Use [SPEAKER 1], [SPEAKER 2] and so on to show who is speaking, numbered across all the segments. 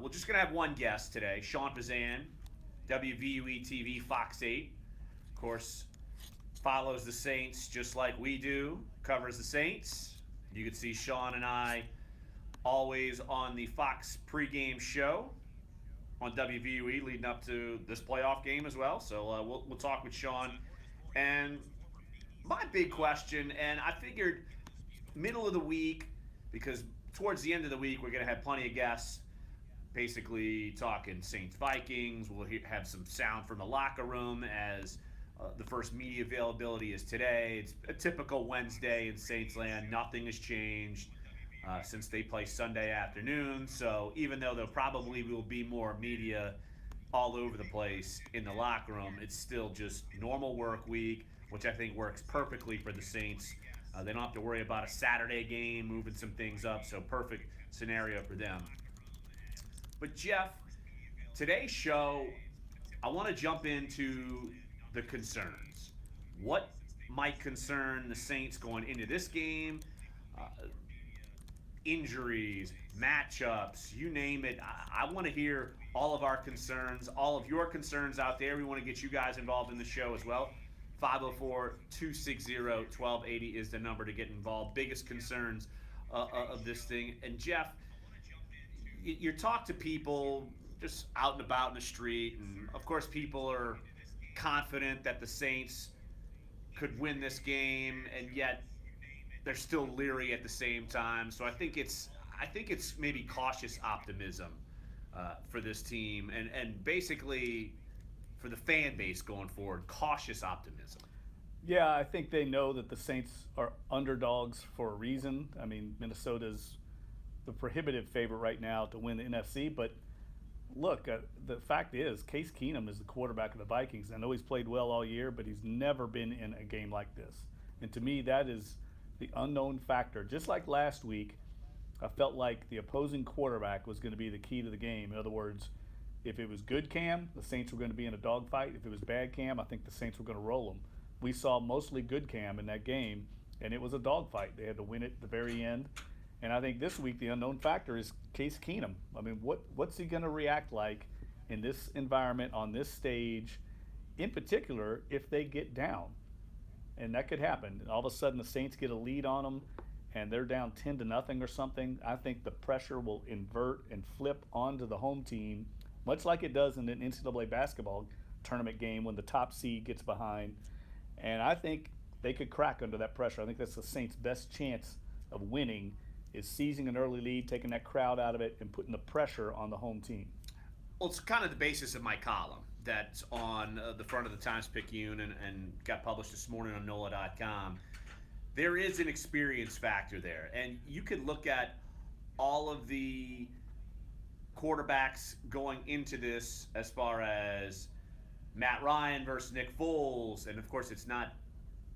[SPEAKER 1] We're just going to have one guest today, Shawn Tisane, WVUE TV, Fox 8. Of course, follows the Saints just like we do, covers the Saints. You can see Shawn and I always on the Fox pregame show on WVUE leading up to this playoff game as well. So we'll talk with Shawn. And my big question, and I figured middle of the week, because towards the end of the week we're going to have plenty of guests, basically talking Saints Vikings. We'll have some sound from the locker room as the first media availability is today. It's a typical Wednesday in Saints land. Nothing has changed since they play Sunday afternoon. So even though there probably will be more media all over the place in the locker room, it's still just normal work week, which I think works perfectly for the Saints. They don't have to worry about a Saturday game, moving some things up, so perfect scenario for them. But Jeff, today's show, I want to jump into the concerns. What might concern the Saints going into this game? Injuries, matchups, you name it. I want to hear all of our concerns, all of your concerns out there. We want to get you guys involved in the show as well. 504-260-1280 is the number to get involved. Biggest concerns of this thing. And Jeff, you talk to people just out and about in the street, and of course people are confident that the Saints could win this game, and yet they're still leery at the same time. So I think it's maybe cautious optimism for this team, and basically for the fan base going forward, cautious optimism.
[SPEAKER 2] Yeah, I think they know that the Saints are underdogs for a reason. I mean, Minnesota's the prohibitive favorite right now to win the NFC, but look, the fact is, Case Keenum is the quarterback of the Vikings. I know he's played well all year, but he's never been in a game like this. And to me, that is the unknown factor. Just like last week, I felt like the opposing quarterback was going to be the key to the game. In other words, if it was good Cam, the Saints were going to be in a dogfight. If it was bad Cam, I think the Saints were going to roll them. We saw mostly good Cam in that game, and it was a dogfight. They had to win it at the very end. And I think this week the unknown factor is Case Keenum. I mean, what's he going to react like in this environment on this stage, in particular if they get down? And that could happen. And all of a sudden the Saints get a lead on them and they're down 10-0 or something. I think the pressure will invert and flip onto the home team, much like it does in an NCAA basketball tournament game when the top seed gets behind. And I think they could crack under that pressure. I think that's the Saints' best chance of winning, is seizing an early lead, taking that crowd out of it, and putting the pressure on the home team.
[SPEAKER 1] Well, it's kind of the basis of my column that's on the front of the Times-Picayune and got published this morning on NOLA.com. There is an experience factor there. And you could look at all of the quarterbacks going into this as far as Matt Ryan versus Nick Foles. And, of course, it's not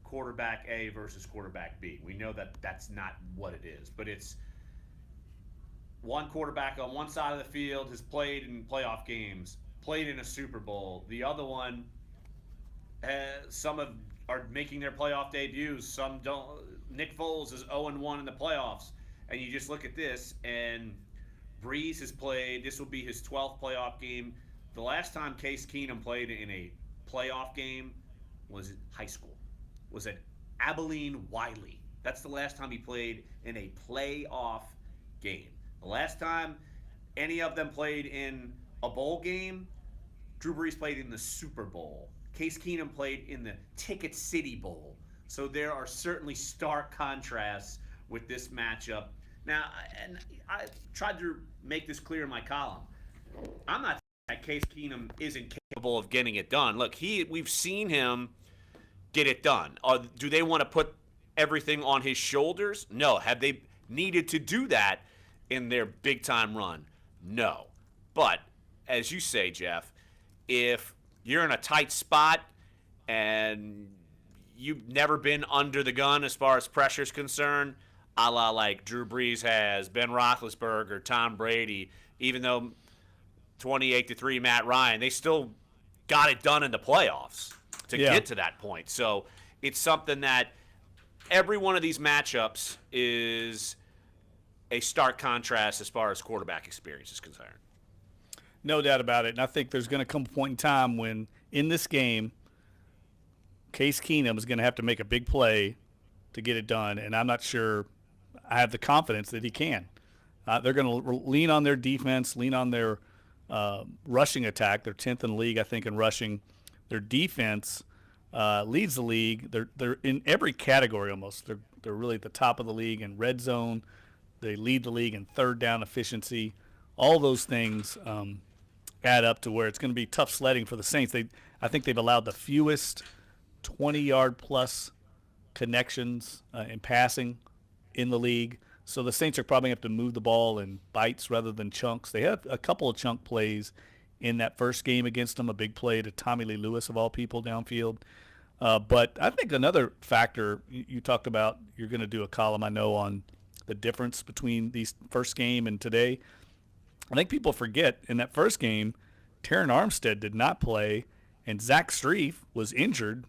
[SPEAKER 1] quarterback A versus quarterback B. We know that that's not what it is, but it's one quarterback on one side of the field has played in playoff games, played in a Super Bowl. The other one, some are making their playoff debuts. Some don't. Nick Foles is 0-1 in the playoffs, and you just look at this, and Breeze has played. This will be his 12th playoff game. The last time Case Keenum played in a playoff game was high school. Was at Abilene Wiley. That's the last time he played in a playoff game. The last time any of them played in a bowl game, Drew Brees played in the Super Bowl. Case Keenum played in the Ticket City Bowl. So there are certainly stark contrasts with this matchup. Now, and I tried to make this clear in my column. I'm not saying that Case Keenum isn't capable of getting it done. Look, we've seen him get it done. Do they want to put everything on his shoulders? No. Have they needed to do that in their big-time run? No. But, as you say, Jeff, if you're in a tight spot and you've never been under the gun as far as pressure is concerned, a la like Drew Brees has, Ben Roethlisberger, Tom Brady, even though 28-3 Matt Ryan, they still got it done in the playoffs to get to that point. So it's something that every one of these matchups is a stark contrast as far as quarterback experience is concerned.
[SPEAKER 2] No doubt about it. And I think there's going to come a point in time when, in this game, Case Keenum is going to have to make a big play to get it done. And I'm not sure I have the confidence that he can. They're going to lean on their defense, lean on their rushing attack. They're 10th in the league, I think, in rushing. Their defense leads the league. They're in every category almost. They're really at the top of the league in red zone. They lead the league in third down efficiency. All those things add up to where it's going to be tough sledding for the Saints. I think they've allowed the fewest 20-yard-plus connections in passing in the league. So the Saints are probably going to have to move the ball in bites rather than chunks. They had a couple of chunk plays in that first game against them, a big play to Tommy Lee Lewis, of all people, downfield. But I think another factor, you talked about, you're going to do a column, I know, on the difference between these first game and today. I think people forget in that first game, Terron Armstead did not play, and Zach Strief was injured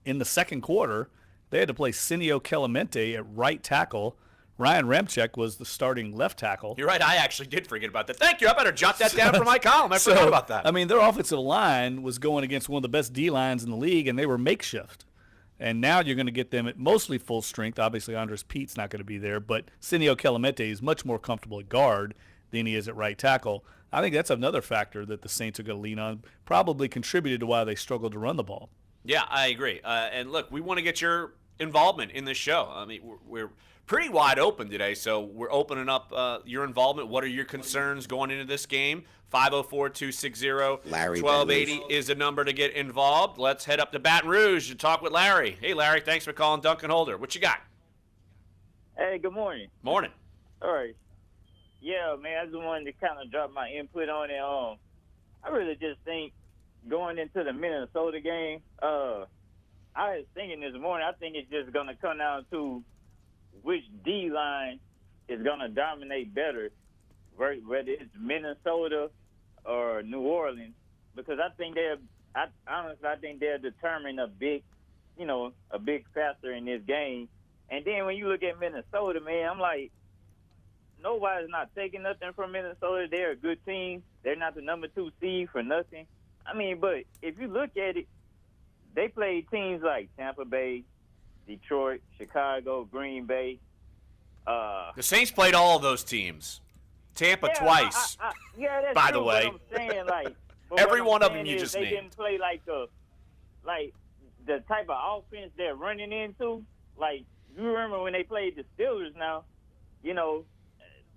[SPEAKER 2] in the second quarter. They had to play Cineo Clemente at right tackle. Ryan Remchek was the starting left tackle.
[SPEAKER 1] You're right. I actually did forget about that. Thank you. I better jot that down for my column. I forgot about that.
[SPEAKER 2] I mean, their offensive line was going against one of the best D-lines in the league, and they were makeshift. And now you're going to get them at mostly full strength. Obviously, Andres Pete's not going to be there, but Cineo Clemente is much more comfortable at guard than he is at right tackle. I think that's another factor that the Saints are going to lean on, probably contributed to why they struggled to run the ball.
[SPEAKER 1] Yeah, I agree. And look, we want to get your involvement in this show. I mean, we're pretty wide open today, so we're opening up your involvement. What are your concerns going into this game? 504-260-1280 is the number to get involved. Let's head up to Baton Rouge and talk with Larry. Hey, Larry, thanks for calling Dunc and Holder. What you got?
[SPEAKER 3] Hey, good morning.
[SPEAKER 1] Morning.
[SPEAKER 3] All right. Yeah, man, I just wanted to kind of drop my input on it. I really just think going into the Minnesota game, I was thinking this morning, I think it's just going to come down to which D-line is going to dominate better, whether it's Minnesota or New Orleans, because I think I think they'll determine a big factor in this game. And then when you look at Minnesota, man, I'm like, nobody's not taking nothing from Minnesota. They're a good team. They're not the number 2 seed for nothing. I mean, but if you look at it, they played teams like Tampa Bay, Detroit, Chicago, Green Bay.
[SPEAKER 1] The Saints played all of those teams. Tampa twice.
[SPEAKER 3] That's
[SPEAKER 1] by
[SPEAKER 3] true,
[SPEAKER 1] the way.
[SPEAKER 3] But I'm saying, like,
[SPEAKER 1] every one of them you just
[SPEAKER 3] they
[SPEAKER 1] named.
[SPEAKER 3] didn't play like the type of offense they're running into. Like, you remember when they played the Steelers? Now,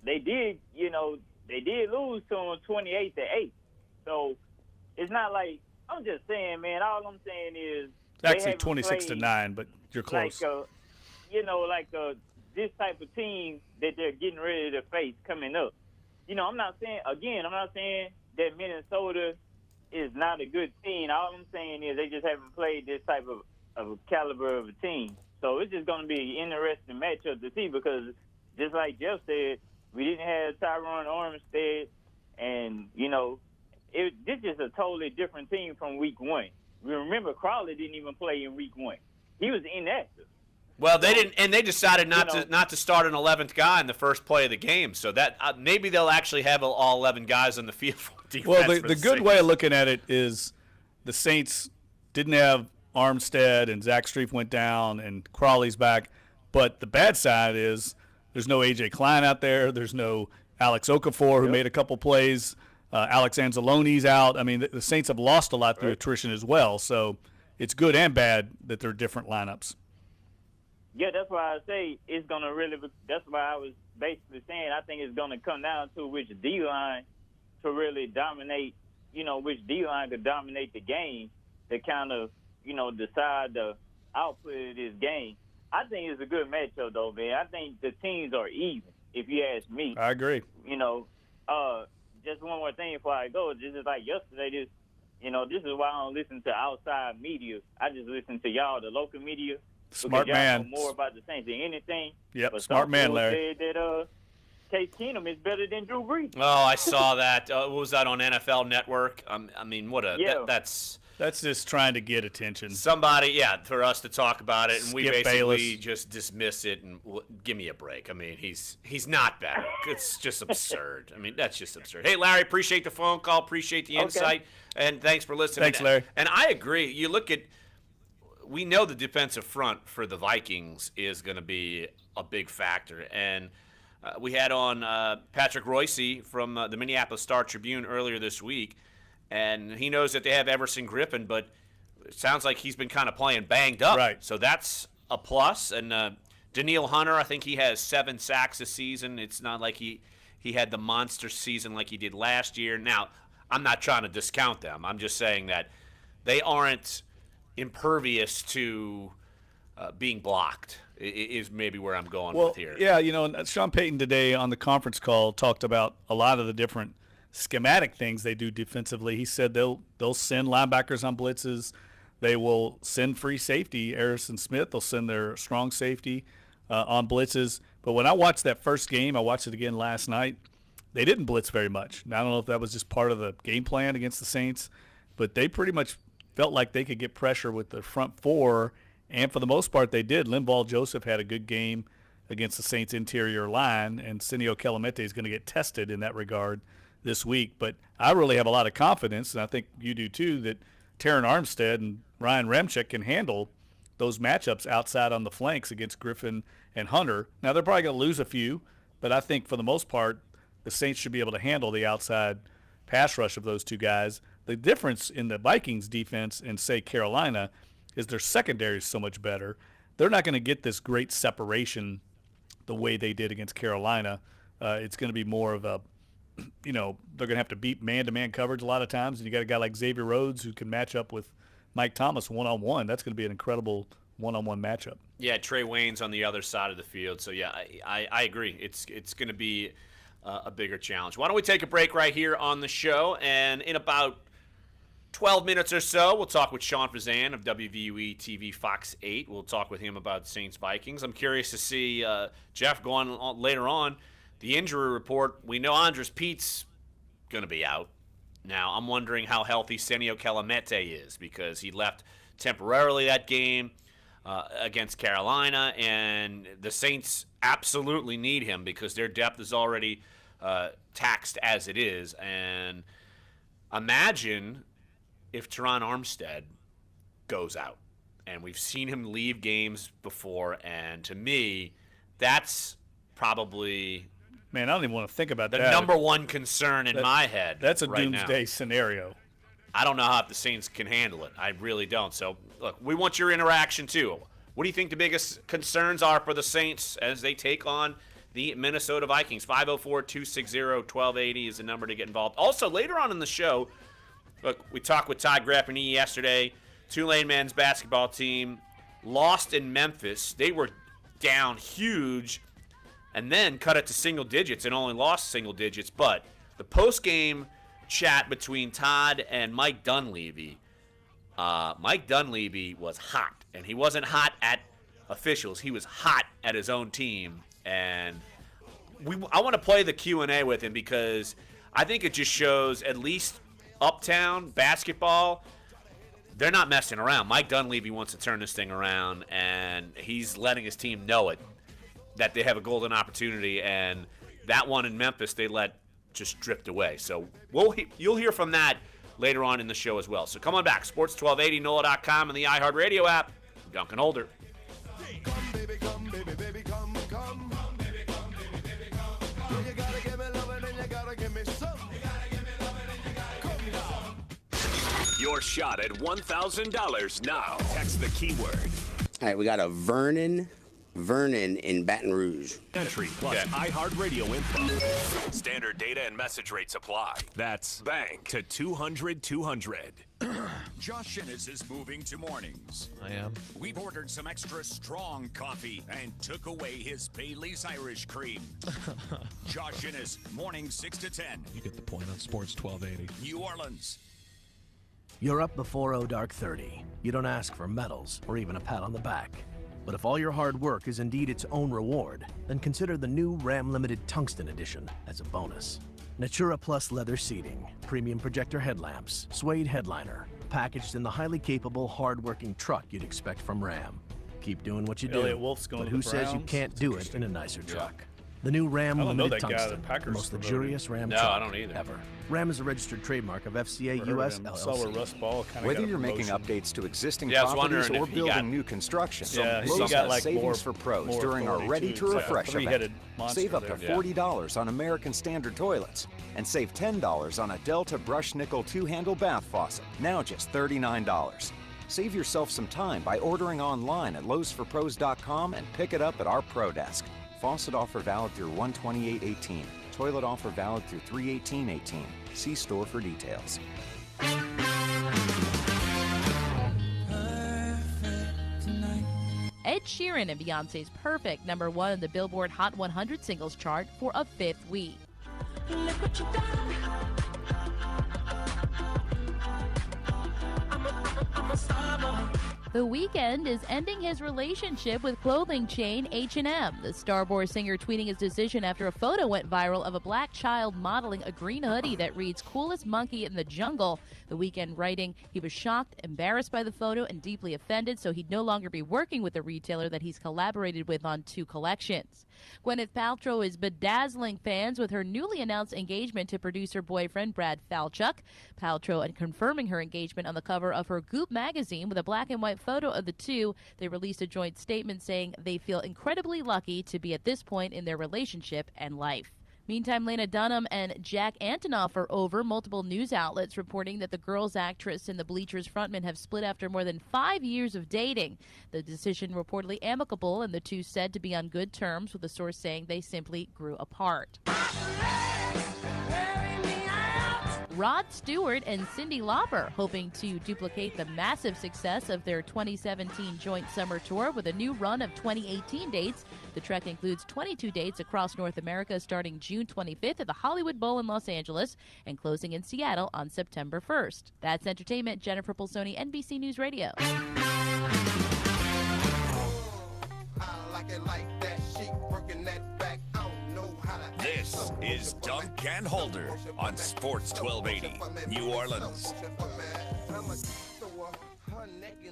[SPEAKER 3] they did lose to them 28-8. So it's not like, I'm just saying, man. All I'm saying is
[SPEAKER 2] actually 26-9, but you're close.
[SPEAKER 3] This type of team that they're getting ready to face coming up. I'm not saying that Minnesota is not a good team. All I'm saying is they just haven't played this type of caliber of a team. So it's just going to be an interesting matchup to see because, just like Jeff said, we didn't have Tyron Armstead, and, this is a totally different team from week 1. Remember, Crowley didn't even play in week 1. He was inactive.
[SPEAKER 1] Well, they didn't, and they decided not to start an 11th guy in the first play of the game. So that maybe they'll actually have all 11 guys on the field for defense.
[SPEAKER 2] Well, the good way of looking at it is the Saints didn't have Armstead and Zach Strief went down and Crawley's back. But the bad side is there's no A.J. Klein out there. There's no Alex Okafor who made a couple plays. Alex Anzalone's out. I mean, the Saints have lost a lot through attrition as well. So it's good and bad that they're different lineups.
[SPEAKER 3] Yeah, that's why I say it's going to really – that's why I was basically saying I think it's going to come down to which D-line to really dominate, which D-line to dominate the game to kind of, decide the output of this game. I think it's a good matchup, though, man. I think the teams are even, if you ask me.
[SPEAKER 2] I agree.
[SPEAKER 3] Just one more thing before I go. This is like yesterday, this is why I don't listen to outside media. I just listen to y'all, the local media.
[SPEAKER 2] Smart man.
[SPEAKER 3] Know more about the Saints than anything.
[SPEAKER 2] Yep,
[SPEAKER 3] but
[SPEAKER 2] smart man, Larry.
[SPEAKER 3] Said that Case Keenum is better than Drew Brees.
[SPEAKER 1] Oh, I saw that. What was that on NFL Network? I mean,
[SPEAKER 2] That's just trying to get attention.
[SPEAKER 1] Somebody, for us to talk about it, and we
[SPEAKER 2] Skip
[SPEAKER 1] basically
[SPEAKER 2] Bayless.
[SPEAKER 1] just dismiss it and give me a break. I mean, he's not bad. It's just absurd. I mean, that's just absurd. Hey, Larry, appreciate the phone call, appreciate the insight, and thanks for listening.
[SPEAKER 2] Thanks, Larry.
[SPEAKER 1] And I agree. You look at, we know the defensive front for the Vikings is going to be a big factor, and we had on Patrick Royce from the Minneapolis Star-Tribune earlier this week, and he knows that they have Everson Griffin, but it sounds like he's been kind of playing banged up.
[SPEAKER 2] Right.
[SPEAKER 1] So that's a plus. And Daniil Hunter, I think he has 7 sacks this season. It's not like he had the monster season like he did last year. Now, I'm not trying to discount them. I'm just saying that they aren't impervious to being blocked is maybe where I'm going with here.
[SPEAKER 2] Yeah, and Sean Payton today on the conference call talked about a lot of the different schematic things they do defensively. He said they'll send linebackers on blitzes. They will send free safety, Harrison Smith. They'll send their strong safety on blitzes. But when I watched that first game, I watched it again last night, they didn't blitz very much. Now, I don't know if that was just part of the game plan against the Saints, but they pretty much felt like they could get pressure with the front four, and for the most part they did. Linval Joseph had a good game against the Saints' interior line, and Senio Kelemete is going to get tested in that regard this week. But I really have a lot of confidence, and I think you do too, that Terran Armstead and Ryan Ramczyk can handle those matchups outside on the flanks against Griffin and Hunter. Now, they're probably going to lose a few, but I think for the most part the Saints should be able to handle the outside pass rush of those two guys. The difference in the Vikings defense and, say, Carolina is their secondary is so much better. They're not going to get this great separation the way they did against Carolina. It's going to be more of a, they're going to have to beat man-to-man coverage a lot of times, and you got a guy like Xavier Rhodes who can match up with Mike Thomas one-on-one. That's going to be an incredible one-on-one matchup.
[SPEAKER 1] Yeah, Trey Wayne's on the other side of the field. So, yeah, I agree. It's going to be a bigger challenge. Why don't we take a break right here on the show, and in about 12 minutes or so, we'll talk with Shawn Tisane of WVUE TV Fox 8. We'll talk with him about Saints-Vikings. I'm curious to see, Jeff, going on later on, the injury report. We know Andres Pete's going to be out. Now, I'm wondering how healthy Senio Kelemete is, because he left temporarily that game against Carolina, and the Saints absolutely need him because their depth is already taxed as it is. And imagine if Terran Armstead goes out. And we've seen him leave games before, and to me, that's probably
[SPEAKER 2] I don't even want to think about
[SPEAKER 1] the
[SPEAKER 2] that.
[SPEAKER 1] number one concern in my head.
[SPEAKER 2] That's a
[SPEAKER 1] right
[SPEAKER 2] doomsday
[SPEAKER 1] now.
[SPEAKER 2] Scenario.
[SPEAKER 1] I don't know how the Saints can handle it. I really don't. So, look, we want your interaction, too. What do you think the biggest concerns are for the Saints as they take on the Minnesota Vikings? 504-260-1280 is the number to get involved. Also, later on in the show, look, we talked with Todd Grappini yesterday. Tulane men's basketball team lost in Memphis. They were down huge and then cut it to single digits and only lost single digits. But the post-game chat between Todd and Mike Dunleavy, Mike Dunleavy was hot. And he wasn't hot at officials. He was hot at his own team. And I want to play the Q&A with him because I think it just shows, at least Uptown basketball, they're not messing around. Mike Dunleavy wants to turn this thing around, and he's letting his team know it, that they have a golden opportunity. And that one in Memphis, they let just drift away. So you'll hear from that later on in the show as well. So come on back. Sports 1280, NOLA.com, and the iHeartRadio app. Dunc and Holder.
[SPEAKER 4] Come, baby, come, baby, baby, come, come. Come, baby, come, baby, baby, come, come. You gotta give me lovin' and you gotta give me some. You gotta give me lovin' and you gotta give me some.
[SPEAKER 5] Your shot at $1,000 now. Text the keyword.
[SPEAKER 6] All right, we got a Vernon in Baton Rouge.
[SPEAKER 5] Entry plus iHeartRadio info. Standard data and message rates apply. That's bank to 200-200.
[SPEAKER 7] Josh Innes is moving to mornings.
[SPEAKER 8] I am.
[SPEAKER 7] We've ordered some extra strong coffee and took away his Bailey's Irish Cream. Josh Innes, morning 6 to 10.
[SPEAKER 8] You get the point on Sports 1280.
[SPEAKER 7] New Orleans.
[SPEAKER 9] You're up before dark 30. You don't ask for medals or even a pat on the back. But if all your hard work is indeed its own reward, then consider the new Ram Limited Tungsten Edition as a bonus. Natura Plus leather seating, premium projector headlamps, suede headliner, packaged in the highly capable, hard-working truck you'd expect from Ram. Keep doing what you do,
[SPEAKER 2] Elliott Wolf's going
[SPEAKER 9] but
[SPEAKER 2] to
[SPEAKER 9] who
[SPEAKER 2] the
[SPEAKER 9] says you
[SPEAKER 2] Browns?
[SPEAKER 9] can't do it in a nicer truck? The new Ram
[SPEAKER 2] I don't know
[SPEAKER 9] Limited
[SPEAKER 2] that guy,
[SPEAKER 9] Tungsten,
[SPEAKER 2] the Packers
[SPEAKER 9] the most
[SPEAKER 2] promoted.
[SPEAKER 9] luxurious Ram
[SPEAKER 10] No,
[SPEAKER 9] truck
[SPEAKER 10] I don't either.
[SPEAKER 9] ever. Ram is a registered trademark of FCA
[SPEAKER 2] Never heard
[SPEAKER 9] US
[SPEAKER 2] of him. Saw where
[SPEAKER 9] LLC.
[SPEAKER 2] Russ Ball kinda
[SPEAKER 11] Whether
[SPEAKER 2] got a
[SPEAKER 11] you're making
[SPEAKER 2] promotion.
[SPEAKER 11] updates to existing
[SPEAKER 10] Yeah, I was
[SPEAKER 11] properties
[SPEAKER 10] wondering
[SPEAKER 11] or
[SPEAKER 10] if he
[SPEAKER 11] building
[SPEAKER 10] got
[SPEAKER 11] new construction,
[SPEAKER 2] Yeah, he
[SPEAKER 11] Lowe's
[SPEAKER 2] got
[SPEAKER 11] has
[SPEAKER 2] like
[SPEAKER 11] savings
[SPEAKER 2] more-
[SPEAKER 11] for pros
[SPEAKER 2] more
[SPEAKER 11] during our
[SPEAKER 2] authority,
[SPEAKER 11] Ready
[SPEAKER 2] too.
[SPEAKER 11] to
[SPEAKER 2] It's like a
[SPEAKER 11] Refresh
[SPEAKER 2] three-headed
[SPEAKER 11] event.
[SPEAKER 2] monster
[SPEAKER 11] Save up
[SPEAKER 2] there.
[SPEAKER 11] to $40 on American Standard toilets and save $10 on a Delta Brush Nickel 2-handle bath faucet, now just $39. Save yourself some time by ordering online at lowesforpros.com and pick it up at our Pro Desk. Faucet offer valid through 1/28/18. Toilet offer valid through 3/18/18. See store for details.
[SPEAKER 12] Ed Sheeran and Beyonce's Perfect, #1 on the Billboard Hot 100 singles chart for a 5th week.
[SPEAKER 13] Look what you done. I'm a star boy.
[SPEAKER 12] The Weeknd is ending his relationship with clothing chain H&M. The Starboy singer tweeting his decision after a photo went viral of a black child modeling a green hoodie that reads "Coolest Monkey in the Jungle." The Weeknd writing he was shocked, embarrassed by the photo, and deeply offended, so he'd no longer be working with the retailer that he's collaborated with on 2 collections. Gwyneth Paltrow is bedazzling fans with her newly announced engagement to producer boyfriend Brad Falchuk. Paltrow and confirming her engagement on the cover of her Goop magazine with a black and white photo of the two. They released a joint statement saying they feel incredibly lucky to be at this point in their relationship and life. Meantime, Lena Dunham and Jack Antonoff are over. Multiple news outlets reporting that the Girls actress and the Bleachers frontman have split after more than 5 years of dating. The decision reportedly amicable, and the two said to be on good terms, with a source saying they simply grew apart. Rod Stewart and Cyndi Lauper hoping to duplicate the massive success of their 2017 joint summer tour with a new run of 2018 dates. The trek includes 22 dates across North America starting June 25th at the Hollywood Bowl in Los Angeles and closing in Seattle on September 1st. That's entertainment. Jennifer Pulsoni, NBC News Radio.
[SPEAKER 7] This is Dunc and Holder on Sports 1280, New Orleans.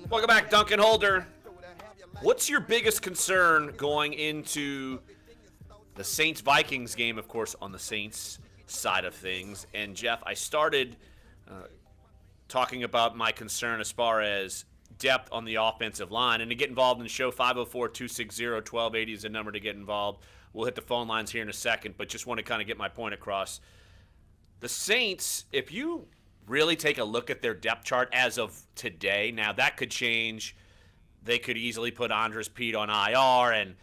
[SPEAKER 1] Welcome back, Dunc and Holder. What's your biggest concern going into the Saints-Vikings game, of course, on the Saints side of things? And, Jeff, I started talking about my concern as far as depth on the offensive line. And to get involved in the show, 504-260-1280 is the number to get involved. We'll hit the phone lines here in a second, but just want to kind of get my point across. The Saints, if you really take a look at their depth chart as of today, now that could change. They could easily put Andres Pete on IR and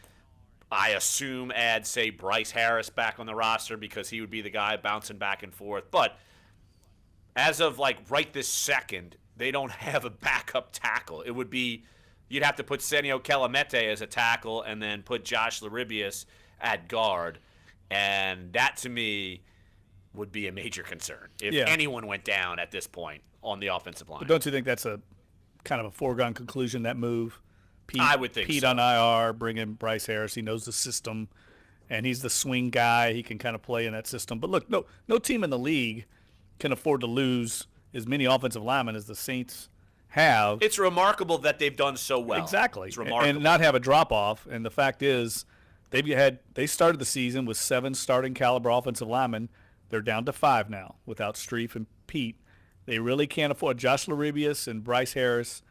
[SPEAKER 1] I assume add, say, Bryce Harris back on the roster because he would be the guy bouncing back and forth. But as of, like, right this second, they don't have a backup tackle. It would be you'd have to put Senio Kelemete as a tackle and then put Josh Laribius at guard. And that, to me, would be a major concern if anyone went down at this point on the offensive line.
[SPEAKER 2] But don't you think that's a kind of a foregone conclusion, that move? Pete,
[SPEAKER 1] I would think
[SPEAKER 2] Pete
[SPEAKER 1] so.
[SPEAKER 2] on IR, bring in Bryce Harris. He knows the system, and he's the swing guy. He can kind of play in that system. But look, no team in the league can afford to lose as many offensive linemen as the Saints have.
[SPEAKER 1] It's remarkable that they've done so well.
[SPEAKER 2] Exactly.
[SPEAKER 1] It's remarkable.
[SPEAKER 2] And not have a drop-off. And the fact is, they started the season with 7 starting caliber offensive linemen. They're down to 5 now without Streif and Pete. They really can't afford. Josh Laribius and Bryce Harris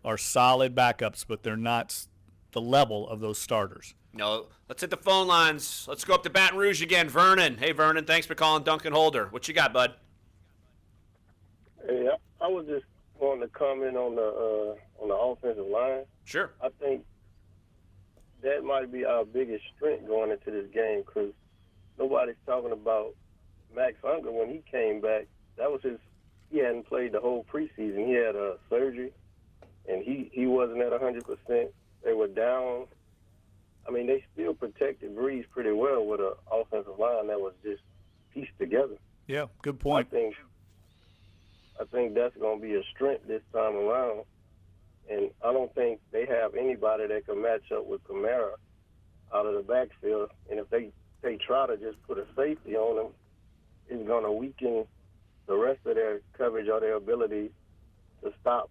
[SPEAKER 2] are solid backups, but they're not the level of those starters.
[SPEAKER 1] No, let's hit the phone lines. Let's go up to Baton Rouge again. Vernon. Hey, Vernon, thanks for calling Dunc and Holder. What you got, bud?
[SPEAKER 14] Hey, I was just wanting to comment on the offensive line.
[SPEAKER 1] Sure.
[SPEAKER 14] I think that might be our biggest strength going into this game because nobody's talking about Max Unger when he came back. That was he hadn't played the whole preseason. He had a surgery, and he wasn't at 100%. They were down. I mean, they still protected Breeze pretty well with an offensive line that was just pieced together.
[SPEAKER 2] Yeah, good point.
[SPEAKER 14] I think that's going to be a strength this time around. And I don't think they have anybody that can match up with Kamara out of the backfield. And if they try to just put a safety on him, it's going to weaken the rest of their coverage or their ability to stop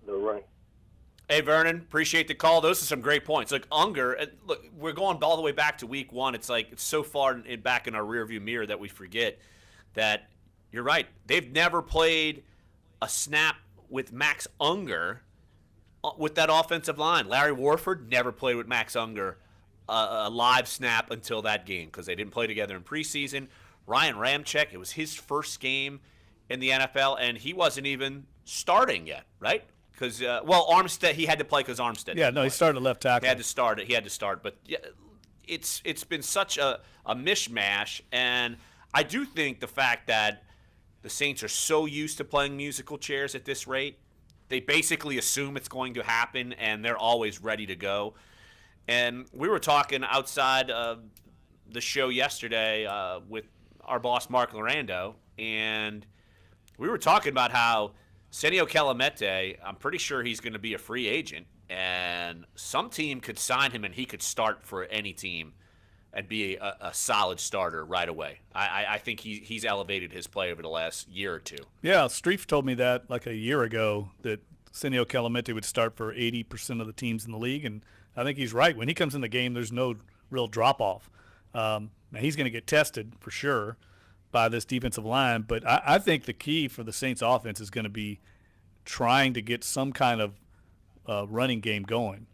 [SPEAKER 14] the run.
[SPEAKER 1] Hey, Vernon, appreciate the call. Those are some great points. Look, Unger, look, we're going all the way back to week 1. It's like it's so far back in our rearview mirror that we forget that you're right. They've never played a snap with Max Unger with that offensive line. Larry Warford never played with Max Unger a live snap until that game because they didn't play together in preseason. Ryan Ramczyk, it was his first game in the NFL, and he wasn't even starting yet, right? Because Armstead, he had to play because Armstead.
[SPEAKER 2] Yeah, no, he started left tackle.
[SPEAKER 1] He had to start. But yeah, it's been such a mishmash, and I do think the fact that the Saints are so used to playing musical chairs at this rate, they basically assume it's going to happen, and they're always ready to go. And we were talking outside of the show yesterday with our boss Mark Lorando, and we were talking about how Senio Kelemete, I'm pretty sure he's going to be a free agent, and some team could sign him and he could start for any team and be a solid starter right away. I think he's elevated his play over the last year or two.
[SPEAKER 2] Yeah, Streif told me that like a year ago that Senio Kelemete would start for 80% of the teams in the league, and I think he's right. When he comes in the game, there's no real drop-off. Now he's going to get tested for sure by this defensive line, but I think the key for the Saints offense is going to be trying to get some kind of running game going.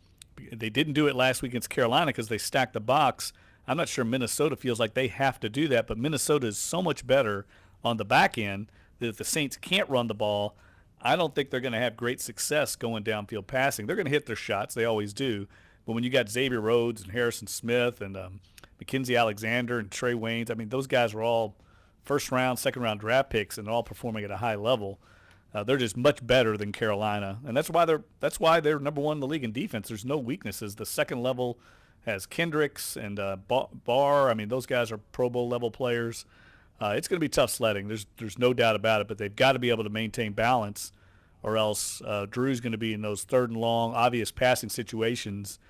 [SPEAKER 2] They didn't do it last week against Carolina because they stacked the box. I'm not sure Minnesota feels like they have to do that, but Minnesota is so much better on the back end that if the Saints can't run the ball, I don't think they're going to have great success going downfield passing. They're going to hit their shots. They always do. But when you got Xavier Rhodes and Harrison Smith and Mackenzie Alexander and Trey Waynes, I mean, those guys were all first-round, second-round draft picks and all performing at a high level. They're just much better than Carolina, and that's why they're number one in the league in defense. There's no weaknesses. The second level has Kendricks and Barr. I mean, those guys are Pro Bowl level players. It's going to be tough sledding. There's no doubt about it, but they've got to be able to maintain balance, or else Drew's going to be in those third and long, obvious passing situations,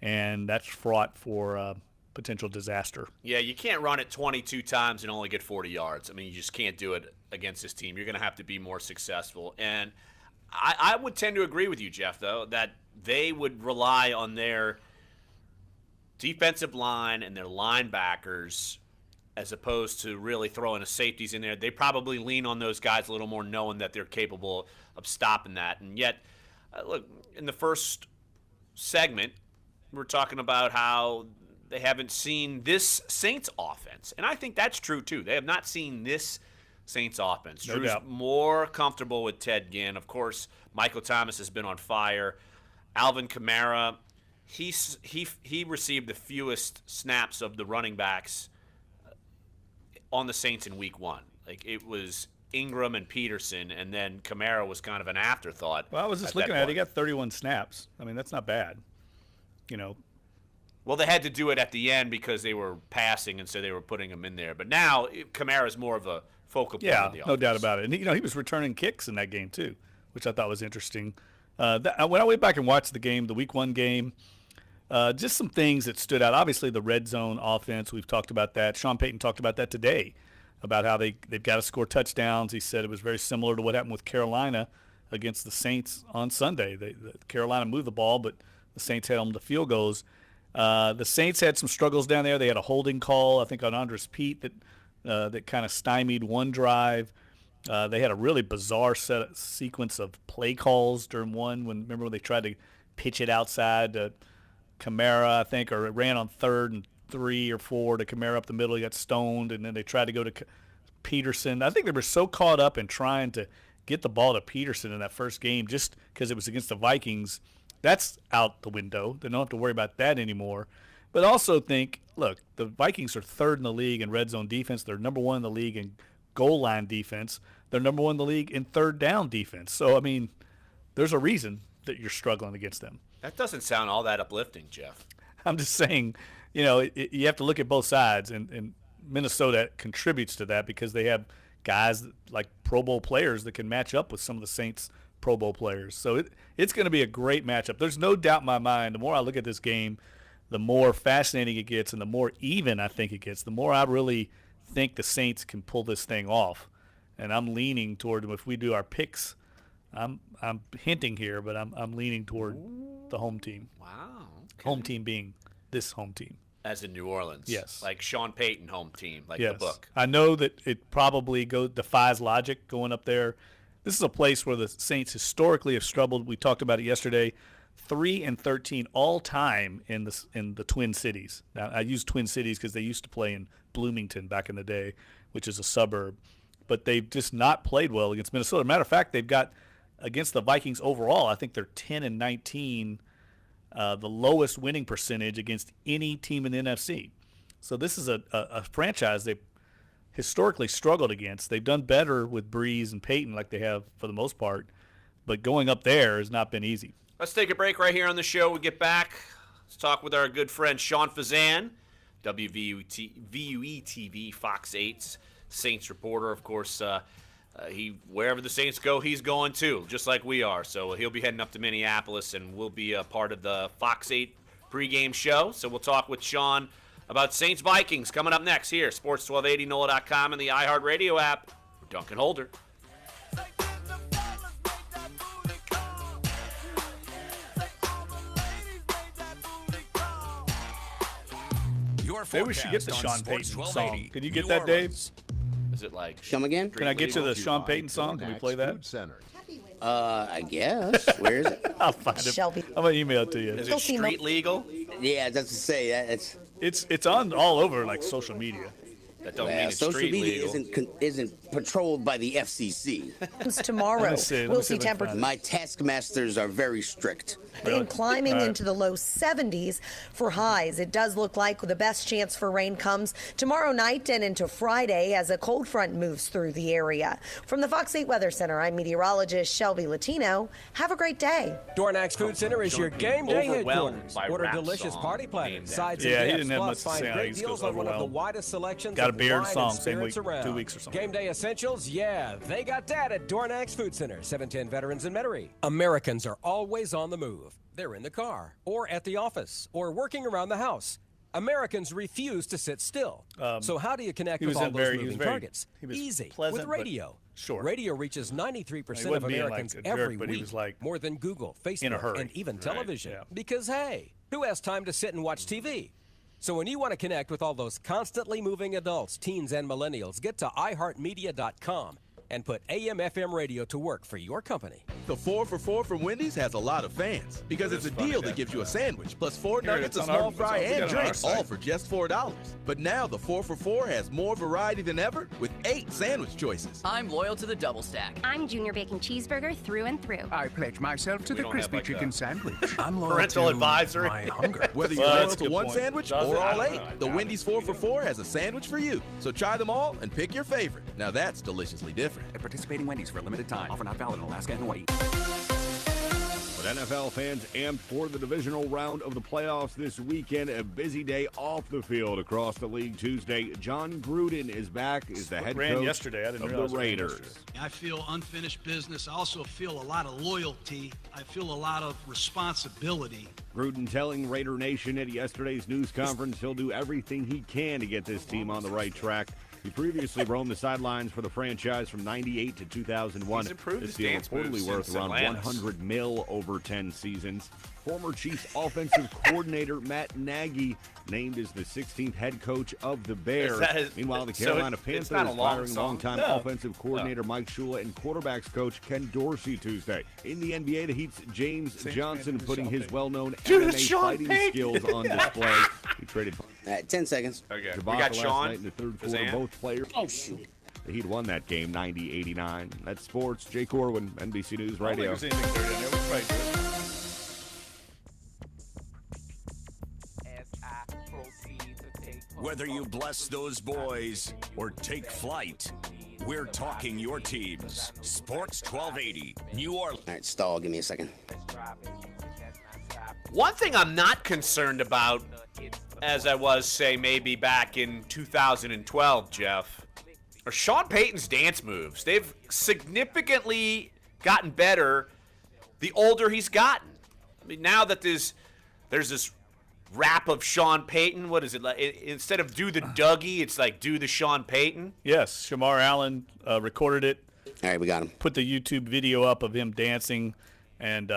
[SPEAKER 2] and that's fraught for potential disaster.
[SPEAKER 1] Yeah, you can't run it 22 times and only get 40 yards. I mean, you just can't do it against this team. You're going to have to be more successful. And I would tend to agree with you, Jeff, though, that they would rely on their defensive line and their linebackers as opposed to really throwing the safeties in there. They probably lean on those guys a little more, knowing that they're capable of stopping that. And yet, look, in the first segment, we're talking about how they haven't seen this Saints offense. And I think that's true, too. They have not seen this Saints offense.
[SPEAKER 2] No
[SPEAKER 1] Drew's
[SPEAKER 2] doubt.
[SPEAKER 1] more comfortable with Ted Ginn. Of course, Michael Thomas has been on fire. Alvin Kamara, he received the fewest snaps of the running backs on the Saints in week 1. Like, it was Ingram and Peterson, and then Kamara was kind of an afterthought.
[SPEAKER 2] Well, I was just looking at it. He got 31 snaps. I mean, that's not bad. You know.
[SPEAKER 1] Well, they had to do it at the end because they were passing, and so they were putting him in there. But now Kamara is more of a focal point of the offense.
[SPEAKER 2] No doubt about it. And, he was returning kicks in that game, too, which I thought was interesting. When I went back and watched the game, the week 1 game, just some things that stood out. Obviously, the red zone offense, we've talked about that. Sean Payton talked about that today, about how they've got to score touchdowns. He said it was very similar to what happened with Carolina against the Saints on Sunday. Carolina moved the ball, but the Saints held them to field goals. The Saints had some struggles down there. They had a holding call, I think, on Andres Pete that kind of stymied one drive. They had a really bizarre sequence of play calls during one. Remember when they tried to pitch it outside to Kamara, I think, or it ran on 3rd and 3 or 4 to Kamara up the middle. He got stoned, and then they tried to go to Peterson. I think they were so caught up in trying to get the ball to Peterson in that first game just because it was against the Vikings. That's out the window. They don't have to worry about that anymore. But also think, look, the Vikings are 3rd in the league in red zone defense. They're number 1 in the league in goal line defense. They're number 1 in the league in third down defense. So, I mean, there's a reason that you're struggling against them.
[SPEAKER 1] That doesn't sound all that uplifting, Jeff.
[SPEAKER 2] I'm just saying, you have to look at both sides, and Minnesota contributes to that because they have guys like Pro Bowl players that can match up with some of the Saints' Pro Bowl players. So it's going to be a great matchup. There's no doubt in my mind, the more I look at this game, the more fascinating it gets and the more even I think it gets, the more I really think the Saints can pull this thing off. And I'm leaning toward them. If we do our picks I'm hinting here, but I'm leaning toward the home team.
[SPEAKER 1] Wow. Okay.
[SPEAKER 2] Home team being this home team.
[SPEAKER 1] As in New Orleans.
[SPEAKER 2] Yes.
[SPEAKER 1] Like Sean Payton home team, like
[SPEAKER 2] Yes.
[SPEAKER 1] the book.
[SPEAKER 2] I know that it probably defies logic going up there. This is a place where the Saints historically have struggled. We talked about it yesterday. 3-13 all time in the Twin Cities. Now I use Twin Cities because they used to play in Bloomington back in the day, which is a suburb. But they've just not played well against Minnesota. Matter of fact, they've got against the Vikings overall. I think they're 10-19. The lowest winning percentage against any team in the NFC. So this is a franchise they've historically struggled against. They've done better with Breeze and Peyton like they have for the most part, but going up there has not been easy.
[SPEAKER 1] Let's take a break right here on the show. We get back. Let's talk with our good friend Shawn Tisane, WVUE TV, Fox 8's Saints reporter. Of course, wherever the Saints go, he's going too, just like we are. So he'll be heading up to Minneapolis, and we'll be a part of the Fox 8 pregame show. So we'll talk with Shawn about Saints Vikings coming up next here. Sports 1280, NOLA.com, and the iHeartRadio app. Dunc and Holder.
[SPEAKER 2] Maybe we should get the Sean Payton song. Can you get that, Dave?
[SPEAKER 1] Is it like?
[SPEAKER 6] Come again?
[SPEAKER 2] Can I get you the Sean Payton song? Can we play that?
[SPEAKER 6] I guess. Where is it?
[SPEAKER 2] I'll find it.
[SPEAKER 10] Shelby.
[SPEAKER 2] I'm gonna email it to you.
[SPEAKER 1] Is it street legal?
[SPEAKER 6] Yeah, that's to say that
[SPEAKER 2] it's on all over like social media.
[SPEAKER 1] That don't mean it's
[SPEAKER 6] social
[SPEAKER 1] street
[SPEAKER 6] media
[SPEAKER 1] legal.
[SPEAKER 6] isn't patrolled by the FCC.
[SPEAKER 10] Tomorrow, we'll see temperatures.
[SPEAKER 6] My taskmasters are very strict.
[SPEAKER 10] And climbing into the low 70s for highs. It does look like the best chance for rain comes tomorrow night and into Friday as a cold front moves through the area. From the Fox 8 Weather Center, I'm meteorologist Shelby Latino. Have a great day.
[SPEAKER 15] Dornax Food Center is your game day
[SPEAKER 1] Overwhelmed
[SPEAKER 15] headquarters.
[SPEAKER 1] by
[SPEAKER 15] Order
[SPEAKER 1] rap
[SPEAKER 15] delicious
[SPEAKER 1] song
[SPEAKER 15] party platters,
[SPEAKER 1] named
[SPEAKER 15] sides
[SPEAKER 2] Yeah, he
[SPEAKER 15] and
[SPEAKER 2] didn't
[SPEAKER 15] dips,
[SPEAKER 2] have much
[SPEAKER 15] plus
[SPEAKER 2] to
[SPEAKER 15] find
[SPEAKER 2] say. He
[SPEAKER 15] great
[SPEAKER 2] just
[SPEAKER 15] deals
[SPEAKER 2] goes
[SPEAKER 15] on one of the
[SPEAKER 2] overwhelmed.
[SPEAKER 15] widest selections
[SPEAKER 2] Got a
[SPEAKER 15] of
[SPEAKER 2] beard
[SPEAKER 15] wine
[SPEAKER 2] song,
[SPEAKER 15] and
[SPEAKER 2] same
[SPEAKER 15] spirits
[SPEAKER 2] week,
[SPEAKER 15] around.
[SPEAKER 2] 2 weeks or something.
[SPEAKER 15] Game day essentials, yeah, they got that at Dornax Food Center, 710 Veterans in Metairie. Americans are always on the move. They're in the car, or at the office, or working around the house. Americans refuse to sit still. So how do you connect with all those moving targets? Easy,
[SPEAKER 2] pleasant,
[SPEAKER 15] with radio.
[SPEAKER 2] Sure.
[SPEAKER 15] Radio reaches 93% of
[SPEAKER 2] wasn't being
[SPEAKER 15] Americans
[SPEAKER 2] like a jerk,
[SPEAKER 15] every
[SPEAKER 2] but he
[SPEAKER 15] week,
[SPEAKER 2] was like
[SPEAKER 15] more than Google,
[SPEAKER 2] in a
[SPEAKER 15] Facebook,
[SPEAKER 2] hurry.
[SPEAKER 15] and even
[SPEAKER 2] Right,
[SPEAKER 15] television.
[SPEAKER 2] yeah.
[SPEAKER 15] Because, hey, who has time to sit and watch TV? So when you want to connect with all those constantly moving adults, teens, and millennials, get to iHeartMedia.com and put AM/FM radio to work for your company.
[SPEAKER 16] The 4 for $4 from Wendy's has a lot of fans because it's a deal that gives you a sandwich plus 4
[SPEAKER 2] Here,
[SPEAKER 16] nuggets, a
[SPEAKER 2] it's on
[SPEAKER 16] small
[SPEAKER 2] our-
[SPEAKER 16] fry,
[SPEAKER 2] it's on-
[SPEAKER 16] and
[SPEAKER 2] we got it on our
[SPEAKER 16] drinks,
[SPEAKER 2] site.
[SPEAKER 16] all for just $4. But now the 4 for $4 has more variety than ever with 8 sandwich choices.
[SPEAKER 17] I'm loyal to the double stack.
[SPEAKER 18] I'm Junior Bacon Cheeseburger through and through.
[SPEAKER 19] I pledge myself to
[SPEAKER 1] We
[SPEAKER 19] the
[SPEAKER 1] don't have,
[SPEAKER 19] crispy
[SPEAKER 1] like,
[SPEAKER 19] chicken sandwich.
[SPEAKER 2] I'm loyal
[SPEAKER 1] Parental
[SPEAKER 2] to
[SPEAKER 1] advisory.
[SPEAKER 2] my hunger.
[SPEAKER 16] Whether you're
[SPEAKER 2] Well,
[SPEAKER 16] loyal
[SPEAKER 2] that's a
[SPEAKER 16] to
[SPEAKER 2] good
[SPEAKER 16] one
[SPEAKER 2] point.
[SPEAKER 16] sandwich
[SPEAKER 2] Does
[SPEAKER 16] or
[SPEAKER 2] it?
[SPEAKER 16] all
[SPEAKER 2] I don't
[SPEAKER 16] 8,
[SPEAKER 2] know. I
[SPEAKER 16] the
[SPEAKER 2] doubt
[SPEAKER 16] Wendy's 4 for $4 has a sandwich for you. So try them all and pick your favorite. Now that's deliciously different.
[SPEAKER 20] At participating Wendy's for a limited time. Offer not valid in Alaska and Hawaii.
[SPEAKER 21] But NFL fans amped for the divisional round of the playoffs this weekend. A busy day off the field across the league Tuesday. John Gruden is back as the head
[SPEAKER 2] Ran
[SPEAKER 21] coach
[SPEAKER 2] yesterday. I didn't
[SPEAKER 21] of
[SPEAKER 2] realize
[SPEAKER 21] the
[SPEAKER 2] it ran
[SPEAKER 21] Raiders.
[SPEAKER 2] yesterday.
[SPEAKER 22] I feel unfinished business. I also feel a lot of loyalty. I feel a lot of responsibility.
[SPEAKER 21] Gruden telling Raider Nation at yesterday's news conference he'll do everything he can to get this team on the right track. He previously roamed the sidelines for the franchise from 98 to 2001.
[SPEAKER 1] He's improved
[SPEAKER 21] This
[SPEAKER 1] his
[SPEAKER 21] deal
[SPEAKER 1] dance
[SPEAKER 21] reportedly
[SPEAKER 1] moves
[SPEAKER 21] worth
[SPEAKER 1] since
[SPEAKER 21] around
[SPEAKER 1] Atlantis.
[SPEAKER 21] $100 million over 10 seasons. Former Chiefs offensive coordinator Matt Nagy named as the 16th head coach of the Bears. Meanwhile, the Carolina
[SPEAKER 1] it's
[SPEAKER 21] Panthers
[SPEAKER 1] not a long
[SPEAKER 21] firing
[SPEAKER 1] song.
[SPEAKER 21] longtime
[SPEAKER 1] No.
[SPEAKER 21] offensive coordinator Mike Shula and quarterbacks coach Ken Dorsey Tuesday. In the NBA, the Heat's James Johnson putting his well-known MMA fighting skills on display. He traded
[SPEAKER 6] 10 seconds.
[SPEAKER 1] Okay.
[SPEAKER 21] Jabaka
[SPEAKER 1] We got
[SPEAKER 21] last
[SPEAKER 1] Shawn
[SPEAKER 21] night in the third quarter.
[SPEAKER 1] Tisane.
[SPEAKER 21] Both players.
[SPEAKER 6] Oh, shoot.
[SPEAKER 21] The Heat won that game 90-89. That's sports. Jay Corwin, NBC News
[SPEAKER 2] I don't think
[SPEAKER 21] Radio.
[SPEAKER 2] there's anything dirty on there. We'll probably do it.
[SPEAKER 7] Whether you bless those boys or take flight, we're talking your teams. Sports 1280, New Orleans.
[SPEAKER 6] All right, stall. Give me a second.
[SPEAKER 1] One thing I'm not concerned about, as I was, say, maybe back in 2012, Jeff, are Sean Payton's dance moves. They've significantly gotten better the older he's gotten. I mean, now that there's this rap of Sean Payton, what is it? Like, instead of do the Dougie, it's like do the Sean Payton.
[SPEAKER 2] Yes, Shamar Allen recorded it
[SPEAKER 6] All right, we got him.
[SPEAKER 2] Put the YouTube video up of him dancing, and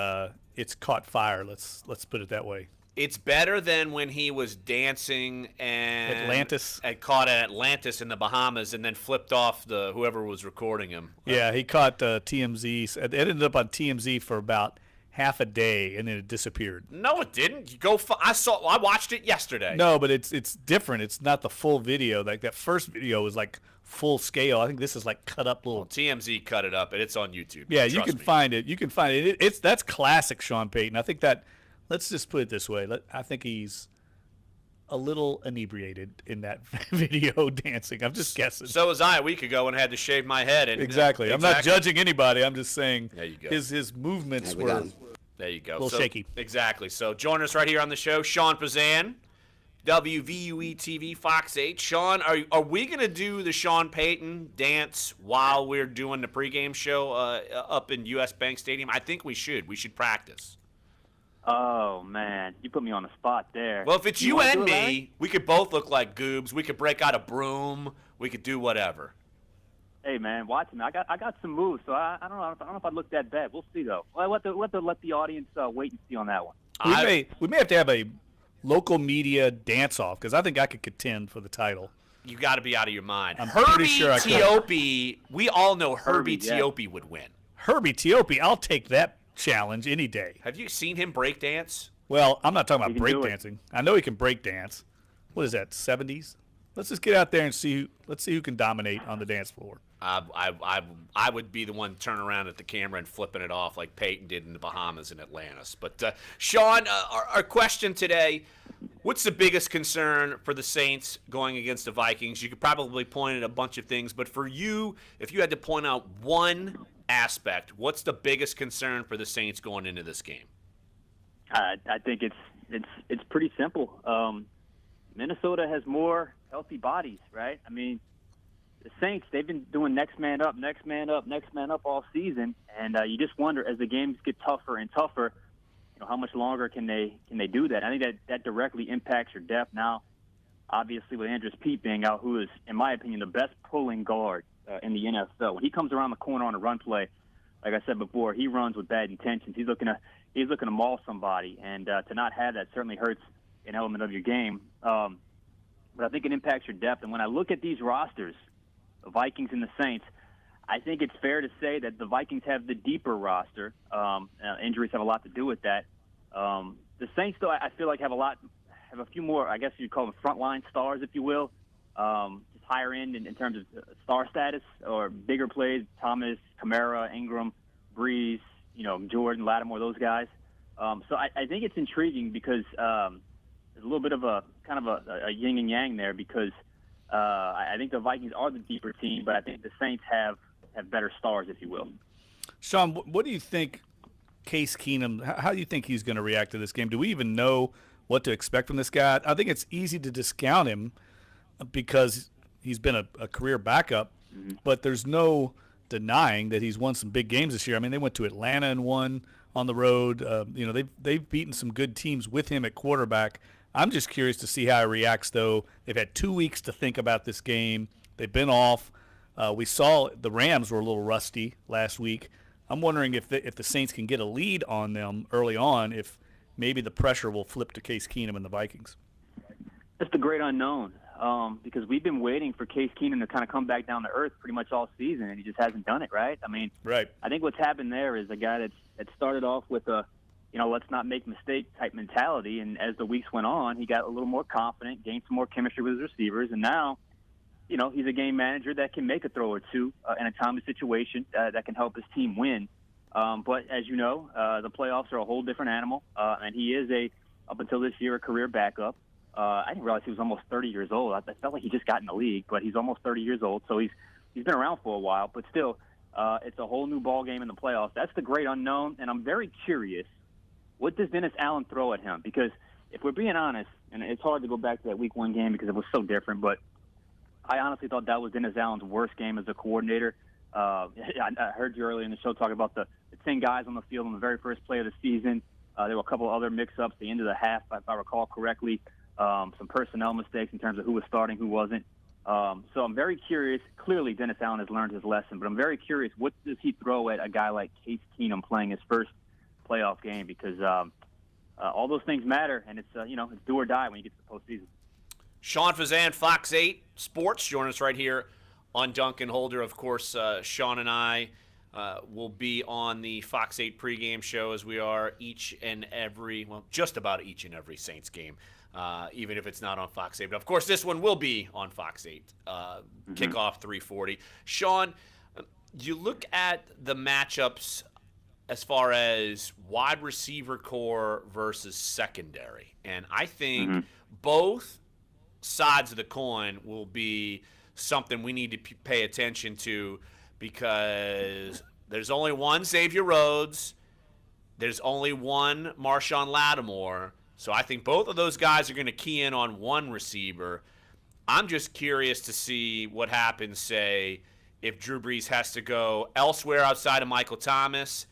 [SPEAKER 2] it's caught fire. Let's put it that way.
[SPEAKER 1] It's better than when he was dancing and
[SPEAKER 2] Atlantis.
[SPEAKER 1] Caught at Atlantis in the Bahamas and then flipped off whoever was recording him.
[SPEAKER 2] Yeah, he caught TMZ. It ended up on TMZ for about half a day, and then it disappeared.
[SPEAKER 1] No, it didn't. I watched it yesterday.
[SPEAKER 2] No, but it's different. It's not the full video. Like that first video was like full scale. I think this is like cut up little.
[SPEAKER 1] Well, TMZ cut it up, and it's on YouTube.
[SPEAKER 2] Yeah, you can
[SPEAKER 1] me.
[SPEAKER 2] find it. You can find it. That's classic Sean Payton. I think that. Let's just put it this way. I think he's a little inebriated in that video dancing. I'm just guessing.
[SPEAKER 1] So was I a week ago and had to shave my head. And,
[SPEAKER 2] exactly. I'm not judging anybody. I'm just saying
[SPEAKER 1] there you go.
[SPEAKER 2] His movements were
[SPEAKER 1] there you go.
[SPEAKER 2] a little shaky.
[SPEAKER 1] Exactly. So join us right here on the show, Shawn Tisane, WVUE TV, Fox 8. Sean, are we going to do the Sean Payton dance while we're doing the pregame show up in U.S. Bank Stadium? I think we should. We should practice.
[SPEAKER 17] Oh, man. You put me on the spot there.
[SPEAKER 1] Well, if it's you and me, we could both look like goobs. We could break out a broom. We could do whatever.
[SPEAKER 17] Hey, man, watch me. I got some moves, so I don't know. I don't know if I look that bad. We'll see, though. We'll have to let the audience wait and see on that one.
[SPEAKER 2] We may have to have a local media dance-off, because I think I could contend for the title.
[SPEAKER 1] You got to be out of your mind.
[SPEAKER 2] I'm
[SPEAKER 1] Herbie
[SPEAKER 2] pretty sure I could.
[SPEAKER 1] Teope, we all know Herbie Teope would win.
[SPEAKER 2] Herbie Teope, I'll take that challenge any day.
[SPEAKER 1] Have you seen him break dance?
[SPEAKER 2] Well, I'm not talking about break dancing. I know he can break dance. What is that, 70s? Let's just get out there and see who can dominate on the dance floor.
[SPEAKER 1] I would be the one turning around at the camera and flipping it off like Peyton did in the Bahamas and Atlantis. But, Sean, our question today, what's the biggest concern for the Saints going against the Vikings? You could probably point at a bunch of things, but for you, if you had to point out one aspect, what's the biggest concern for the Saints going into this game?
[SPEAKER 17] I think it's pretty simple. Minnesota has more healthy bodies, right? I mean, the Saints, they've been doing next man up all season, and you just wonder as the games get tougher and tougher, how much longer can they do that? I think that directly impacts your depth. Now, obviously, with Andrews Pete being out, who is, in my opinion, the best pulling guard in the NFL. When he comes around the corner on a run play, like I said before, he runs with bad intentions. He's looking to maul somebody, and to not have that certainly hurts an element of your game. But I think it impacts your depth. And when I look at these rosters, the Vikings and the Saints, I think it's fair to say that the Vikings have the deeper roster. Injuries have a lot to do with that. The Saints, though, I feel like have a few more, I guess you'd call them frontline stars, if you will. Just higher end in terms of star status or bigger plays. Thomas, Kamara, Ingram, Breeze, Jordan, Lattimore, those guys. So I think it's intriguing because there's a little bit of a yin and yang there because I think the Vikings are the deeper team, but I think the Saints have better stars, if you will.
[SPEAKER 2] Sean, what do you think Case Keenum, how do you think he's going to react to this game? Do we even know what to expect from this guy? I think it's easy to discount him because he's been a career backup, but there's no denying that he's won some big games this year. I mean, they went to Atlanta and won on the road. They've beaten some good teams with him at quarterback. I'm just curious to see how he reacts, though. They've had 2 weeks to think about this game. They've been off. We saw the Rams were a little rusty last week. I'm wondering if the Saints can get a lead on them early on, if maybe the pressure will flip to Case Keenum and the Vikings.
[SPEAKER 17] That's the great unknown because we've been waiting for Case Keenum to kind of come back down to earth pretty much all season, and he just hasn't done it, right? I mean,
[SPEAKER 2] right.
[SPEAKER 17] I think what's happened there is a guy that started off with a let's not make mistakes type mentality. And as the weeks went on, he got a little more confident, gained some more chemistry with his receivers. And now, he's a game manager that can make a throw or two in a timely situation that can help his team win. But as you know, the playoffs are a whole different animal. And he is up until this year, a career backup. I didn't realize he was almost 30 years old. I felt like he just got in the league, but he's almost 30 years old. So he's been around for a while, but still, it's a whole new ball game in the playoffs. That's the great unknown. And I'm very curious, what does Dennis Allen throw at him? Because if we're being honest, and it's hard to go back to that Week 1 game because it was so different, but I honestly thought that was Dennis Allen's worst game as a coordinator. I heard you earlier in the show talking about the 10 guys on the field on the very first play of the season. There were a couple other mix-ups at the end of the half, if I recall correctly. Some personnel mistakes in terms of who was starting, who wasn't. So I'm very curious. Clearly, Dennis Allen has learned his lesson, but I'm very curious, what does he throw at a guy like Case Keenum playing his first playoff game? Because all those things matter, and it's it's do or die when you get to the postseason.
[SPEAKER 1] Shawn Tisane, Fox 8 Sports, join us right here on Dunc and Holder. Of course, Shawn and I will be on the Fox 8 pregame show, as we are each and every, just about each and every Saints game, even if it's not on Fox 8. But, of course, this one will be on Fox 8, kickoff 3:40. Shawn, you look at the matchups as far as wide receiver core versus secondary, and I think both sides of the coin will be something we need to pay attention to, because there's only one Xavier Rhodes, there's only one Marshawn Lattimore, so I think both of those guys are going to key in on one receiver. I'm just curious to see what happens, say, if Drew Brees has to go elsewhere outside of Michael Thomas,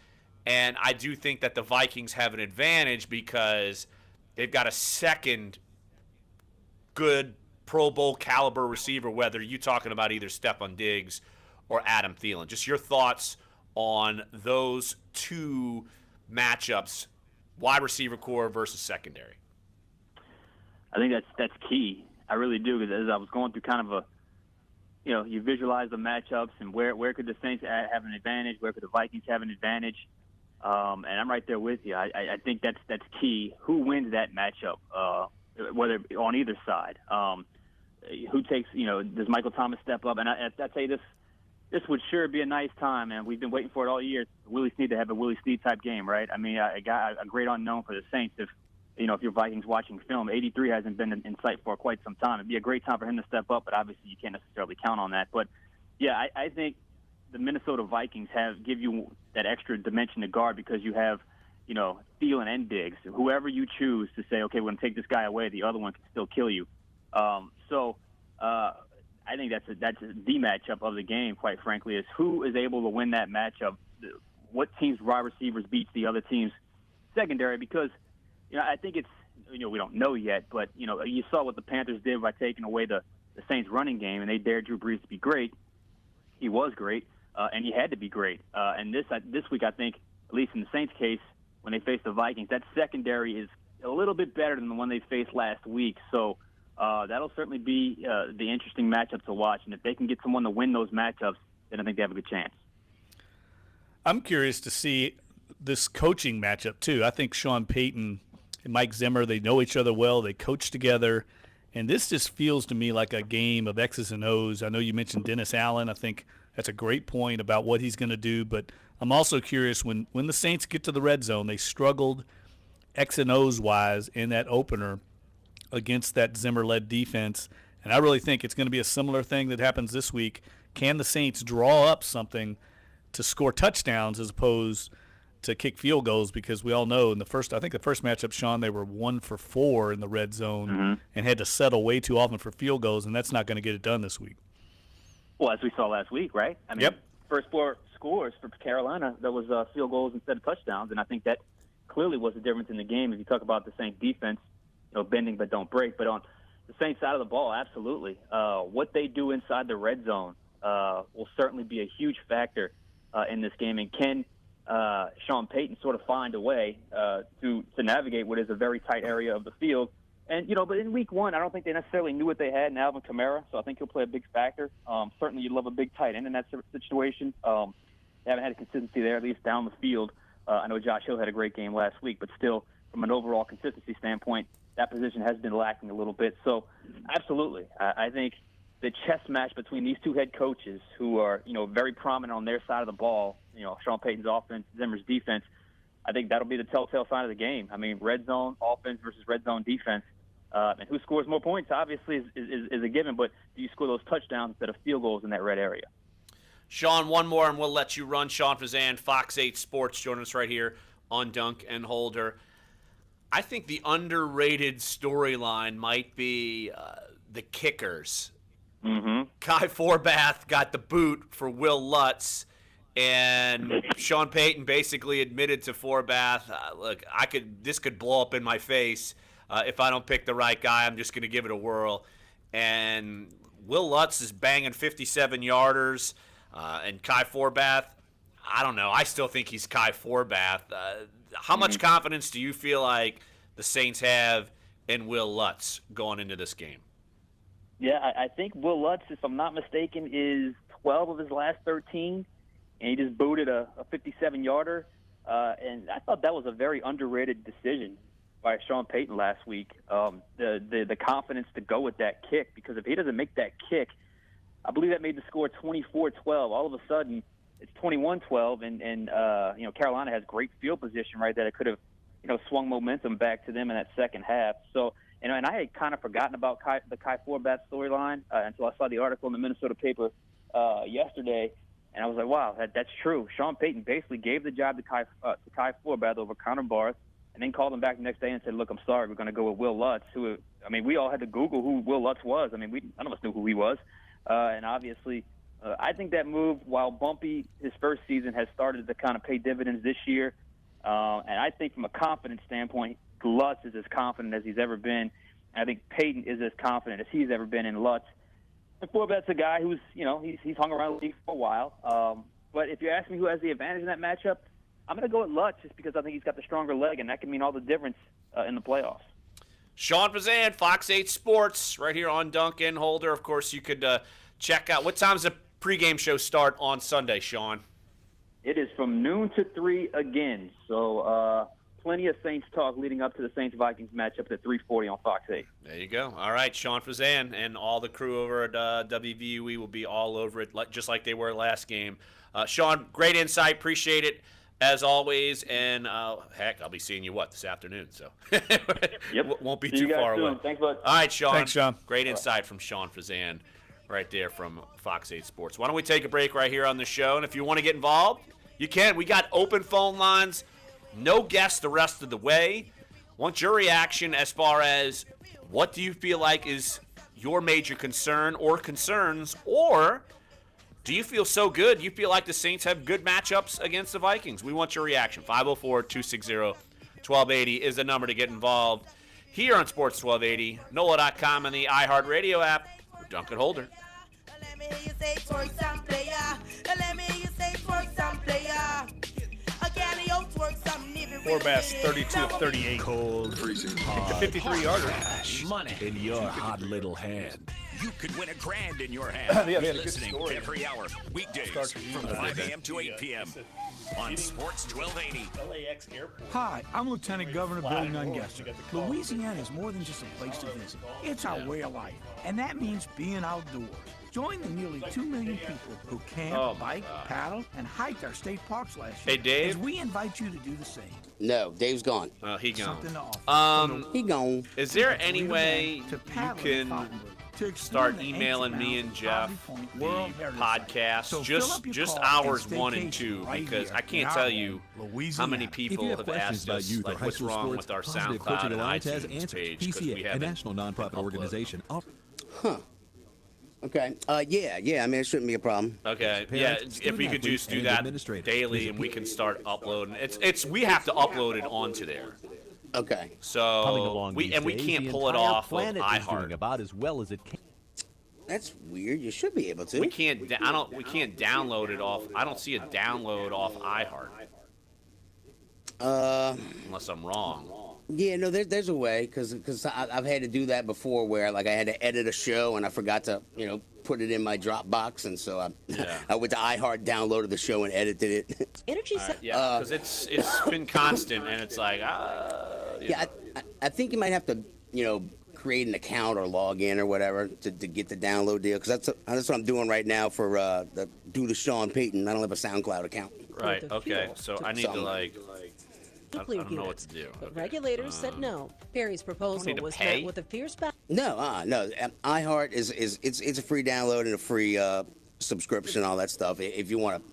[SPEAKER 1] and I do think that the Vikings have an advantage because they've got a second good Pro Bowl caliber receiver, whether you're talking about either Stephon Diggs or Adam Thielen. Just your thoughts on those two matchups, wide receiver core versus secondary.
[SPEAKER 17] I think that's key. I really do, because as I was going through kind of you visualize the matchups and where could the Saints have an advantage, where could the Vikings have an advantage, and I'm right there with you. I think that's key. Who wins that matchup, whether on either side? Who takes, does Michael Thomas step up? And I tell you, this would sure be a nice time, man. We've been waiting for it all year. Willie Snead to have a Willie Snead type game, right? I mean, a great unknown for the Saints. If you're Vikings watching film, 83 hasn't been in sight for quite some time. It'd be a great time for him to step up, but obviously you can't necessarily count on that. But yeah, I think the Minnesota Vikings give you that extra dimension to guard, because you have, Thielen and Diggs. Whoever you choose to say, okay, we're going to take this guy away, the other one can still kill you. So I think that's the matchup of the game, quite frankly, is who is able to win that matchup. What team's wide receivers beats the other team's secondary, because I think it's, we don't know yet, but you saw what the Panthers did by taking away the Saints running game, and they dared Drew Brees to be great. He was great, and he had to be great. And this week, I think, at least in the Saints' case, when they face the Vikings, that secondary is a little bit better than the one they faced last week. So that'll certainly be the interesting matchup to watch. And if they can get someone to win those matchups, then I think they have a good chance.
[SPEAKER 2] I'm curious to see this coaching matchup, too. I think Sean Payton and Mike Zimmer, they know each other well. They coach together. And this just feels to me like a game of X's and O's. I know you mentioned Dennis Allen. I think that's a great point about what he's going to do. But I'm also curious, when the Saints get to the red zone, they struggled X and O's wise in that opener against that Zimmer-led defense. And I really think it's going to be a similar thing that happens this week. Can the Saints draw up something to score touchdowns as opposed to kick field goals? Because we all know in the first matchup, Shawn, they were 1 for 4 in the red zone and had to settle way too often for field goals, and that's not going to get it done this week.
[SPEAKER 17] Well, as we saw last week, right? I mean, first 4 scores for Carolina, that was field goals instead of touchdowns, and I think that clearly was the difference in the game. If you talk about the Saints defense, bending but don't break. But on the Saints side of the ball, absolutely. What they do inside the red zone will certainly be a huge factor in this game. And can Sean Payton sort of find a way to navigate what is a very tight area of the field? And, but in week 1, I don't think they necessarily knew what they had in Alvin Kamara, so I think he'll play a big factor. Certainly you'd love a big tight end in that situation. They haven't had a consistency there, at least down the field. I know Josh Hill had a great game last week, but still, from an overall consistency standpoint, that position has been lacking a little bit. So, absolutely, I think the chess match between these two head coaches, who are very prominent on their side of the ball, Sean Payton's offense, Zimmer's defense, I think that'll be the telltale sign of the game. I mean, red zone offense versus red zone defense, and who scores more points obviously is a given. But do you score those touchdowns instead of field goals in that red area?
[SPEAKER 1] Shawn, one more, and we'll let you run. Shawn Tisane, Fox 8 Sports, joining us right here on Dunc and Holder. I think the underrated storyline might be the kickers. Kai Forbath got the boot for Will Lutz, and Sean Payton basically admitted to Forbath, look, this could blow up in my face if I don't pick the right guy. I'm just going to give it a whirl. And Will Lutz is banging 57-yarders, and Kai Forbath, I don't know. I still think he's Kai Forbath. How much confidence do you feel like the Saints have in Will Lutz going into this game?
[SPEAKER 17] Yeah, I think Will Lutz, if I'm not mistaken, is 12 of his last 13, and he just booted a 57-yarder. And I thought that was a very underrated decision by Sean Payton last week. The confidence to go with that kick, because if he doesn't make that kick, I believe that made the score 24-12. All of a sudden, it's 21-12, and Carolina has great field position, right, that it could have, swung momentum back to them in that second half. So, and I had kind of forgotten about the Kai Forbath storyline until I saw the article in the Minnesota paper yesterday, and I was like, wow, that's true. Sean Payton basically gave the job to Kai Forbath over Connor Barth, and then called him back the next day and said, look, I'm sorry, we're going to go with Will Lutz, who, we all had to Google who Will Lutz was. None of us knew who he was. And obviously, I think that move, while bumpy his first season, has started to kind of pay dividends this year. And I think from a confidence standpoint, Lutz is as confident as he's ever been. And I think Payton is as confident as he's ever been in Lutz. And Forbath's a guy who's, he's hung around the league for a while. But if you ask me who has the advantage in that matchup, I'm going to go with Lutz just because I think he's got the stronger leg, and that can mean all the difference in the playoffs.
[SPEAKER 1] Shawn Tisane, Fox 8 Sports, right here on Dunc and Holder. Of course, you could check out. What time's the pregame show start on Sunday, Shawn?
[SPEAKER 17] It is from noon to 3 again. So plenty of Saints talk leading up to the Saints-Vikings matchup at 3:40 on Fox 8.
[SPEAKER 1] There you go. All right, Shawn Tisane and all the crew over at WVUE will be all over it, just like they were last game. Shawn, great insight. Appreciate it, as always. And, heck, I'll be seeing you, this afternoon? So
[SPEAKER 17] yep.
[SPEAKER 1] Won't be
[SPEAKER 17] See
[SPEAKER 1] too
[SPEAKER 17] you guys
[SPEAKER 1] far
[SPEAKER 17] soon.
[SPEAKER 1] away.
[SPEAKER 17] Thanks, bud.
[SPEAKER 1] All right, Shawn.
[SPEAKER 2] Thanks, Shawn.
[SPEAKER 1] Great insight from Shawn Tisane right there from Fox 8 Sports. Why don't we take a break right here on the show? And if you want to get involved, you can. We got open phone lines, no guests the rest of the way. Want your reaction as far as what do you feel like is your major concern or concerns, or do you feel so good you feel like the Saints have good matchups against the Vikings? We want your reaction. 504-260-1280 is the number to get involved here on Sports 1280, NOLA.com, and the iHeartRadio app. We're Dunc and Holder.
[SPEAKER 13] Let me hear you say twerk some player. Let me hear you say twerk some player. Again, yo, twerk some nigga.
[SPEAKER 2] Forbath's 32 of 38.
[SPEAKER 5] Cold, freezing hot.
[SPEAKER 2] The 53-yarder.
[SPEAKER 5] Cash money in your hot little hand.
[SPEAKER 7] You could win $1,000 in your hand.
[SPEAKER 2] Yeah, they had a good
[SPEAKER 7] Listening
[SPEAKER 2] story.
[SPEAKER 7] every hour, weekdays from 5 a.m. to 8 p.m. on Sports 1280.
[SPEAKER 2] LAX Airport.
[SPEAKER 3] Hi, I'm Lieutenant Governor Bill Nungesser. Louisiana is more than just a place to visit. It's our way of life, and that means being outdoors. Join the nearly 2 million people who camp, bike, paddle, and hiked our state parks last year.
[SPEAKER 1] Hey, Dave?
[SPEAKER 3] As we invite you to do the same.
[SPEAKER 6] No, Dave's gone.
[SPEAKER 1] Oh, he gone.
[SPEAKER 3] Something to offer.
[SPEAKER 6] He gone.
[SPEAKER 1] Is there any way
[SPEAKER 3] To
[SPEAKER 1] you
[SPEAKER 3] paddle in
[SPEAKER 1] can
[SPEAKER 3] Fontainebleau, to explore
[SPEAKER 1] start
[SPEAKER 3] the
[SPEAKER 1] emailing
[SPEAKER 3] ancient
[SPEAKER 1] me and
[SPEAKER 3] mountains of
[SPEAKER 1] Jeff
[SPEAKER 3] Hobby Point
[SPEAKER 1] the
[SPEAKER 3] World Heritage Site.
[SPEAKER 1] podcast,
[SPEAKER 3] So fill up your
[SPEAKER 1] just
[SPEAKER 3] car and
[SPEAKER 1] hours 1 and
[SPEAKER 3] staycation
[SPEAKER 1] 2,
[SPEAKER 3] right
[SPEAKER 1] because
[SPEAKER 3] here
[SPEAKER 1] I can't
[SPEAKER 3] in our
[SPEAKER 1] tell
[SPEAKER 3] home,
[SPEAKER 1] you how
[SPEAKER 3] Louisiana.
[SPEAKER 1] many
[SPEAKER 3] If
[SPEAKER 1] people have asked us
[SPEAKER 8] youth or
[SPEAKER 1] like
[SPEAKER 8] high
[SPEAKER 1] what's
[SPEAKER 8] school
[SPEAKER 1] wrong
[SPEAKER 8] sports,
[SPEAKER 1] with our
[SPEAKER 8] Positive
[SPEAKER 1] SoundCloud
[SPEAKER 8] Coaching
[SPEAKER 1] and
[SPEAKER 8] Alliance has
[SPEAKER 1] iTunes
[SPEAKER 8] answers.
[SPEAKER 1] page because we
[SPEAKER 8] PCA, a
[SPEAKER 1] haven't
[SPEAKER 8] national nonprofit
[SPEAKER 1] uploaded.
[SPEAKER 8] organization.
[SPEAKER 6] Huh. Okay. Yeah. I mean, it shouldn't be a problem.
[SPEAKER 1] Okay.
[SPEAKER 8] Parents,
[SPEAKER 1] Yeah. If we could
[SPEAKER 8] student
[SPEAKER 1] just do
[SPEAKER 8] athletes,
[SPEAKER 1] that
[SPEAKER 8] and administrators.
[SPEAKER 1] daily,
[SPEAKER 8] Visit
[SPEAKER 1] and we can start uploading. It's we have to upload it onto there.
[SPEAKER 6] Okay.
[SPEAKER 8] Coming
[SPEAKER 1] So
[SPEAKER 8] along
[SPEAKER 1] we
[SPEAKER 8] these
[SPEAKER 1] and we
[SPEAKER 8] days,
[SPEAKER 1] can't
[SPEAKER 8] the
[SPEAKER 1] pull it
[SPEAKER 8] entire
[SPEAKER 1] off of
[SPEAKER 8] planet is
[SPEAKER 1] iHeart.
[SPEAKER 8] doing about as well as it can.
[SPEAKER 6] That's weird. You should be able to.
[SPEAKER 1] We can't. We can't download it off. I don't see a download off iHeart. Unless I'm wrong.
[SPEAKER 6] Yeah, no, there's a way, because I've had to do that before, where like I had to edit a show and I forgot to put it in my Dropbox, and so I went to iHeart, downloaded the show, and edited it.
[SPEAKER 10] Energy.
[SPEAKER 1] Yeah, because it's been constant, and it's like
[SPEAKER 6] Yeah, I think you might have to create an account or log in or whatever to get the download deal, because that's what I'm doing right now for due to Sean Payton. I don't have a SoundCloud account.
[SPEAKER 1] Right. Okay. So I need to I don't know what to do.
[SPEAKER 19] But regulators said no. Perry's proposal was
[SPEAKER 1] pay?
[SPEAKER 19] met with a fierce battle.
[SPEAKER 6] No. iHeart is it's a free download and a free subscription, all that stuff. If you want to,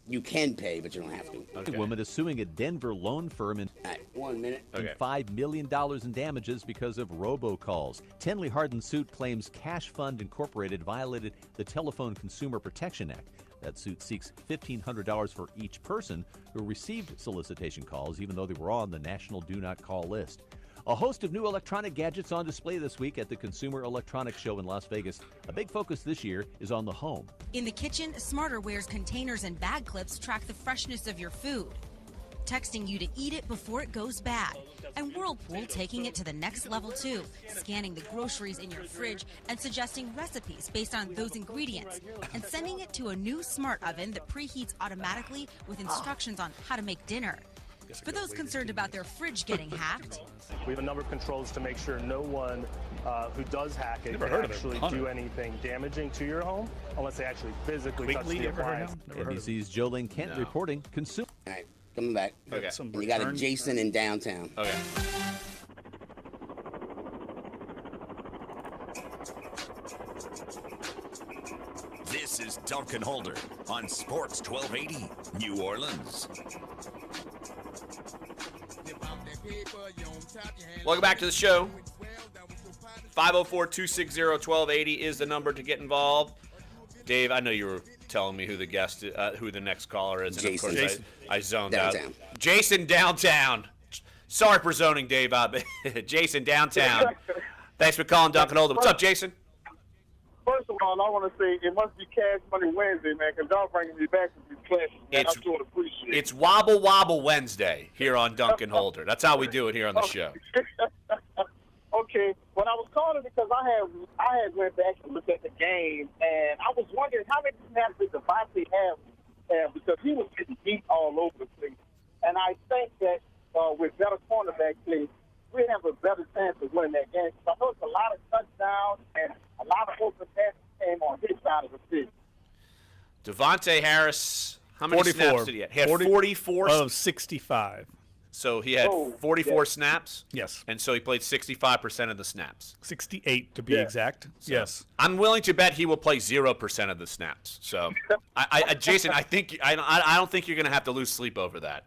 [SPEAKER 6] you can pay, but you don't have to.
[SPEAKER 8] A woman is suing a Denver loan firm in
[SPEAKER 6] 1 minute.
[SPEAKER 8] $5 million in damages because of robocalls. Tenley Hardin's suit claims Cash Fund Incorporated violated the Telephone Consumer Protection Act. That suit seeks $1,500 for each person who received solicitation calls, even though they were on the National Do Not Call list. A host of new electronic gadgets on display this week at the Consumer Electronics Show in Las Vegas. A big focus this year is on the home.
[SPEAKER 4] In the kitchen, SmarterWare's containers and bag clips track the freshness of your food, texting you to eat it before it goes bad. And Whirlpool taking it to the next level too, scanning the groceries in your fridge and suggesting recipes based on those ingredients, and sending it to a new smart oven that preheats automatically with instructions on how to make dinner. For those concerned about their fridge getting hacked,
[SPEAKER 9] we have a number of controls to make sure no one who does hack it can actually do anything damaging to your home unless they actually physically touch the appliance.
[SPEAKER 8] NBC's Jolene Kent reporting Consumer.
[SPEAKER 6] All right, coming back.
[SPEAKER 1] Okay.
[SPEAKER 6] You got a Jason in downtown.
[SPEAKER 1] Okay.
[SPEAKER 7] This is Dunc and Holder on Sports 1280, New Orleans.
[SPEAKER 1] Welcome back to the show. 504-260-1280 is the number to get involved. Dave, I know you were telling me who the guest, who the next caller is. And
[SPEAKER 6] Jason.
[SPEAKER 1] Of course, I zoned
[SPEAKER 6] Downtown.
[SPEAKER 1] out. Jason downtown. Sorry for zoning, Dave. Jason downtown. Thanks for calling Dunc and Holder. What's up, Jason?
[SPEAKER 23] First of all, I want to say it must be Cash Money Wednesday, man, because y'all bringing me back to these classes, man. I sure appreciate it.
[SPEAKER 1] It's Wobble Wobble Wednesday here on Dunc and Holder. That's how we do it here on the show.
[SPEAKER 23] Okay, well, I was calling because I had went back and looked at the game, and I was wondering how many snaps did Devontae have because he was getting beat all over the place. And I think that with better cornerback play, we have a better chance of winning that game. So I know it's a lot of touchdowns and a lot of open passes came on his side of the field.
[SPEAKER 1] Devontae Harris, how many
[SPEAKER 2] 44.
[SPEAKER 1] snaps did he have? He had 44
[SPEAKER 2] of 65.
[SPEAKER 1] So he had 44 snaps?
[SPEAKER 2] Yes.
[SPEAKER 1] And so he played 65% of the snaps.
[SPEAKER 2] 68 to be exact.
[SPEAKER 1] So
[SPEAKER 2] yes.
[SPEAKER 1] I'm willing to bet he will play 0% of the snaps. So, Jason, I don't think you're going to have to lose sleep over that.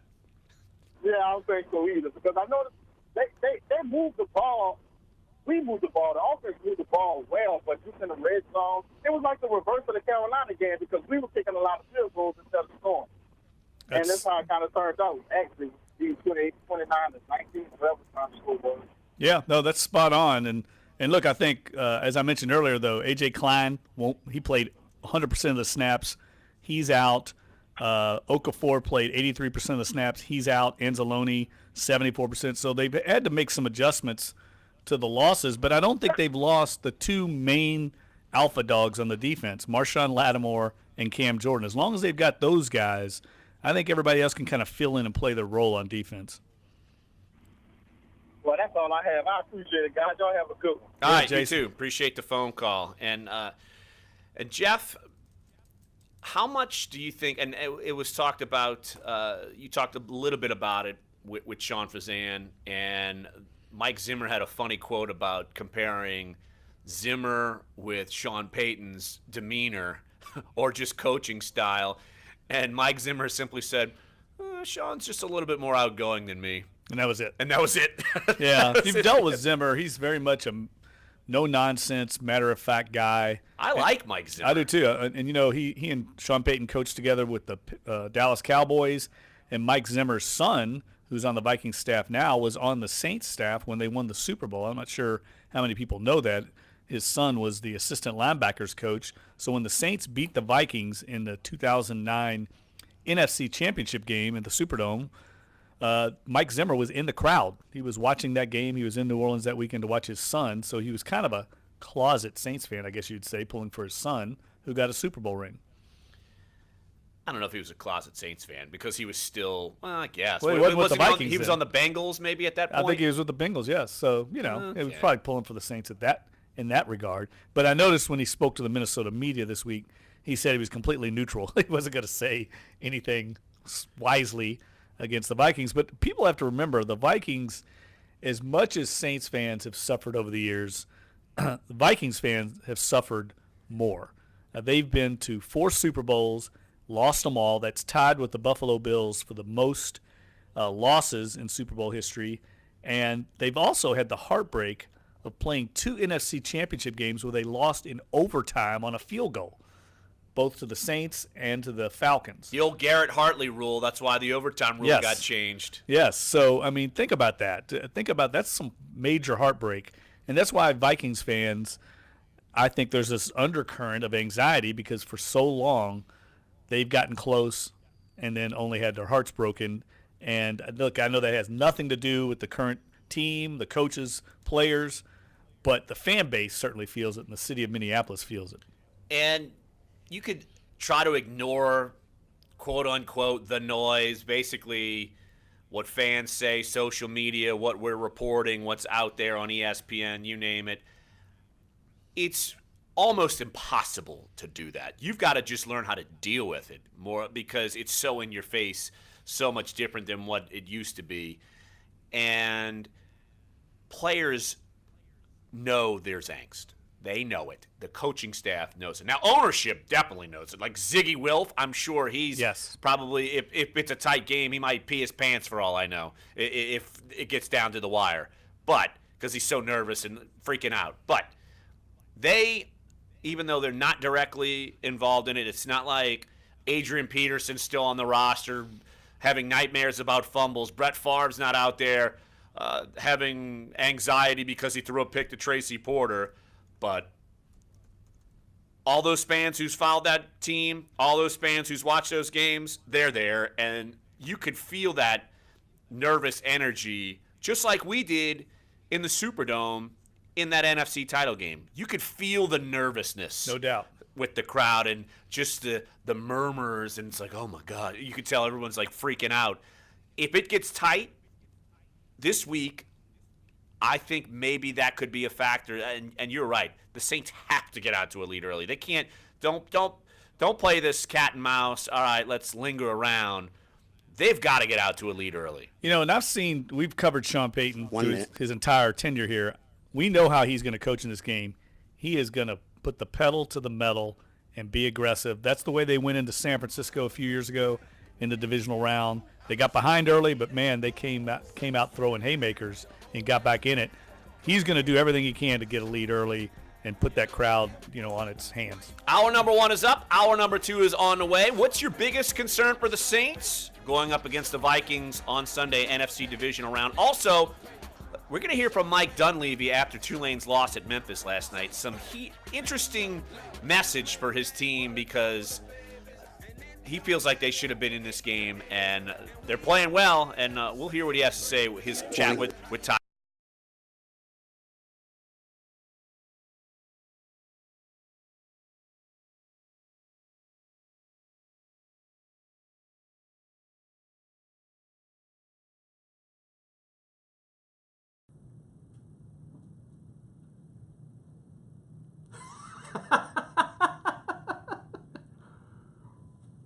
[SPEAKER 23] Yeah, I don't think so either because I noticed they moved the ball. We moved the ball. The offense moved the ball well, but just in the red zone, it was like the reverse of the Carolina game because we were kicking a lot of field goals instead of scoring. And that's how it kind of turned out. Actually, 28, 29, to 19, whatever time the score was.
[SPEAKER 2] Yeah, no, that's spot on. And look, I think, as I mentioned earlier, though, A.J. Klein, he played 100% of the snaps. He's out. Okafor played 83% of the snaps. He's out. Anzalone, 74%. So they've had to make some adjustments to the losses, but I don't think they've lost the two main alpha dogs on the defense, Marshawn Lattimore and Cam Jordan. As long as they've got those guys, I think everybody else can kind of fill in and play their role on defense.
[SPEAKER 23] Well, that's all I have. I appreciate it, guys. Y'all have a good one.
[SPEAKER 1] All right, Jason. You too. Appreciate the phone call. And Jeff, how much do you think, and it was talked about, you talked a little bit about it with Shawn Tisane, and Mike Zimmer had a funny quote about comparing Zimmer with Sean Payton's demeanor or just coaching style. And Mike Zimmer simply said, Sean's just a little bit more outgoing than me.
[SPEAKER 2] And that was it.
[SPEAKER 1] Yeah.
[SPEAKER 2] If you've dealt with Zimmer, he's very much a no-nonsense, matter-of-fact guy.
[SPEAKER 1] I like Mike Zimmer.
[SPEAKER 2] I do too. And you know, he and Sean Payton coached together with the Dallas Cowboys. And Mike Zimmer's son, who's on the Vikings staff now, was on the Saints staff when they won the Super Bowl. I'm not sure how many people know that. His son was the assistant linebackers coach. So when the Saints beat the Vikings in the 2009 NFC Championship game in the Superdome, Mike Zimmer was in the crowd. He was watching that game. He was in New Orleans that weekend to watch his son. So he was kind of a closet Saints fan, I guess you'd say, pulling for his son, who got a Super Bowl ring.
[SPEAKER 1] I don't know if he was a closet Saints fan because he was still, well, I guess.
[SPEAKER 2] Well, he wasn't with the Vikings.
[SPEAKER 1] He was on the Bengals maybe at that point?
[SPEAKER 2] I think he was with the Bengals, yes. So, you know, He was probably pulling for the Saints in that regard. But I noticed when he spoke to the Minnesota media this week, he said he was completely neutral. He wasn't going to say anything wisely against the Vikings. But people have to remember the Vikings, as much as Saints fans have suffered over the years, the Vikings fans have suffered more. They've been to 4 Super Bowls, lost them all. That's tied with the Buffalo Bills for the most losses in Super Bowl history. And they've also had the heartbreak of playing 2 NFC championship games where they lost in overtime on a field goal. both to the Saints and to the Falcons.
[SPEAKER 1] The old Garrett Hartley rule. That's why the overtime rule got changed.
[SPEAKER 2] Yes. So, I mean, think about that. That's some major heartbreak. And that's why Vikings fans, I think there's this undercurrent of anxiety because for so long they've gotten close and then only had their hearts broken. And look, I know that has nothing to do with the current team, the coaches, players, but the fan base certainly feels it, and the city of Minneapolis feels it.
[SPEAKER 1] And you could try to ignore, quote unquote, the noise, basically what fans say, social media, what we're reporting, what's out there on ESPN, you name it. It's almost impossible to do that. You've got to just learn how to deal with it more because it's so in your face, so much different than what it used to be. And players know there's angst. They know it. The coaching staff knows it. Now, ownership definitely knows it. Like Ziggy Wilf, I'm sure he's probably, if it's a tight game, he might pee his pants for all I know, if it gets down to the wire. But, because he's so nervous and freaking out. But they, even though they're not directly involved in it, it's not like Adrian Peterson's still on the roster having nightmares about fumbles. Brett Favre's not out there having anxiety because he threw a pick to Tracy Porter. But all those fans who's followed that team, all those fans who's watched those games, they're there. And you could feel that nervous energy just like we did in the Superdome in that NFC title game. You could feel the nervousness.
[SPEAKER 2] No doubt.
[SPEAKER 1] With the crowd and just the murmurs. And it's like, oh, my God. You could tell everyone's, like, freaking out. If it gets tight this week, I think maybe that could be a factor, and you're right. The Saints have to get out to a lead early. They can't. Don't play this cat and mouse. All right, let's linger around. They've got to get out to a lead early.
[SPEAKER 2] You know, and we've covered Sean Payton through his entire tenure here. We know how he's going to coach in this game. He is going to put the pedal to the metal and be aggressive. That's the way they went into San Francisco a few years ago in the divisional round. They got behind early, but, man, they came out throwing haymakers and got back in it. He's going to do everything he can to get a lead early and put that crowd, on its hands.
[SPEAKER 1] Hour number 1 is up. Hour number 2 is on the way. What's your biggest concern for the Saints going up against the Vikings on Sunday, NFC divisional round? Also, we're going to hear from Mike Dunleavy after Tulane's loss at Memphis last night. Some interesting message for his team because he feels like they should have been in this game, and they're playing well, and we'll hear what he has to say, his chat with Ty.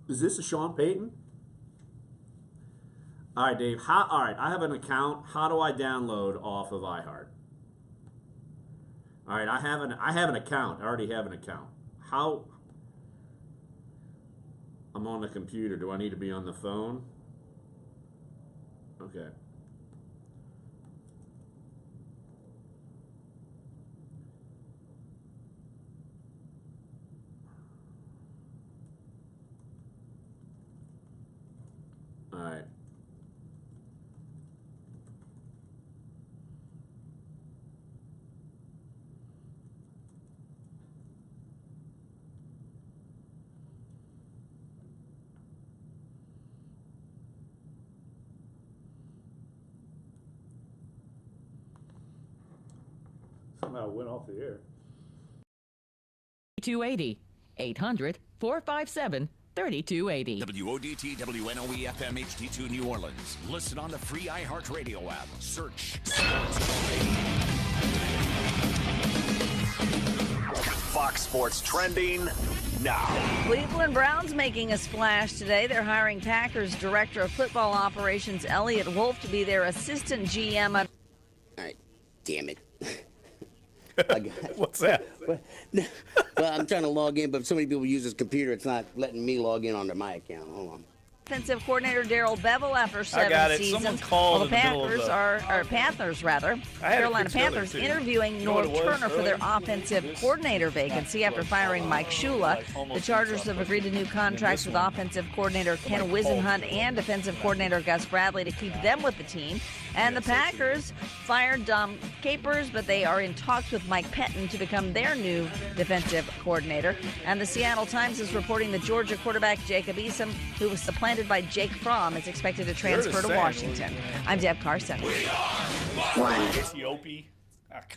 [SPEAKER 11] Is this a Sean Payton? All right, Dave. All right, I have an account. How do I download off of iHeart? All right, I have an account. I already have an account. How? I'm on the computer. Do I need to be on the phone? Okay. All right.
[SPEAKER 2] Somehow it went off the air.
[SPEAKER 12] 280 800-457-3280.
[SPEAKER 7] WODT WNOE FM HD2 New Orleans. Listen on the free iHeartRadio app. Search
[SPEAKER 5] Fox Sports Trending now.
[SPEAKER 14] Cleveland Browns making a splash today. They're hiring Packers Director of Football Operations Elliott Wolf to be their assistant GM.
[SPEAKER 6] All right, damn it.
[SPEAKER 2] What's that?
[SPEAKER 6] Well, I'm trying to log in, but so many people use this computer, it's not letting me log in onto my account. Hold on.
[SPEAKER 14] Offensive coordinator Darrell Bevel after 7 seasons.
[SPEAKER 2] Someone called
[SPEAKER 14] the Panthers Carolina Panthers interviewing North Turner for their offensive coordinator vacancy after firing Mike Shula. The Chargers have agreed to new contracts with offensive coordinator Ken Wisenhunt and defensive coordinator Gus Bradley to keep them with the team. And the Packers fired Dom Capers, but they are in talks with Mike Pettin to become their new defensive coordinator. And the Seattle Times is reporting that Georgia quarterback Jacob Eason, who was supplanted by Jake Fromm, is expected to transfer to Washington. I'm Deb Carson.
[SPEAKER 2] Ethiopia.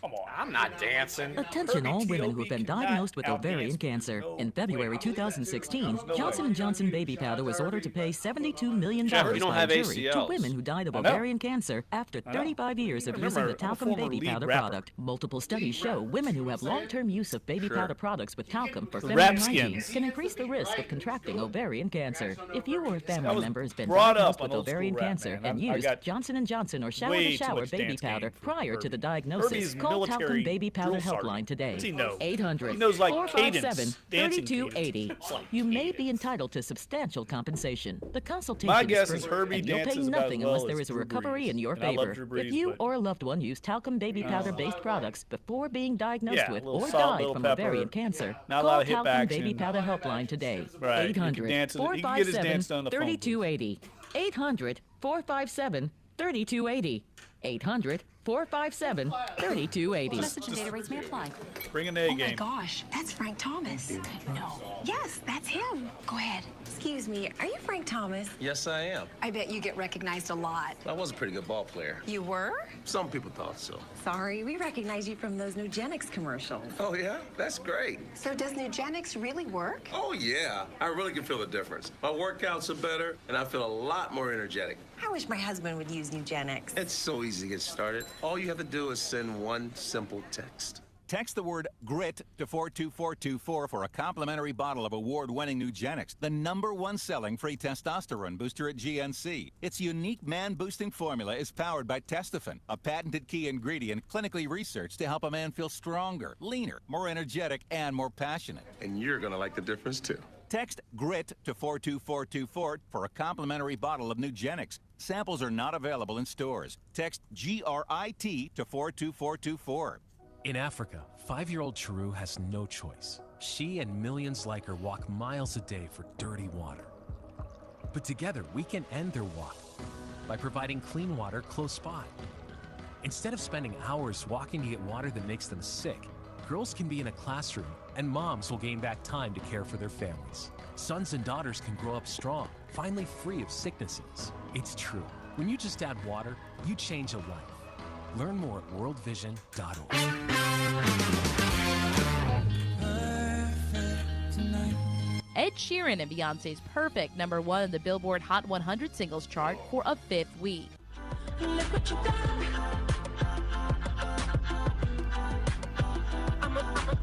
[SPEAKER 2] Come on.
[SPEAKER 12] I'm not dancing.
[SPEAKER 15] Attention all women who have been diagnosed with ovarian cancer. In February 2016, Johnson & Johnson baby powder was ordered to pay $72 million by a jury to women who died of ovarian cancer after 35 years of using the talcum baby powder product. Multiple studies show women who have long-term use of baby powder products with talcum for feminine hygiene can increase the risk of contracting ovarian cancer. If you or a family member has been diagnosed with ovarian cancer and used Johnson & Johnson or Shower to Shower baby powder prior to the diagnosis, call Talcum Baby Powder Helpline today. 800-457-3280. You may be entitled to substantial compensation. The consultation is free, and you'll pay nothing unless there is a recovery in your favor. If you or a loved one use talcum baby powder-based products before being diagnosed with or died from ovarian cancer, call Talcum Baby Powder Helpline today. 800-457-3280. 800-457-3280. 800-457-3280.
[SPEAKER 18] Message and data rates may apply.
[SPEAKER 2] Bring an A game.
[SPEAKER 18] Oh my gosh, that's Frank Thomas. No. Yes, that's him. Go ahead. Excuse me, are you Frank Thomas?
[SPEAKER 24] Yes, I am.
[SPEAKER 18] I bet you get recognized a lot.
[SPEAKER 24] I was a pretty good ball player.
[SPEAKER 18] You were?
[SPEAKER 24] Some people thought so.
[SPEAKER 18] Sorry, we recognize you from those Nugenix commercials.
[SPEAKER 24] Oh, yeah? That's great.
[SPEAKER 18] So does Nugenix really work?
[SPEAKER 24] Oh, yeah. I really can feel the difference. My workouts are better, and I feel a lot more energetic.
[SPEAKER 18] I wish my husband would use Nugenix.
[SPEAKER 24] It's so easy to get started. All you have to do is send one simple text.
[SPEAKER 25] Text the word GRIT to 42424 for a complimentary bottle of award-winning Nugenix, the #1 selling free testosterone booster at GNC. Its unique man-boosting formula is powered by Testofen, a patented key ingredient clinically researched to help a man feel stronger, leaner, more energetic, and more passionate.
[SPEAKER 24] And you're going to like the difference, too.
[SPEAKER 25] Text GRIT to 42424 for a complimentary bottle of Nugenix. Samples are not available in stores. Text GRIT to 42424.
[SPEAKER 26] In Africa, 5-year-old Chiru has no choice. She and millions like her walk miles a day for dirty water. But together, we can end their walk by providing clean water close by. Instead of spending hours walking to get water that makes them sick, girls can be in a classroom and moms will gain back time to care for their families. Sons and daughters can grow up strong, finally free of sicknesses. It's true. When you just add water, you change a life. Learn more at worldvision.org.
[SPEAKER 27] Ed Sheeran and Beyonce's Perfect, #1 on the Billboard Hot 100 singles chart for a 5th week.
[SPEAKER 13] Look what you got.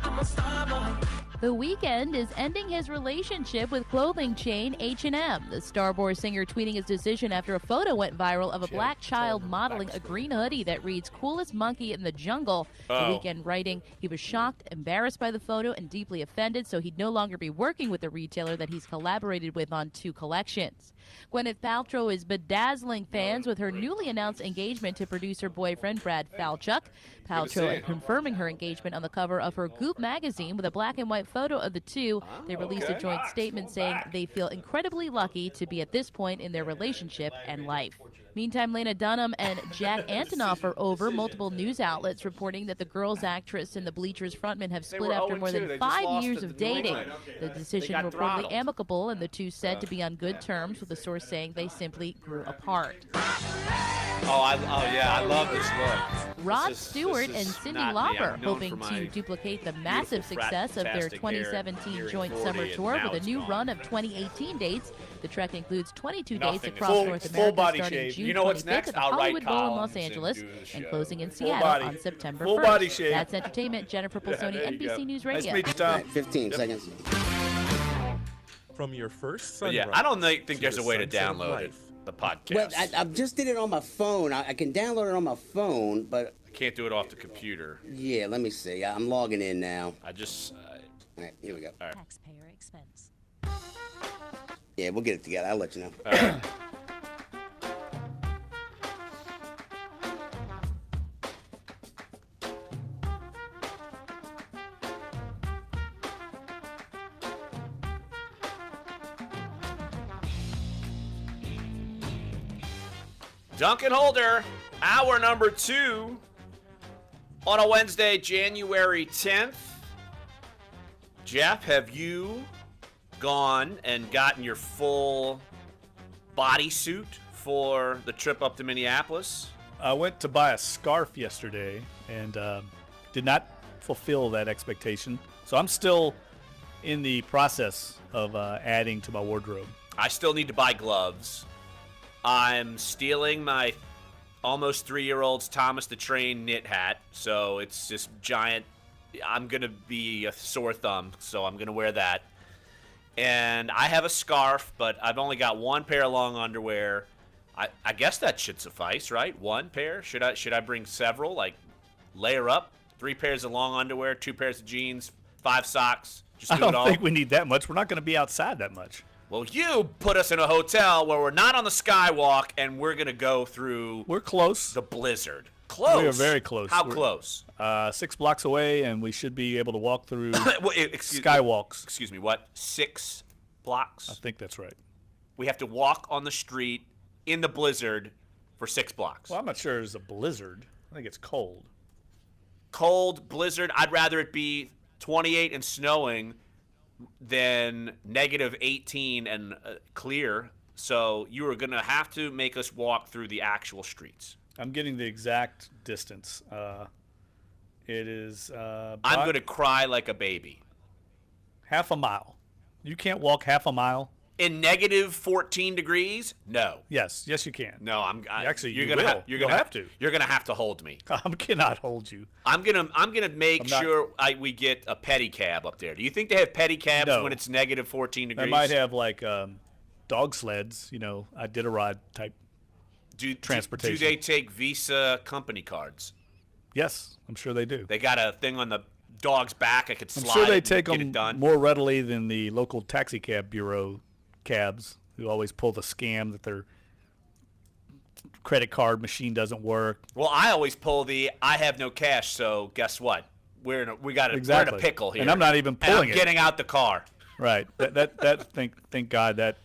[SPEAKER 13] I'm a star boy.
[SPEAKER 27] The Weeknd is ending his relationship with clothing chain H&M. The Starboy singer tweeting his decision after a photo went viral of a black child modeling a green hoodie that reads "Coolest Monkey in the Jungle." The Weeknd writing he was shocked, embarrassed by the photo, and deeply offended, so he'd no longer be working with the retailer that he's collaborated with on 2 collections. Gwyneth Paltrow is bedazzling fans with her newly announced engagement to producer boyfriend Brad Falchuk. Paltrow confirming her engagement on the cover of her Goop magazine with a black and white photo of the two. They released a joint statement saying they feel incredibly lucky to be at this point in their relationship and life. Meantime, Lena Dunham and Jack Antonoff are over. Multiple news outlets reporting that the Girls actress and the Bleachers frontman have split after more than 5 years of dating. The decision reportedly amicable, and the two said to be on good terms, with a source saying they simply grew apart.
[SPEAKER 1] I love this look.
[SPEAKER 27] Rod Stewart and Cyndi Lauper hoping to duplicate the massive success of their 2017 joint summer tour with a new run of 2018 dates. The trek includes 22 dates across North America starting June 25th at the Hollywood Bowl in Los Angeles and closing in Seattle on September 1st. That's entertainment. Jennifer Polsoni, NBC News Radio.
[SPEAKER 6] 15 seconds.
[SPEAKER 28] From your first sunrise.
[SPEAKER 1] Yeah, I don't think there's a way to download it. The podcast.
[SPEAKER 6] Well, I just did it on my phone. I can download it on my phone, but
[SPEAKER 1] I can't do it off the computer.
[SPEAKER 6] Yeah, let me see. I'm logging in now.
[SPEAKER 1] I just.
[SPEAKER 6] All right, here we go.
[SPEAKER 27] Taxpayer expense.
[SPEAKER 6] Yeah, we'll get it together. I'll let you know.
[SPEAKER 1] All right. Dunc and Holder, hour number 2 on a Wednesday, January 10th. Jeff, have you gone and gotten your full bodysuit for the trip up to Minneapolis?
[SPEAKER 2] I went to buy a scarf yesterday and did not fulfill that expectation. So I'm still in the process of adding to my wardrobe.
[SPEAKER 1] I still need to buy gloves. I'm stealing my almost 3-year-old's Thomas the Train knit hat, so it's just giant. I'm going to be a sore thumb, so I'm going to wear that. And I have a scarf, but I've only got one pair of long underwear. I guess that should suffice, right? One pair? Should I bring several? Like, layer up? 3 pairs of long underwear, 2 pairs of jeans, 5 socks. Just do it all.
[SPEAKER 2] I don't think we need that much. We're not going to be outside that much.
[SPEAKER 1] Well, you put us in a hotel where we're not on the skywalk, and we're going to go through...
[SPEAKER 2] We're close.
[SPEAKER 1] ...the blizzard. Close?
[SPEAKER 2] We are very close.
[SPEAKER 1] How close?
[SPEAKER 2] 6 blocks away, and we should be able to walk through skywalks.
[SPEAKER 1] Excuse me, what? 6 blocks?
[SPEAKER 2] I think that's right.
[SPEAKER 1] We have to walk on the street in the blizzard for 6 blocks.
[SPEAKER 2] Well, I'm not sure it's a blizzard. I think it's cold.
[SPEAKER 1] Cold, blizzard. I'd rather it be 28 and snowing than negative 18 and clear. So you are going to have to make us walk through the actual streets.
[SPEAKER 2] I'm getting the exact distance. It is...
[SPEAKER 1] I'm going to cry like a baby.
[SPEAKER 2] Half a mile. You can't walk half a mile?
[SPEAKER 1] In negative 14 degrees? No.
[SPEAKER 2] Yes, you can.
[SPEAKER 1] No,
[SPEAKER 2] actually
[SPEAKER 1] you're
[SPEAKER 2] you
[SPEAKER 1] gonna
[SPEAKER 2] will.
[SPEAKER 1] You're
[SPEAKER 2] You'll
[SPEAKER 1] gonna
[SPEAKER 2] have to.
[SPEAKER 1] You're gonna have to hold me.
[SPEAKER 2] I cannot hold you.
[SPEAKER 1] I'm gonna make sure we get a pedicab up there. Do you think they have pedicabs when it's negative 14 degrees?
[SPEAKER 2] They might have like dog sleds. You know, Iditarod type transportation.
[SPEAKER 1] Do they take Visa company cards?
[SPEAKER 2] Yes, I'm sure they do.
[SPEAKER 1] They got a thing on the dog's back. I could slide.
[SPEAKER 2] I'm sure they
[SPEAKER 1] it
[SPEAKER 2] take
[SPEAKER 1] and
[SPEAKER 2] them
[SPEAKER 1] get it done.
[SPEAKER 2] more readily than the local taxi cab bureau cabs, who always pull the scam that their credit card machine doesn't work.
[SPEAKER 1] Well, I always pull the I have no cash, so guess what? We're in a pickle here.
[SPEAKER 2] And I'm not even pulling
[SPEAKER 1] it. I'm getting out the car.
[SPEAKER 2] Right. Thank God that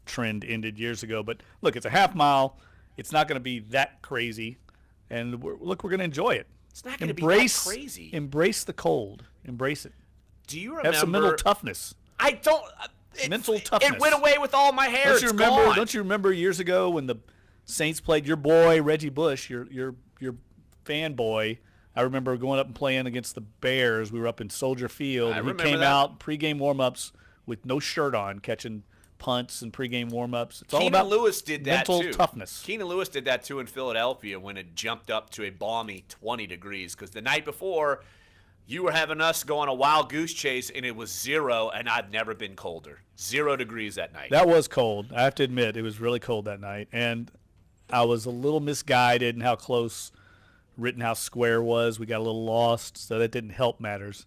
[SPEAKER 2] trend ended years ago. But look, it's a half mile. It's not going to be that crazy. And we're going to enjoy it.
[SPEAKER 1] It's not going to be that crazy.
[SPEAKER 2] Embrace the cold. Embrace it.
[SPEAKER 1] Do you remember?
[SPEAKER 2] Have some mental toughness.
[SPEAKER 1] I don't.
[SPEAKER 2] Mental toughness.
[SPEAKER 1] It went away with all my hair.
[SPEAKER 2] Don't you remember years ago when the Saints played your boy Reggie Bush, your fanboy? I remember going up and playing against the Bears. We were up in Soldier Field. And he came out pregame warm-ups with no shirt on, catching punts and pregame warm-ups. It's all about
[SPEAKER 1] Lewis did that
[SPEAKER 2] mental toughness.
[SPEAKER 1] Keenan Lewis did that too in Philadelphia when it jumped up to a balmy 20 degrees because the night before you were having us go on a wild goose chase, and it was 0, and I've never been colder. 0 degrees that night.
[SPEAKER 2] That was cold. I have to admit, it was really cold that night. And I was a little misguided in how close Rittenhouse Square was. We got a little lost, so that didn't help matters.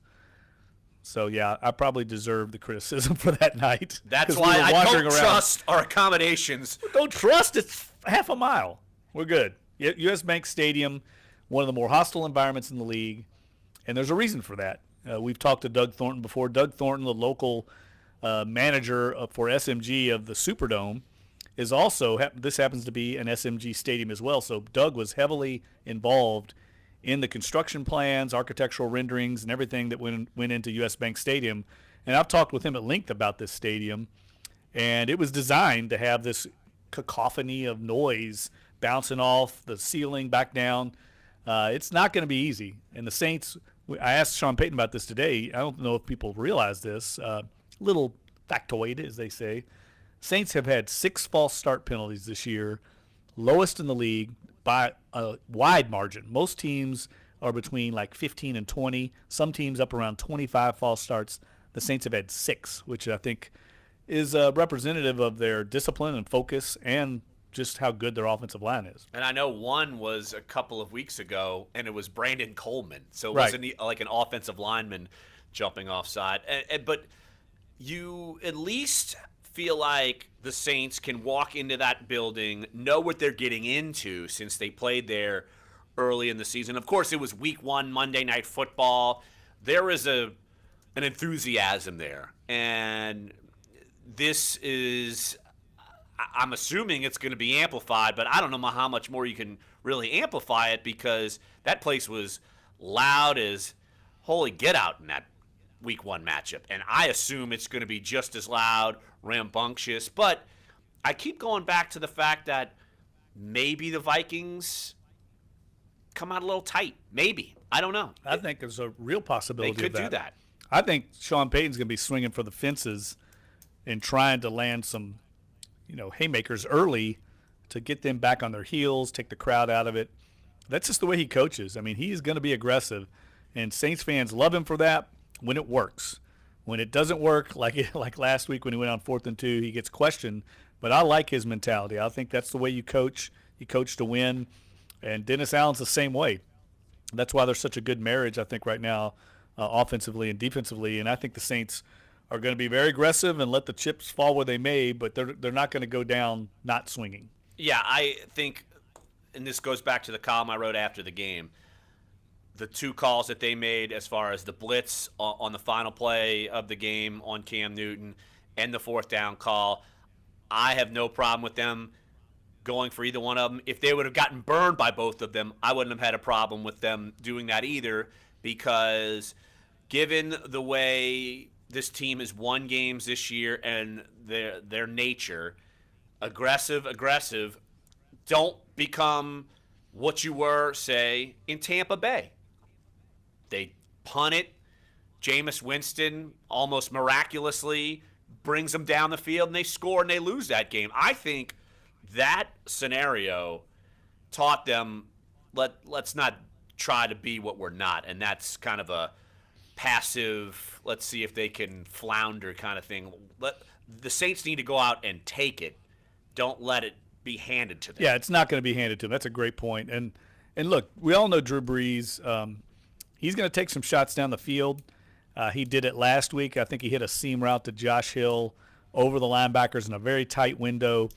[SPEAKER 2] So, yeah, I probably deserved the criticism for that night.
[SPEAKER 1] That's why I don't trust our accommodations.
[SPEAKER 2] Don't trust? It's half a mile. We're good. U.S. Bank Stadium, one of the more hostile environments in the league. And there's a reason for that. We've talked to Doug Thornton before. Doug Thornton, the local manager for SMG of the Superdome, is also this happens to be an SMG stadium as well. So Doug was heavily involved in the construction plans, architectural renderings, and everything that went into U.S. Bank Stadium. And I've talked with him at length about this stadium. And it was designed to have this cacophony of noise bouncing off the ceiling back down. It's not going to be easy. And the Saints, I asked Sean Payton about this today. I don't know if people realize this. Little factoid, as they say. Saints have had 6 false start penalties this year, lowest in the league by a wide margin. Most teams are between like 15 and 20. Some teams up around 25 false starts. The Saints have had 6, which I think is representative of their discipline and focus and just how good their offensive line is.
[SPEAKER 1] And I know one was a couple of weeks ago, and it was Brandon Coleman. So it wasn't like an offensive lineman jumping offside. But you at least feel like the Saints can walk into that building, know what they're getting into since they played there early in the season. Of course, it was Week 1, Monday Night Football. There is an enthusiasm there. And this is, I'm assuming it's going to be amplified, but I don't know how much more you can really amplify it because that place was loud as holy get out in that Week 1 matchup. And I assume it's going to be just as loud, rambunctious. But I keep going back to the fact that maybe the Vikings come out a little tight. Maybe. I don't know.
[SPEAKER 2] I think there's a real possibility
[SPEAKER 1] they could
[SPEAKER 2] of that.
[SPEAKER 1] do that.
[SPEAKER 2] I think Sean Payton's going to be swinging for the fences and trying to land some, haymakers early to get them back on their heels, take the crowd out of it. That's just the way he coaches. I mean, he's going to be aggressive, and Saints fans love him for that when it works. When it doesn't work, like last week when he went on 4th and 2, he gets questioned. But I like his mentality. I think that's the way you coach. You coach to win, and Dennis Allen's the same way. That's why there's such a good marriage, I think, right now, offensively and defensively. And I think the Saints are going to be very aggressive and let the chips fall where they may, but they're not going to go down not swinging.
[SPEAKER 1] Yeah, I think, and this goes back to the column I wrote after the game, the two calls that they made as far as the blitz on the final play of the game on Cam Newton and the 4th down call, I have no problem with them going for either one of them. If they would have gotten burned by both of them, I wouldn't have had a problem with them doing that either, because given the way this team has won games this year and their nature, aggressive, don't become what you were, say, in Tampa Bay. They punt it. Jameis Winston almost miraculously brings them down the field, and they score and they lose that game. I think that scenario taught them, let's not try to be what we're not, and that's kind of a passive, let's see if they can flounder kind of thing. The Saints need to go out and take it. Don't let it be handed to them.
[SPEAKER 2] Yeah, it's not going to be handed to them. That's a great point. And look, we all know Drew Brees. He's going to take some shots down the field. He did it last week. I think he hit a seam route to Josh Hill over the linebackers in a very tight window.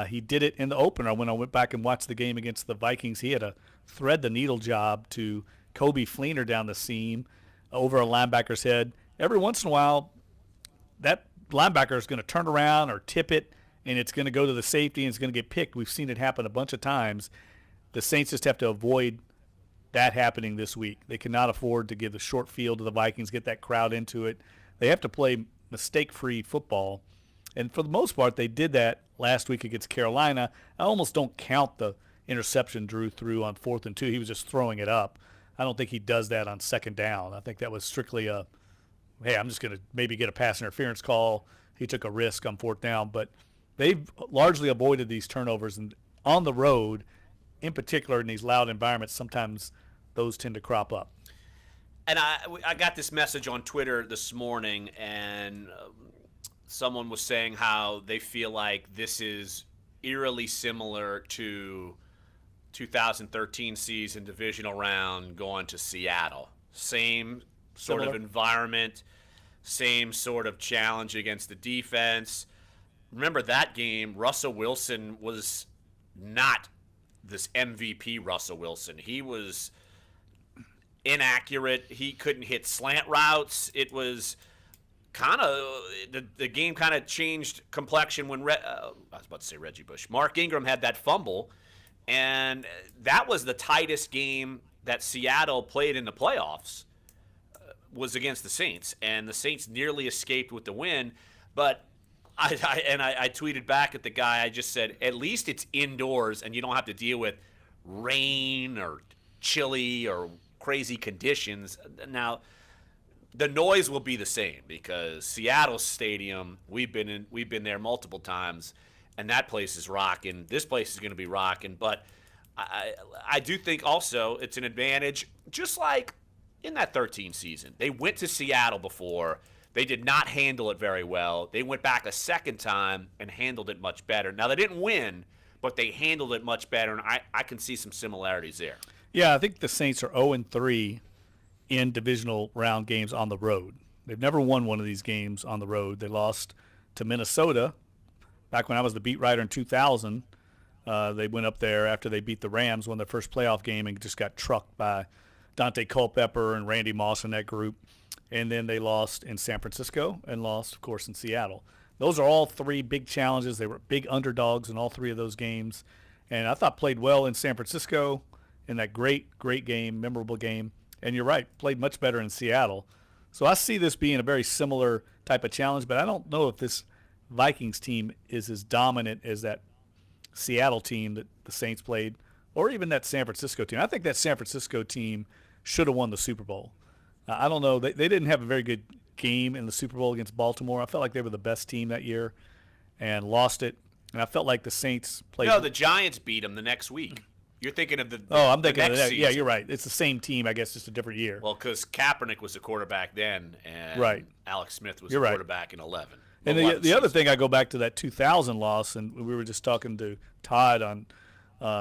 [SPEAKER 2] He did it in the opener. When I went back and watched the game against the Vikings, he had a thread-the-needle job to Kobe Fleener down the seam over a linebacker's head. Every once in a while, that linebacker is going to turn around or tip it, and it's going to go to the safety and it's going to get picked. We've seen it happen a bunch of times. The Saints just have to avoid that happening this week. They cannot afford to give the short field to the Vikings, get that crowd into it. They have to play mistake-free football. And for the most part, they did that last week against Carolina. I almost don't count the interception Drew threw on 4th and 2. He was just throwing it up. I don't think he does that on 2nd down. I think that was strictly a, hey, I'm just going to maybe get a pass interference call. He took a risk on 4th down. But they've largely avoided these turnovers. And on the road, in particular in these loud environments, sometimes those tend to crop up.
[SPEAKER 1] And I got this message on Twitter this morning, and someone was saying how they feel like this is eerily similar to 2013 season divisional round going to Seattle. Same sort of environment, same sort of challenge against the defense. Remember that game, Russell Wilson was not this MVP Russell Wilson. He was inaccurate. He couldn't hit slant routes. It was kind of the game kind of changed complexion when I was about to say Reggie Bush. Mark Ingram had that fumble, and that was the tightest game that Seattle played in the playoffs was against the Saints, and the Saints nearly escaped with the win. But I tweeted back at the guy. I just said, at least it's indoors, and you don't have to deal with rain or chilly or crazy conditions. Now, the noise will be the same because Seattle Stadium, we've been there multiple times, and that place is rocking. This place is going to be rocking. But I do think also it's an advantage, just like in that 13 season. They went to Seattle before. They did not handle it very well. They went back a second time and handled it much better. Now, they didn't win, but they handled it much better, and I can see some similarities there.
[SPEAKER 2] Yeah, I think the Saints are 0-3 in divisional round games on the road. They've never won one of these games on the road. They lost to Minnesota. Back when I was the beat writer in 2000, they went up there after they beat the Rams, won their first playoff game, and just got trucked by Dante Culpepper and Randy Moss in that group. And then they lost in San Francisco and lost, of course, in Seattle. Those are all three big challenges. They were big underdogs in all three of those games. And I thought played well in San Francisco in that great game, memorable game. And you're right, played much better in Seattle. So I see this being a very similar type of challenge, but I don't know if this Vikings team is as dominant as that Seattle team that the Saints played, or even that San Francisco team. I think that San Francisco team should have won the Super Bowl. I don't know. They didn't have a very good game in the Super Bowl against Baltimore. I felt like they were the best team that year and lost it. And I felt like the Saints played.
[SPEAKER 1] No, the Giants beat them the next week. You're thinking of the
[SPEAKER 2] I'm thinking
[SPEAKER 1] next
[SPEAKER 2] of that.
[SPEAKER 1] season.
[SPEAKER 2] Yeah, you're right. It's the same team, I guess, just a different year.
[SPEAKER 1] Well, because Kaepernick was the quarterback then, and
[SPEAKER 2] right.
[SPEAKER 1] Alex Smith was
[SPEAKER 2] you're
[SPEAKER 1] the
[SPEAKER 2] right.
[SPEAKER 1] quarterback in 11.
[SPEAKER 2] And the other thing, I go back to that 2000 loss, and we were just talking to Todd on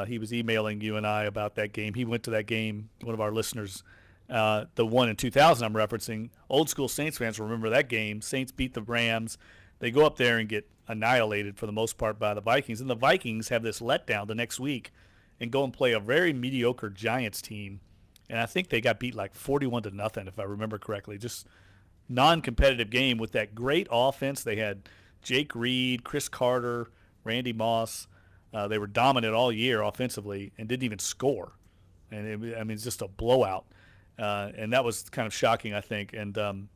[SPEAKER 2] he was emailing you and I about that game. He went to that game, one of our listeners, the one in 2000 I'm referencing. Old school Saints fans remember that game. Saints beat the Rams. They go up there and get annihilated for the most part by the Vikings. And the Vikings have this letdown the next week and go and play a very mediocre Giants team. And I think they got beat like 41-0, if I remember correctly. Just non-competitive game with that great offense. They had Jake Reed, Chris Carter, Randy Moss. They were dominant all year offensively and didn't even score. And it's just a blowout. And that was kind of shocking, I think. And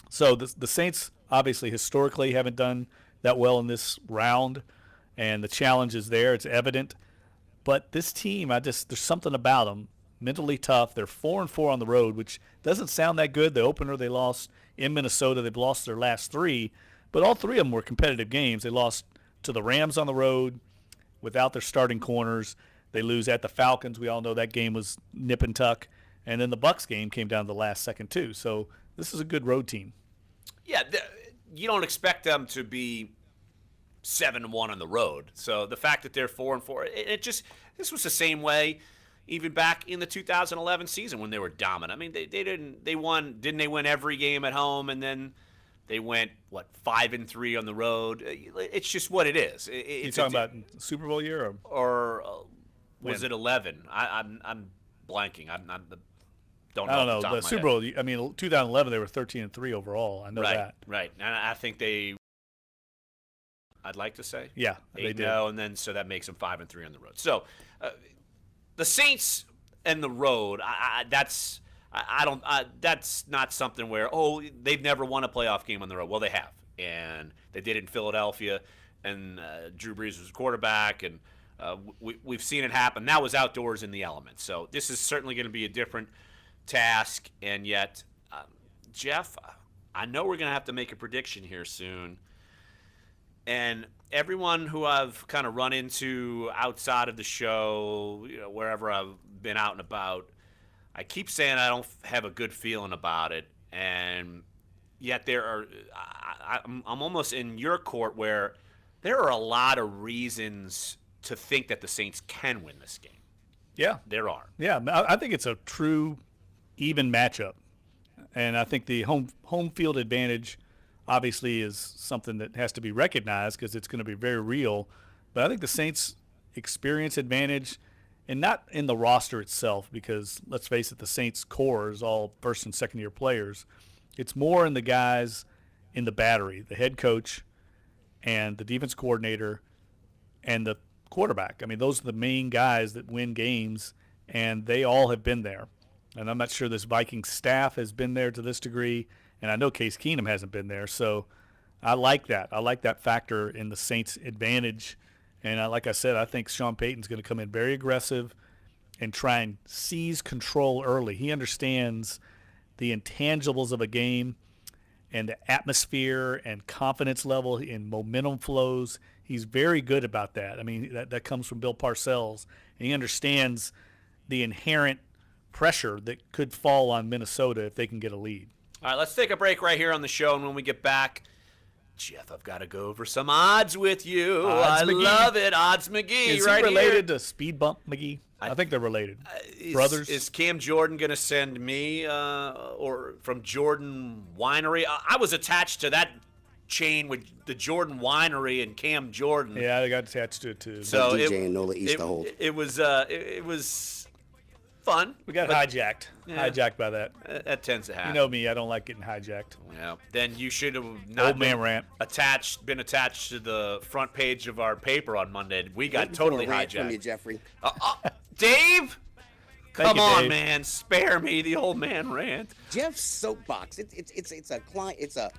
[SPEAKER 2] so the Saints obviously historically haven't done that well in this round. And the challenge is there. It's evident. But this team, there's something about them. Mentally tough. They're 4-4 on the road, which doesn't sound that good. The opener they lost in Minnesota. They've lost their last three. But all three of them were competitive games. They lost to the Rams on the road without their starting corners. They lose at the Falcons. We all know that game was nip and tuck. And then the Bucs game came down to the last second, too. So this is a good road team.
[SPEAKER 1] Yeah, you don't expect them to be 7-1 on the road. So the fact that they're 4-4, this was the same way even back in the 2011 season when they were dominant. I mean, didn't they win every game at home, and then they went 5-3 on the road. It's just what it is.
[SPEAKER 2] You talking about Super Bowl year
[SPEAKER 1] or was it 11? I'm blanking. I don't know.
[SPEAKER 2] The Super Bowl. I mean, 2011 they were 13-3 overall. I know that.
[SPEAKER 1] Right. And I think I'd like to say.
[SPEAKER 2] Yeah, they did.
[SPEAKER 1] And then so that makes them 5-3 on the road. So the Saints and the road. That's not something where they've never won a playoff game on the road. Well, they have, and they did it in Philadelphia, and Drew Brees was quarterback, and we've seen it happen. That was outdoors in the elements. So this is certainly going to be a different task, and yet, Jeff, I know we're going to have to make a prediction here soon. And everyone who I've kind of run into outside of the show, wherever I've been out and about, I keep saying I don't have a good feeling about it. And yet I'm almost in your court where there are a lot of reasons to think that the Saints can win this game.
[SPEAKER 2] Yeah.
[SPEAKER 1] There are.
[SPEAKER 2] Yeah, I think it's a true even matchup. And I think the home field advantage obviously is something that has to be recognized because it's going to be very real. But I think the Saints' experience advantage, and not in the roster itself, because let's face it, the Saints' core is all first and second year players. It's more in the guys in the battery, the head coach and the defense coordinator and the quarterback. I mean, those are the main guys that win games, and they all have been there. And I'm not sure this Vikings staff has been there to this degree. And I know Case Keenum hasn't been there, so I like that. I like that factor in the Saints' advantage. And like I said, I think Sean Payton's going to come in very aggressive and try and seize control early. He understands the intangibles of a game and the atmosphere and confidence level and momentum flows. He's very good about that. I mean, that comes from Bill Parcells. And he understands the inherent pressure that could fall on Minnesota if they can get a lead.
[SPEAKER 1] All right, let's take a break right here on the show, and when we get back, Jeff, I've got to go over some odds with you. I love it. Odds McGee.
[SPEAKER 2] Is
[SPEAKER 1] right
[SPEAKER 2] he related
[SPEAKER 1] here
[SPEAKER 2] to Speed Bump McGee? I think they're related. Brothers?
[SPEAKER 1] Is Cam Jordan going to send me or from Jordan Winery? I was attached to that chain with the Jordan Winery and Cam Jordan.
[SPEAKER 2] Yeah, they got attached to it too.
[SPEAKER 1] So
[SPEAKER 6] DJ and NOLA East to hold.
[SPEAKER 1] It was fun.
[SPEAKER 2] We got hijacked.
[SPEAKER 1] Yeah.
[SPEAKER 2] Hijacked by that.
[SPEAKER 1] That tends to happen.
[SPEAKER 2] You know me, I don't like getting hijacked.
[SPEAKER 1] Yeah. Then you should have not
[SPEAKER 2] been
[SPEAKER 1] attached to the front page of our paper on Monday. We got
[SPEAKER 6] Right
[SPEAKER 1] totally
[SPEAKER 6] before a rant
[SPEAKER 1] hijacked.
[SPEAKER 6] from you, Jeffrey.
[SPEAKER 1] Dave,
[SPEAKER 2] Thank
[SPEAKER 1] come
[SPEAKER 2] you,
[SPEAKER 1] on,
[SPEAKER 2] Dave.
[SPEAKER 1] man, spare me the old man rant.
[SPEAKER 6] Jeff's soapbox. It's a client. It's a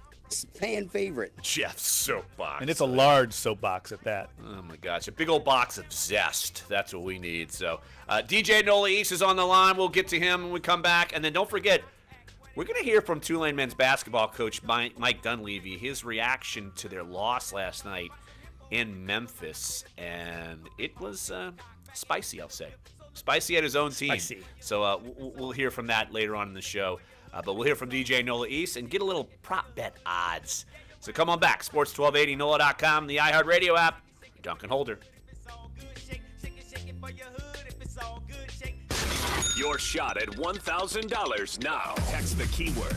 [SPEAKER 6] fan favorite.
[SPEAKER 1] Jeff's soapbox.
[SPEAKER 2] And it's a large soapbox at that.
[SPEAKER 1] Oh my gosh, a big old box of zest. That's what we need. So, DJ NOLA East is on the line. We'll get to him when we come back. And then don't forget, we're going to hear from Tulane men's basketball coach Mike Dunleavy, his reaction to their loss last night in Memphis. And it was spicy, I'll say. Spicy at his own team.
[SPEAKER 2] Spicy.
[SPEAKER 1] So we'll hear from that later on in the show. But we'll hear from DJ NOLA East and get a little prop bet odds. So come on back. Sports 1280, NOLA.com, the iHeartRadio app. Dunc and Holder.
[SPEAKER 5] Your shot at $1,000 now. Text the keyword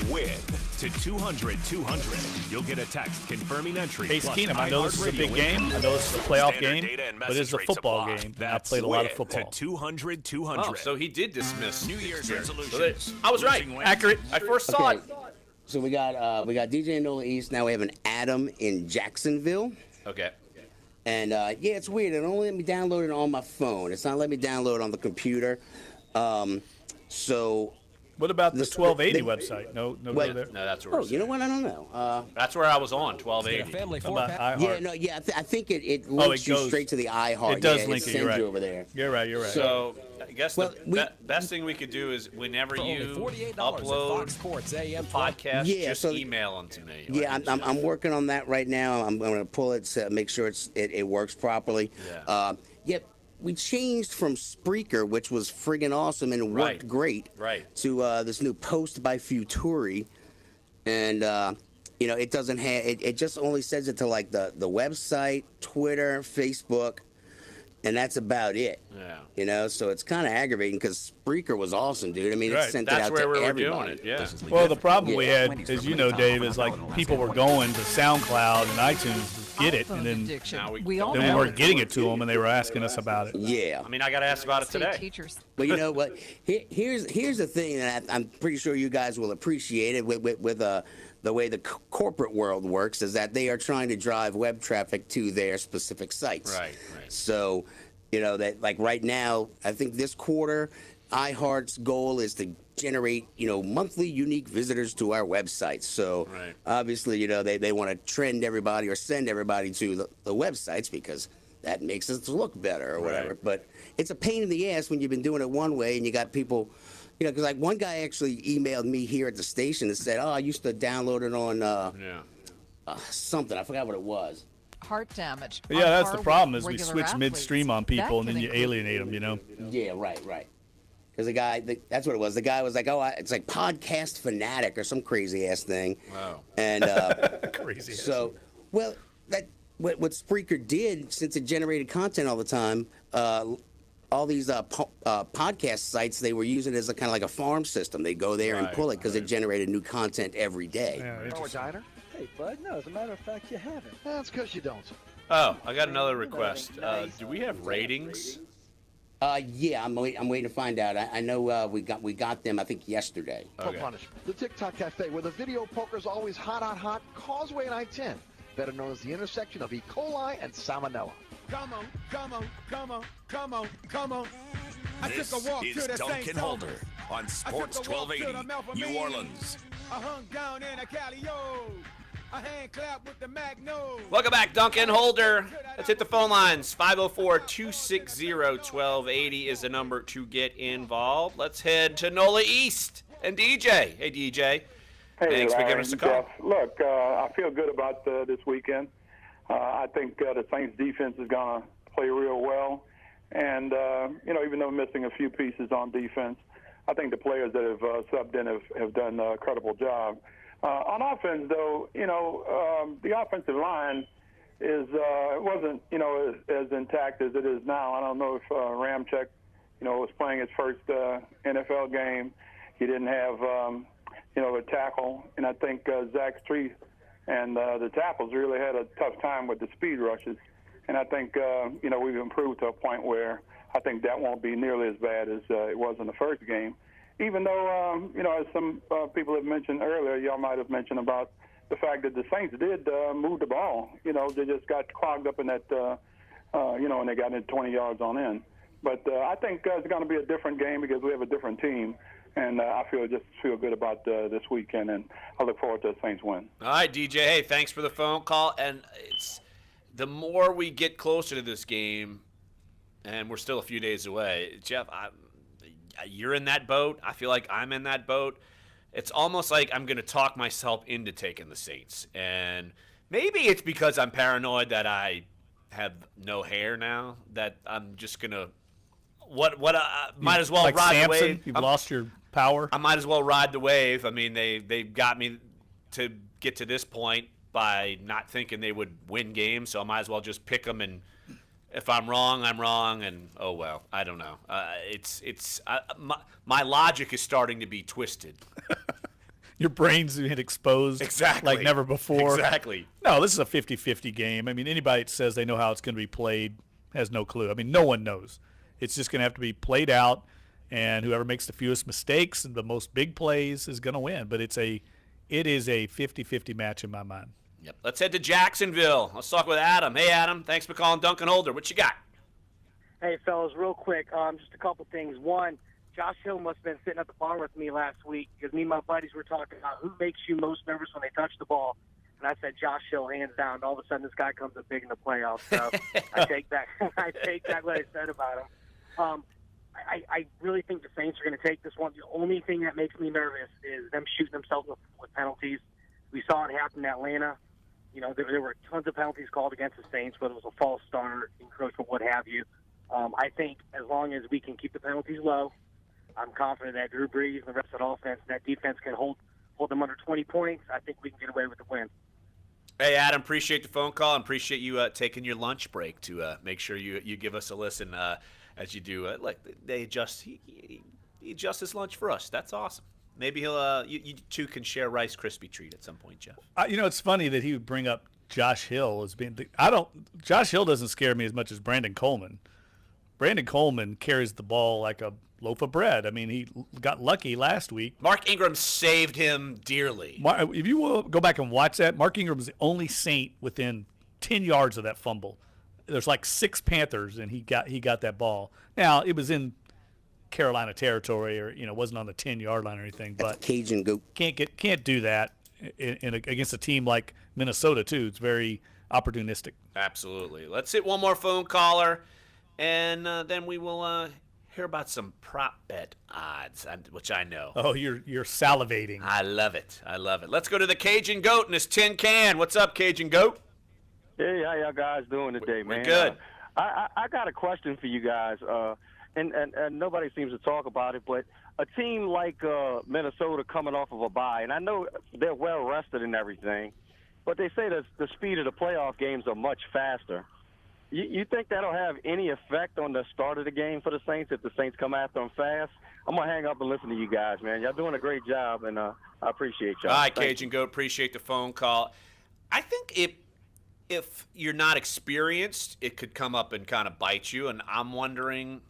[SPEAKER 5] WIN to 200-200. You'll get a text confirming entry.
[SPEAKER 2] Case
[SPEAKER 5] plus
[SPEAKER 2] Keenum, I know this is a big game. I know this is a playoff game, but it's a football game. I played a lot of football.
[SPEAKER 5] To 200-200.
[SPEAKER 1] Oh, so he did dismiss
[SPEAKER 7] New Year's
[SPEAKER 1] Yeah.
[SPEAKER 7] resolutions.
[SPEAKER 1] So I was right. Accurate. I first saw it.
[SPEAKER 6] So we got DJ and NOLA East. Now we have an Adam in Jacksonville.
[SPEAKER 1] Okay.
[SPEAKER 6] And yeah, it's weird. It only let me download it on my phone. It's not letting me download it on the computer. So.
[SPEAKER 2] What about the 1280 website? No,
[SPEAKER 6] Wait,
[SPEAKER 2] there.
[SPEAKER 1] No, that's where.
[SPEAKER 6] Oh, you know what? I don't know.
[SPEAKER 1] That's where I was on 1280.
[SPEAKER 2] About iHeart.
[SPEAKER 6] Yeah, no, yeah. I think it links you straight to the iHeart.
[SPEAKER 2] It does
[SPEAKER 6] yeah,
[SPEAKER 2] link
[SPEAKER 6] it
[SPEAKER 2] it.
[SPEAKER 6] sends
[SPEAKER 2] You're right.
[SPEAKER 6] you over there.
[SPEAKER 2] You're right.
[SPEAKER 1] So I guess
[SPEAKER 6] Well,
[SPEAKER 1] the best thing we could do is whenever you upload podcast, just email them to me.
[SPEAKER 6] Yeah, I'm working on that right now. I'm going to pull it to make sure it works properly.
[SPEAKER 1] Yeah.
[SPEAKER 6] Yep. We changed from Spreaker, which was friggin' awesome and worked great, to this new Post by Futuri, and it doesn't have it just only sends it to like the website, Twitter, Facebook, and that's about it.
[SPEAKER 1] Yeah.
[SPEAKER 6] So it's kind of aggravating because Spreaker was awesome, dude. I mean, it sent it out to everybody.
[SPEAKER 1] Doing it. Yeah.
[SPEAKER 2] Well, the problem we had, as you know, Dave, is like people were going to SoundCloud and iTunes to get it, and then we weren't getting it to them, and they were asking us about it.
[SPEAKER 6] Yeah.
[SPEAKER 1] I mean, I got asked about it today.
[SPEAKER 4] Teachers.
[SPEAKER 6] But you know what? Here's the thing that I'm pretty sure you guys will appreciate it with the way the corporate world works is that they are trying to drive web traffic to their specific sites.
[SPEAKER 1] Right.
[SPEAKER 6] So, that like right now, I think this quarter, iHeart's goal is to generate, monthly unique visitors to our website. So obviously, they want to trend everybody or send everybody to the websites because that makes us look better or whatever.
[SPEAKER 1] Right.
[SPEAKER 6] But it's a pain in the ass when you've been doing it one way and you got people, because like one guy actually emailed me here at the station and said, I used to download it on something. I forgot what it was.
[SPEAKER 3] Heart damage.
[SPEAKER 2] Yeah, that's the problem is we switch midstream on people and then you alienate them,
[SPEAKER 6] Yeah, right. Because the guy, that's what it was. The guy was like, it's like podcast fanatic or some crazy ass thing.
[SPEAKER 1] Wow.
[SPEAKER 6] And
[SPEAKER 2] crazy.
[SPEAKER 6] So, well, what Spreaker did, since it generated content all the time, all these podcast sites, they were using it as a kind of like a farm system. They go there and pull it because it generated new content every day.
[SPEAKER 12] Diner? Hey, bud, no, as a matter of fact, you haven't. That's because you don't.
[SPEAKER 1] Oh, I got another request. Do we have ratings?
[SPEAKER 6] Yeah, I'm waiting to find out. I know we got them, I think, yesterday.
[SPEAKER 12] Okay. The TikTok Cafe, where the video poker's always hot, Causeway and I-10. Better known as the intersection of E. coli and salmonella.
[SPEAKER 16] Come on.
[SPEAKER 7] This is Dunc and Holder on Sports 1280, New Orleans.
[SPEAKER 16] I hung down in a Calio. A hand clap with the Magno.
[SPEAKER 1] Welcome back, Dunc and Holder. Let's hit the phone lines. 504-260-1280 is the number to get involved. Let's head to NOLA East and DJ. Hey, DJ.
[SPEAKER 23] Hey,
[SPEAKER 1] thanks for
[SPEAKER 23] Larry,
[SPEAKER 1] giving us a call.
[SPEAKER 23] Jeff. Look, I feel good about this weekend. I think the Saints defense is going to play real well. And, even though missing a few pieces on defense, I think the players that have subbed in have done an incredible job. On offense, though, the offensive line wasn't, as intact as it is now. I don't know if Ramczyk, was playing his first NFL game. He didn't have, a tackle. And I think Zach Street
[SPEAKER 3] and the tackles really had a tough time with the speed rushes. And I think, we've improved to a point where I think that won't be nearly as bad as it was in the first game. Even though, as some people have mentioned earlier, y'all might have mentioned about the fact that the Saints did move the ball. They just got clogged up in that, and they got in 20 yards on in. But I think it's going to be a different game because we have a different team. And I feel good about this weekend, and I look forward to the Saints win.
[SPEAKER 1] All right, DJ. Hey, thanks for the phone call. And it's the more we get closer to this game, and we're still a few days away, Jeff, you're in that boat. I feel like I'm in that boat. It's almost like I'm going to talk myself into taking the Saints. And maybe it's because I'm paranoid that I have no hair now, that I'm just going to might as well
[SPEAKER 2] like
[SPEAKER 1] ride
[SPEAKER 2] Samson,
[SPEAKER 1] the wave.
[SPEAKER 2] You've lost your power.
[SPEAKER 1] I might as well ride the wave. I mean, they got me to get to this point by not thinking they would win games, so I might as well just pick them. And if I'm wrong, I'm wrong. And oh well, I don't know. My logic is starting to be twisted.
[SPEAKER 2] Your brain's been exposed
[SPEAKER 1] exactly
[SPEAKER 2] like never before.
[SPEAKER 1] Exactly.
[SPEAKER 2] No, this is a 50-50 game. I mean, anybody that says they know how it's going to be played has no clue. I mean, no one knows. It's just going to have to be played out, and whoever makes the fewest mistakes and the most big plays is going to win. But it is a 50-50 match in my mind.
[SPEAKER 1] Yep. Let's head to Jacksonville. Let's talk with Adam. Hey, Adam. Thanks for calling Dunc and Holder. What you got?
[SPEAKER 10] Hey, fellas, real quick. Just a couple things. One, Josh Hill must have been sitting at the bar with me last week because me and my buddies were talking about who makes you most nervous when they touch the ball. And I said Josh Hill, hands down. And all of a sudden, this guy comes up big in the playoffs. So I take back what I said about him. I really think the Saints are going to take this one. The only thing that makes me nervous is them shooting themselves with penalties. We saw it happen in Atlanta. There were tons of penalties called against the Saints, whether it was a false start, encroachment, what have you. I think as long as we can keep the penalties low, I'm confident that Drew Brees and the rest of the offense and that defense can hold them under 20 points. I think we can get away with the win.
[SPEAKER 1] Hey, Adam, appreciate the phone call and appreciate you taking your lunch break to make sure you give us a listen as you do. He adjusts his lunch for us. That's awesome. Maybe he'll you two can share Rice Krispie treat at some point, Jeff.
[SPEAKER 2] It's funny that he would bring up Josh Hill as being Josh Hill doesn't scare me as much as Brandon Coleman. Brandon Coleman carries the ball like a loaf of bread. I mean, he got lucky last week.
[SPEAKER 1] Mark Ingram saved him dearly.
[SPEAKER 2] If you will go back and watch that, Mark Ingram was the only Saint within 10 yards of that fumble. There's like 6 Panthers, and he got that ball. Now, it was in Carolina territory, or wasn't on the 10-yard line or anything. But
[SPEAKER 6] Cajun goat
[SPEAKER 2] can't do that against a team like Minnesota too. It's very opportunistic.
[SPEAKER 1] Absolutely. Let's hit one more phone caller, and then we will hear about some prop bet odds, which I know.
[SPEAKER 2] Oh, you're salivating.
[SPEAKER 1] I love it. Let's go to the Cajun Goat and his tin can. What's up, Cajun Goat?
[SPEAKER 17] Hey, how y'all guys doing today, man?
[SPEAKER 1] We're good.
[SPEAKER 17] I got a question for you guys, and nobody seems to talk about it, but a team like Minnesota coming off of a bye, and I know they're well rested and everything, but they say that the speed of the playoff games are much faster. You think that'll have any effect on the start of the game for the Saints if the Saints come after them fast? I'm going to hang up and listen to you guys, man. Y'all doing a great job, and I appreciate y'all.
[SPEAKER 1] All right, Cajun Goat, appreciate the phone call. I think if you're not experienced, it could come up and kind of bite you, and I'm wondering,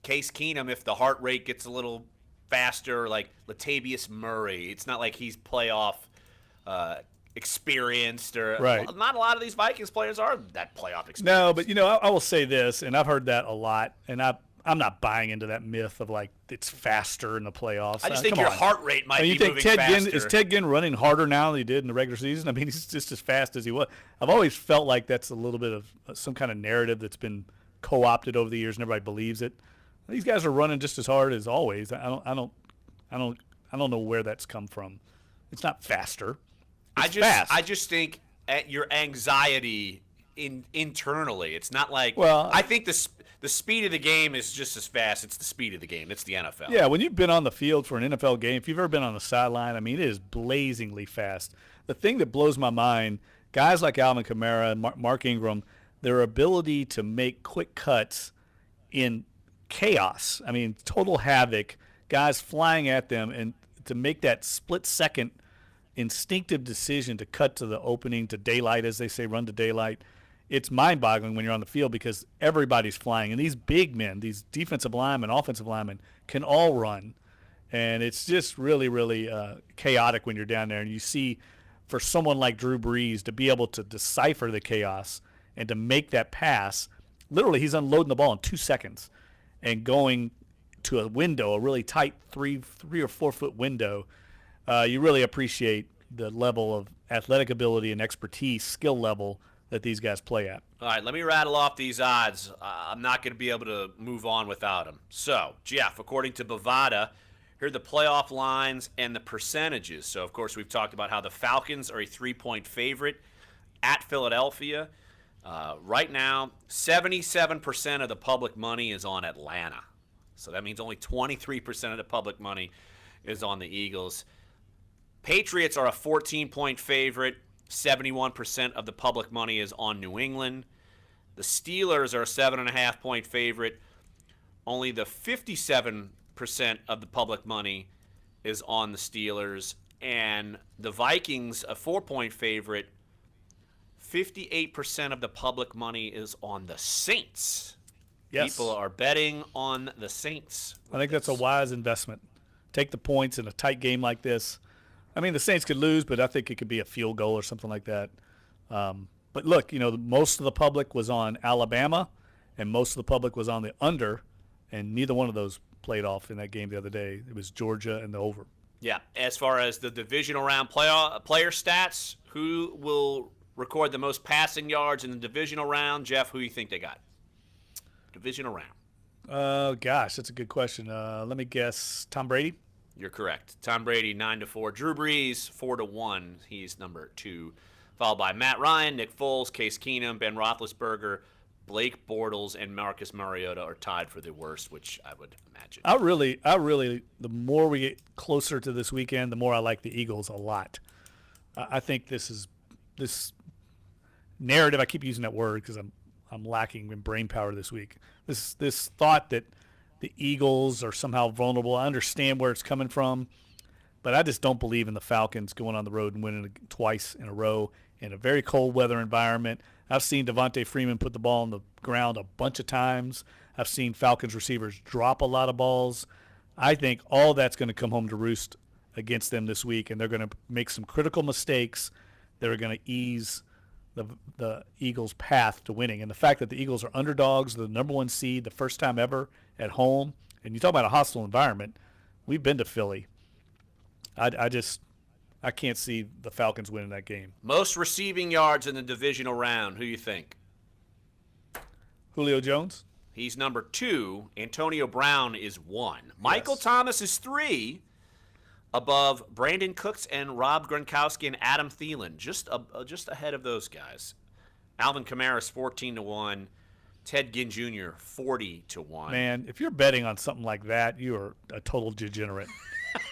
[SPEAKER 1] Case Keenum, if the heart rate gets a little faster, like Latavius Murray. It's not like he's playoff experienced, or
[SPEAKER 2] right.
[SPEAKER 1] Not a lot of these Vikings players are that playoff experienced.
[SPEAKER 2] No, but I will say this, and I've heard that a lot, and I'm not buying into that myth of like it's faster in the playoffs.
[SPEAKER 1] I just think your heart rate might be moving faster.
[SPEAKER 2] Is Ted Ginn running harder now than he did in the regular season? I mean, he's just as fast as he was. I've always felt like that's a little bit of some kind of narrative that's been co-opted over the years, and everybody believes it. These guys are running just as hard as always. I don't know where that's come from. It's not faster. It's fast.
[SPEAKER 1] I just think your anxiety internally. It's not like.
[SPEAKER 2] Well,
[SPEAKER 1] I think the speed of the game is just as fast. It's the speed of the game. It's the NFL.
[SPEAKER 2] Yeah, when you've been on the field for an NFL game, if you've ever been on the sideline, I mean, it is blazingly fast. The thing that blows my mind, guys like Alvin Kamara and Mark Ingram, their ability to make quick cuts in chaos. I mean, total havoc, guys flying at them, and to make that split-second instinctive decision to cut to the opening, to daylight, as they say, run to daylight. It's mind-boggling when you're on the field because everybody's flying. And these big men, these defensive linemen, offensive linemen, can all run. And it's just really, really chaotic when you're down there. And you see, for someone like Drew Brees to be able to decipher the chaos and to make that pass, literally he's unloading the ball in 2 seconds and going to a window, a really tight 3 or 4 foot window. You really appreciate the level of athletic ability and expertise, skill level that these guys play at.
[SPEAKER 1] All right, let me rattle off these odds. I'm not going to be able to move on without them. So, Jeff, according to Bovada, here are the playoff lines and the percentages. So, of course, we've talked about how the Falcons are a 3-point favorite at Philadelphia. Right now, 77% of the public money is on Atlanta. So that means only 23% of the public money is on the Eagles. Patriots are a 14-point favorite. 71% of the public money is on New England. The Steelers are a 7.5-point favorite. Only the 57% of the public money is on the Steelers. And the Vikings, a 4-point favorite. 58% of the public money is on the Saints.
[SPEAKER 2] Yes.
[SPEAKER 1] People are betting on the Saints.
[SPEAKER 2] I think that's a wise investment. Take the points in a tight game like this. I mean, the Saints could lose, but I think it could be a field goal or something like that. But look, most of the public was on Alabama, and most of the public was on the under, and neither one of those played off in that game the other day. It was Georgia and the over.
[SPEAKER 1] Yeah. As far as the divisional round player stats, who will record the most passing yards in the divisional round? Jeff, who do you think they got? Divisional round.
[SPEAKER 2] Gosh, that's a good question. Let me guess. Tom Brady?
[SPEAKER 1] You're correct. Tom Brady, 9-4. Drew Brees, 4-1. He's number 2. Followed by Matt Ryan, Nick Foles, Case Keenum, Ben Roethlisberger, Blake Bortles, and Marcus Mariota are tied for the worst, which I would imagine.
[SPEAKER 2] I really, the more we get closer to this weekend, the more I like the Eagles a lot. I think this narrative, I keep using that word because I'm lacking in brain power this week. This thought that the Eagles are somehow vulnerable. I understand where it's coming from, but I just don't believe in the Falcons going on the road and winning twice in a row in a very cold weather environment. I've seen Devontae Freeman put the ball on the ground a bunch of times. I've seen Falcons receivers drop a lot of balls. I think all that's going to come home to roost against them this week, and they're going to make some critical mistakes that are going to ease the Eagles' path to winning. And the fact that the Eagles are underdogs, the number 1 seed, the first time ever at home, and you talk about a hostile environment, we've been to Philly. I can't see the Falcons winning that game.
[SPEAKER 1] Most receiving yards in the divisional round, who you think?
[SPEAKER 2] Julio Jones?
[SPEAKER 1] He's number 2. Antonio Brown is 1. Michael Thomas is 3. Above Brandon Cooks and Rob Gronkowski and Adam Thielen, just ahead of those guys. Alvin Kamara's 14-1. Ted Ginn Jr. 40-1.
[SPEAKER 2] Man, if you're betting on something like that, you are a total degenerate.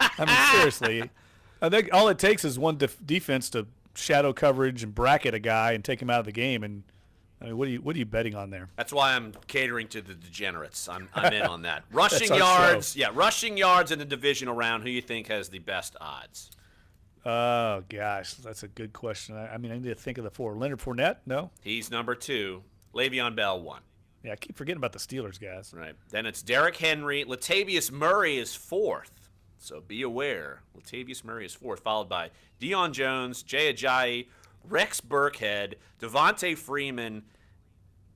[SPEAKER 2] I mean, seriously. I think all it takes is one defense to shadow coverage and bracket a guy and take him out of the game. And I mean, what are you betting on there?
[SPEAKER 1] That's why I'm catering to the degenerates. I'm in on that. Rushing yards, rushing yards in the divisional round. Who you think has the best odds?
[SPEAKER 2] Oh gosh, that's a good question. I mean, I need to think of the 4. Leonard Fournette? No.
[SPEAKER 1] He's number 2. Le'Veon Bell 1.
[SPEAKER 2] Yeah, I keep forgetting about the Steelers guys.
[SPEAKER 1] Right. Then it's Derrick Henry. Latavius Murray is 4th. So be aware. Latavius Murray is 4th, followed by Deion Jones, Jay Ajayi, Rex Burkhead, Devontae Freeman,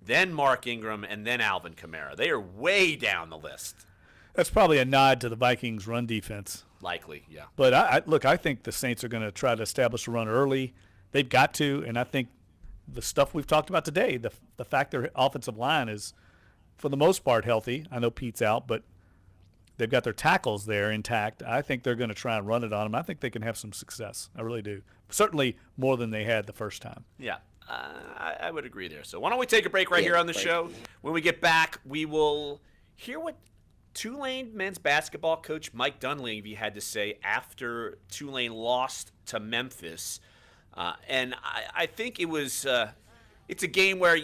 [SPEAKER 1] then Mark Ingram, and then Alvin Kamara. They are way down the list.
[SPEAKER 2] That's probably a nod to the Vikings' run defense.
[SPEAKER 1] Likely, yeah.
[SPEAKER 2] But I think the Saints are going to try to establish a run early. They've got to, and I think the stuff we've talked about today, the fact their offensive line is, for the most part, healthy. I know Pete's out, but they've got their tackles there intact. I think they're going to try and run it on them. I think they can have some success. I really do. Certainly more than they had the first time.
[SPEAKER 1] Yeah, I would agree there. So why don't we take a break here on the show? When we get back, we will hear what Tulane men's basketball coach Mike Dunleavy had to say after Tulane lost to Memphis. And I think it was it's a game where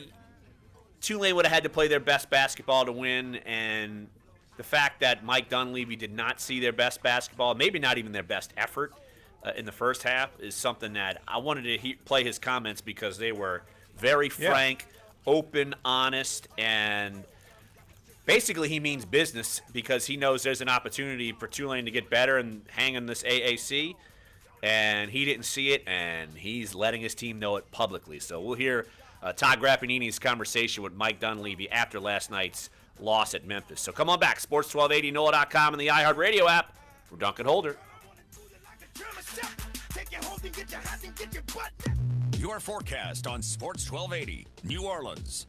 [SPEAKER 1] Tulane would have had to play their best basketball to win, and the fact that Mike Dunleavy did not see their best basketball, maybe not even their best effort, in the first half is something that I wanted to play his comments because they were very frank, open, honest, and basically he means business because he knows there's an opportunity for Tulane to get better and hang in this AAC, and he didn't see it, and he's letting his team know it publicly. So we'll hear Todd Grappanini's conversation with Mike Dunleavy after last night's loss at Memphis. So come on back, Sports 1280, NOLA.com, and the iHeartRadio app for Dunc and Holder.
[SPEAKER 7] Your forecast on Sports 1280, New Orleans.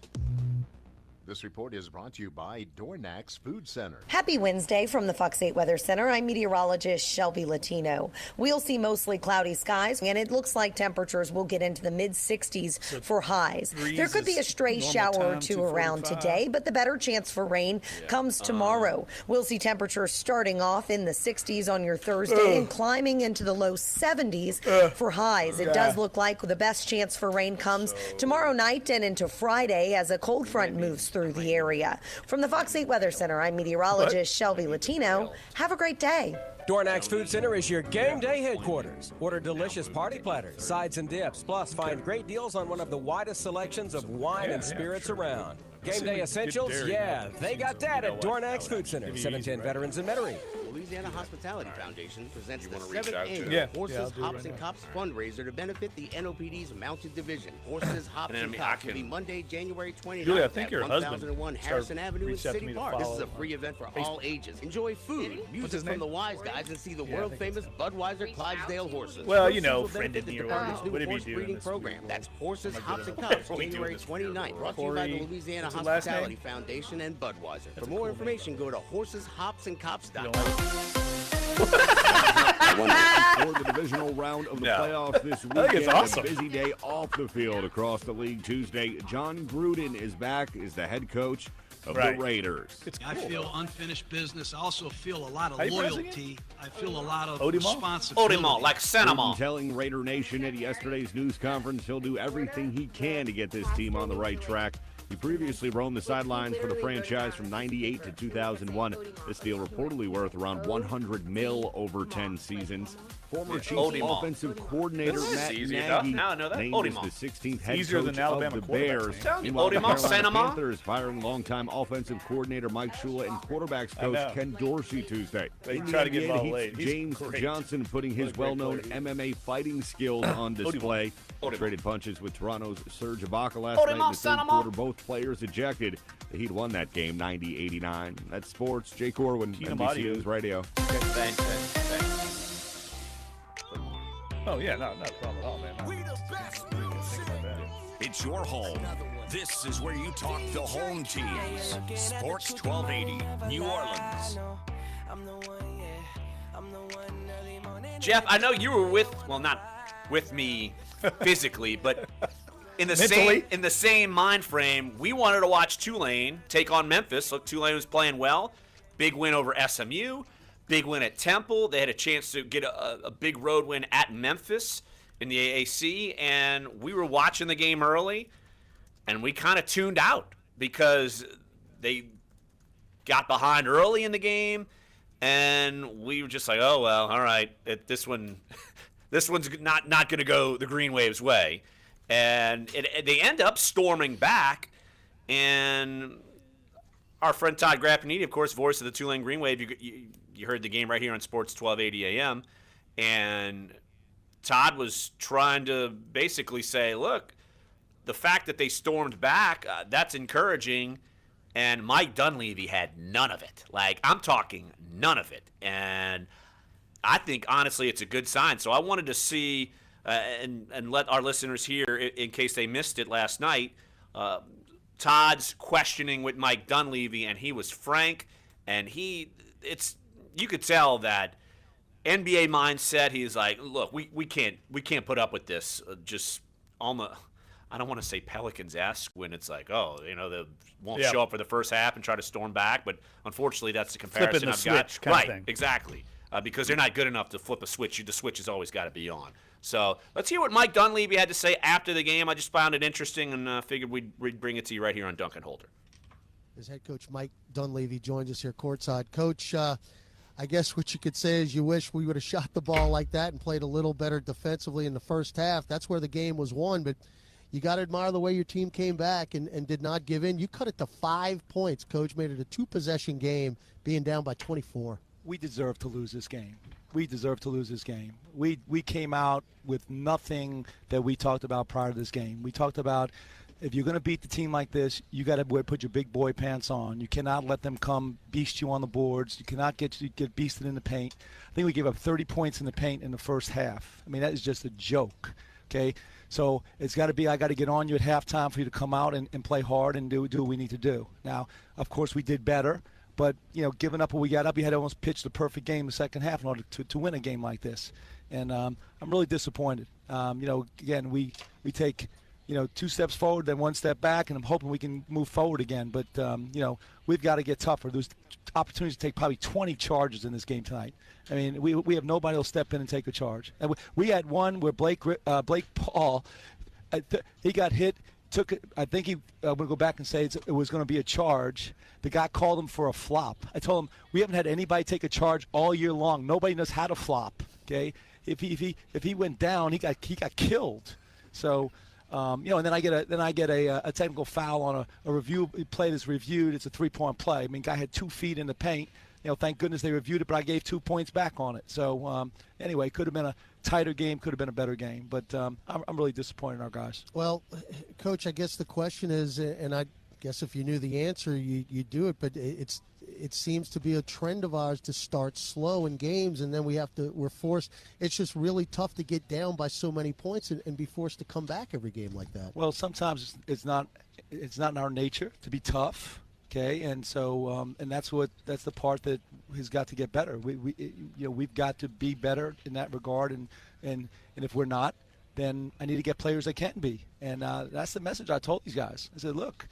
[SPEAKER 12] This report is brought to you by Dornax Food Center.
[SPEAKER 8] Happy Wednesday from the Fox 8 Weather Center. I'm meteorologist Shelby Latino. We'll see mostly cloudy skies, and it looks like temperatures will get into the mid-60s for highs. There could be a stray shower or two around today, but the better chance for rain comes tomorrow. We'll see temperatures starting off in the 60s on your Thursday and climbing into the low 70s for highs. It does look like the best chance for rain comes tomorrow night and into Friday as a cold front moves through the area. From the Fox 8 Weather Center, I'm meteorologist Shelby Latino. Have a great day.
[SPEAKER 9] Dornax Food Center is your game day headquarters. Order delicious party platters, sides and dips, plus find great deals on one of the widest selections of wine and spirits around. Game day essentials? Yeah, they got that at Dornax Food Center, 710 Veterans in Metairie.
[SPEAKER 6] Louisiana Hospitality Foundation presents the 7th annual Horses, Hops, and Cops fundraiser to benefit the NOPD's Mounted Division. Horses, Hops, and Cops will be Monday, January 29th
[SPEAKER 2] Julie, I think
[SPEAKER 6] at
[SPEAKER 2] your
[SPEAKER 6] 1001
[SPEAKER 2] husband
[SPEAKER 6] Harrison Avenue in City Park. This is a
[SPEAKER 2] on
[SPEAKER 6] free event for all ages. Enjoy food, music from the wise guys, and see the world-famous Budweiser Clydesdale horses.
[SPEAKER 2] Well, you know,
[SPEAKER 6] Horses will
[SPEAKER 2] friend
[SPEAKER 6] benefit
[SPEAKER 2] in
[SPEAKER 6] the
[SPEAKER 2] the
[SPEAKER 6] department's new
[SPEAKER 2] what did he
[SPEAKER 6] horse
[SPEAKER 2] do in
[SPEAKER 6] breeding
[SPEAKER 2] this
[SPEAKER 6] program.
[SPEAKER 2] movie?
[SPEAKER 6] That's Horses, Hops, and
[SPEAKER 2] What
[SPEAKER 6] Cops,
[SPEAKER 2] are we doing
[SPEAKER 6] January
[SPEAKER 2] this
[SPEAKER 6] 29th. Brought to you by the Louisiana
[SPEAKER 2] what's his last
[SPEAKER 6] Hospitality
[SPEAKER 2] name?
[SPEAKER 6] Foundation and Budweiser. For more information, go to horseshopsandcops.com.
[SPEAKER 11] For the divisional round of the playoffs this weekend,
[SPEAKER 2] think it's awesome.
[SPEAKER 11] A busy day off the field across the league Tuesday. John Gruden is back as the head coach of the Raiders.
[SPEAKER 19] I feel unfinished business. I also feel a lot of
[SPEAKER 11] How you
[SPEAKER 19] loyalty. I feel a lot of
[SPEAKER 11] Odemont?
[SPEAKER 19] responsibility.
[SPEAKER 1] Odemont, like Cinnamon.
[SPEAKER 11] Gruden telling Raider Nation at yesterday's news conference he'll do everything he can to get this team on the right track. He previously roamed the sidelines for the franchise from 98 to 2001. This deal reportedly worth around $100 million over 10 seasons. Former Chiefs offensive coordinator Matt Nagy named as the 16th head coach of the Bears. Meanwhile, the Carolina Panthers firing longtime offensive coordinator Mike Shula and quarterbacks coach Ken Dorsey Tuesday.
[SPEAKER 2] They
[SPEAKER 11] In the
[SPEAKER 2] try to get
[SPEAKER 11] NBA,
[SPEAKER 2] involved
[SPEAKER 11] Heat's
[SPEAKER 2] late. He's
[SPEAKER 11] James
[SPEAKER 2] great.
[SPEAKER 11] Johnson putting his well-known MMA fighting skills on display. Traded punches with Toronto's Serge Ibaka last night in the third quarter. Both players ejected. The Heat won that game 90-89. That's sports. Jay Corwin, NBC News Radio.
[SPEAKER 1] Thanks.
[SPEAKER 2] Oh, yeah, not a problem at all, man.
[SPEAKER 7] It's your home. This is where you talk the home teams. Sports 1280, New Orleans.
[SPEAKER 1] Jeff, I know you were not with me physically, but in the same mind frame, we wanted to watch Tulane take on Memphis. Look, Tulane was playing well. Big win over SMU. Big win at Temple. They had a chance to get a big road win at Memphis in the AAC, and we were watching the game early, and we kind of tuned out because they got behind early in the game, and we were just like, oh, well, all right, this one's not going to go the Green Wave's way. And they end up storming back, and our friend Todd Grappanini, of course, voice of the Tulane Green Wave, you heard the game right here on Sports 1280 AM, and Todd was trying to basically say, look, the fact that they stormed back, that's encouraging, and Mike Dunleavy had none of it. Like, I'm talking none of it. And I think, honestly, it's a good sign. So I wanted to see and let our listeners hear, in case they missed it last night, Todd's questioning with Mike Dunleavy, and he was frank, and you could tell that NBA mindset. He's like, look, we can't put up with this. Just almost, I don't want to say Pelicans-esque when it's like, oh, they won't show up for the first half and try to storm back. But unfortunately, that's the comparison I've got. Right, exactly. Because they're not good enough to flip a switch. The switch has always got to be on. So let's hear what Mike Dunleavy had to say after the game. I just found it interesting and figured we'd bring it to you right here on Dunc and Holder.
[SPEAKER 20] As head coach Mike Dunleavy joins us here courtside. Coach,
[SPEAKER 14] I guess what you could say is you wish we would have shot the ball like that and played a little better defensively in the first half. That's where the game was won, but you got to admire the way your team came back and did not give in. You cut it to 5 points, Coach, made it a 2-possession game, being down by 24.
[SPEAKER 15] We deserve to lose this game. We deserve to lose this game. We came out with nothing that we talked about prior to this game. We talked about if you're going to beat the team like this, you got to put your big boy pants on. You cannot let them come beast you on the boards. You cannot get beasted in the paint. I think we gave up 30 points in the paint in the first half. I mean, that is just a joke, okay? So it's got to be I got to get on you at halftime for you to come out and play hard and do what we need to do. Now, of course, we did better. But, giving up what we got up, you had to almost pitch the perfect game the second half in order to win a game like this. And I'm really disappointed. Again, we take, 2 steps forward, then 1 step back, and I'm hoping we can move forward again. But, we've got to get tougher. There's opportunities to take probably 20 charges in this game tonight. I mean, we have nobody who'll step in and take a charge. And we had one where Blake Paul, he got hit. I think I'm going to go back and say it was going to be a charge. The guy called him for a flop. I told him, we haven't had anybody take a charge all year long. Nobody knows how to flop, okay? If he went down, he got killed. So, and then I get a technical foul on a review play that's reviewed. It's a 3-point play. I mean, guy had 2 feet in the paint. Thank goodness they reviewed it, but I gave 2 points back on it. So, anyway, could have been a tighter game, could have been a better game. But I'm really disappointed in our guys.
[SPEAKER 14] Well, Coach, I guess the question is, and I guess if you knew the answer, you'd do it, but it seems to be a trend of ours to start slow in games, and then we're forced. It's just really tough to get down by so many points and be forced to come back every game like that.
[SPEAKER 15] Well, sometimes it's not in our nature to be tough. Okay, and so and that's the part that has got to get better. We've got to be better in that regard, and if we're not, then I need to get players that can be. And that's the message I told these guys. I said, look,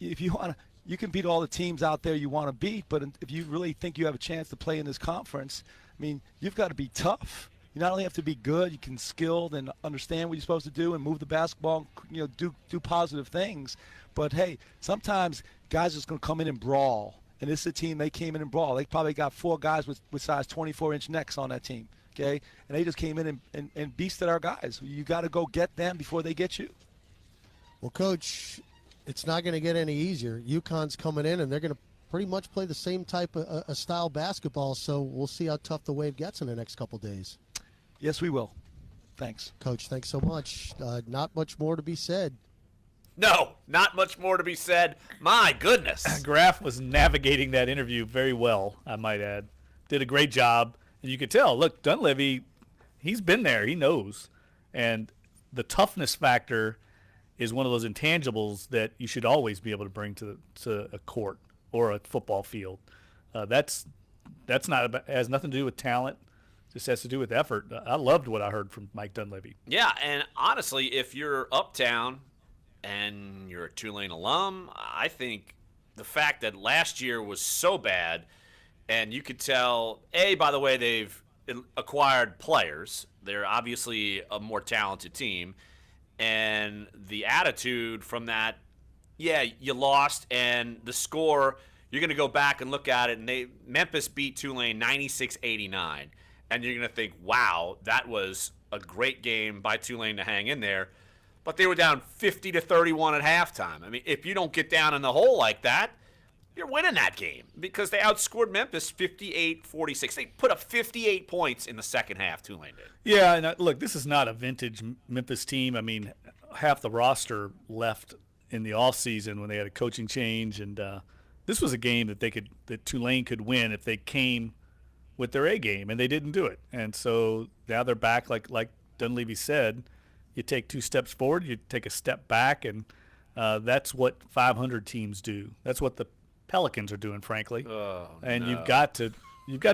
[SPEAKER 15] if you want to, you can beat all the teams out there you want to beat, but if you really think you have a chance to play in this conference, I mean, you've got to be tough. You not only have to be good, you can skilled and understand what you're supposed to do and move the basketball, do positive things. But hey, sometimes guys are just going to come in and brawl. And this is a team, they came in and brawl. They probably got 4 guys with size 24-inch necks on that team, okay? And they just came in and beasted our guys. You got to go get them before they get you.
[SPEAKER 14] Well, Coach, it's not going to get any easier. UConn's coming in, and they're going to pretty much play the same type of style basketball, so we'll see how tough the Wave gets in the next couple days.
[SPEAKER 15] Yes, we will. Thanks.
[SPEAKER 14] Coach, thanks so much. Not much more to be said.
[SPEAKER 1] No, not much more to be said. My goodness.
[SPEAKER 2] Graf was navigating that interview very well, I might add. Did a great job. And you could tell, look, Dunleavy, he's been there. He knows. And the toughness factor is one of those intangibles that you should always be able to bring to a court or a football field. That's not has nothing to do with talent. Just has to do with effort. I loved what I heard from Mike Dunleavy.
[SPEAKER 1] Yeah, and honestly, if you're uptown and you're a Tulane alum, I think the fact that last year was so bad, and you could tell, by the way, they've acquired players. They're obviously a more talented team. And the attitude from that, you lost, and the score, you're going to go back and look at it, and Memphis beat Tulane 96-89. And you're going to think, wow, that was a great game by Tulane to hang in there. But they were down 50-31 at halftime. I mean, if you don't get down in the hole like that, you're winning that game because they outscored Memphis 58-46. They put up 58 points in the second half, Tulane did.
[SPEAKER 2] Yeah, and look, this is not a vintage Memphis team. I mean, half the roster left in the offseason when they had a coaching change, and this was a game that Tulane could win if they came with their A game, and they didn't do it. And so now they're back, like Dunleavy said, you take 2 steps forward, you take a step back, and that's what 500 teams do. That's what the Pelicans are doing, frankly. You've got to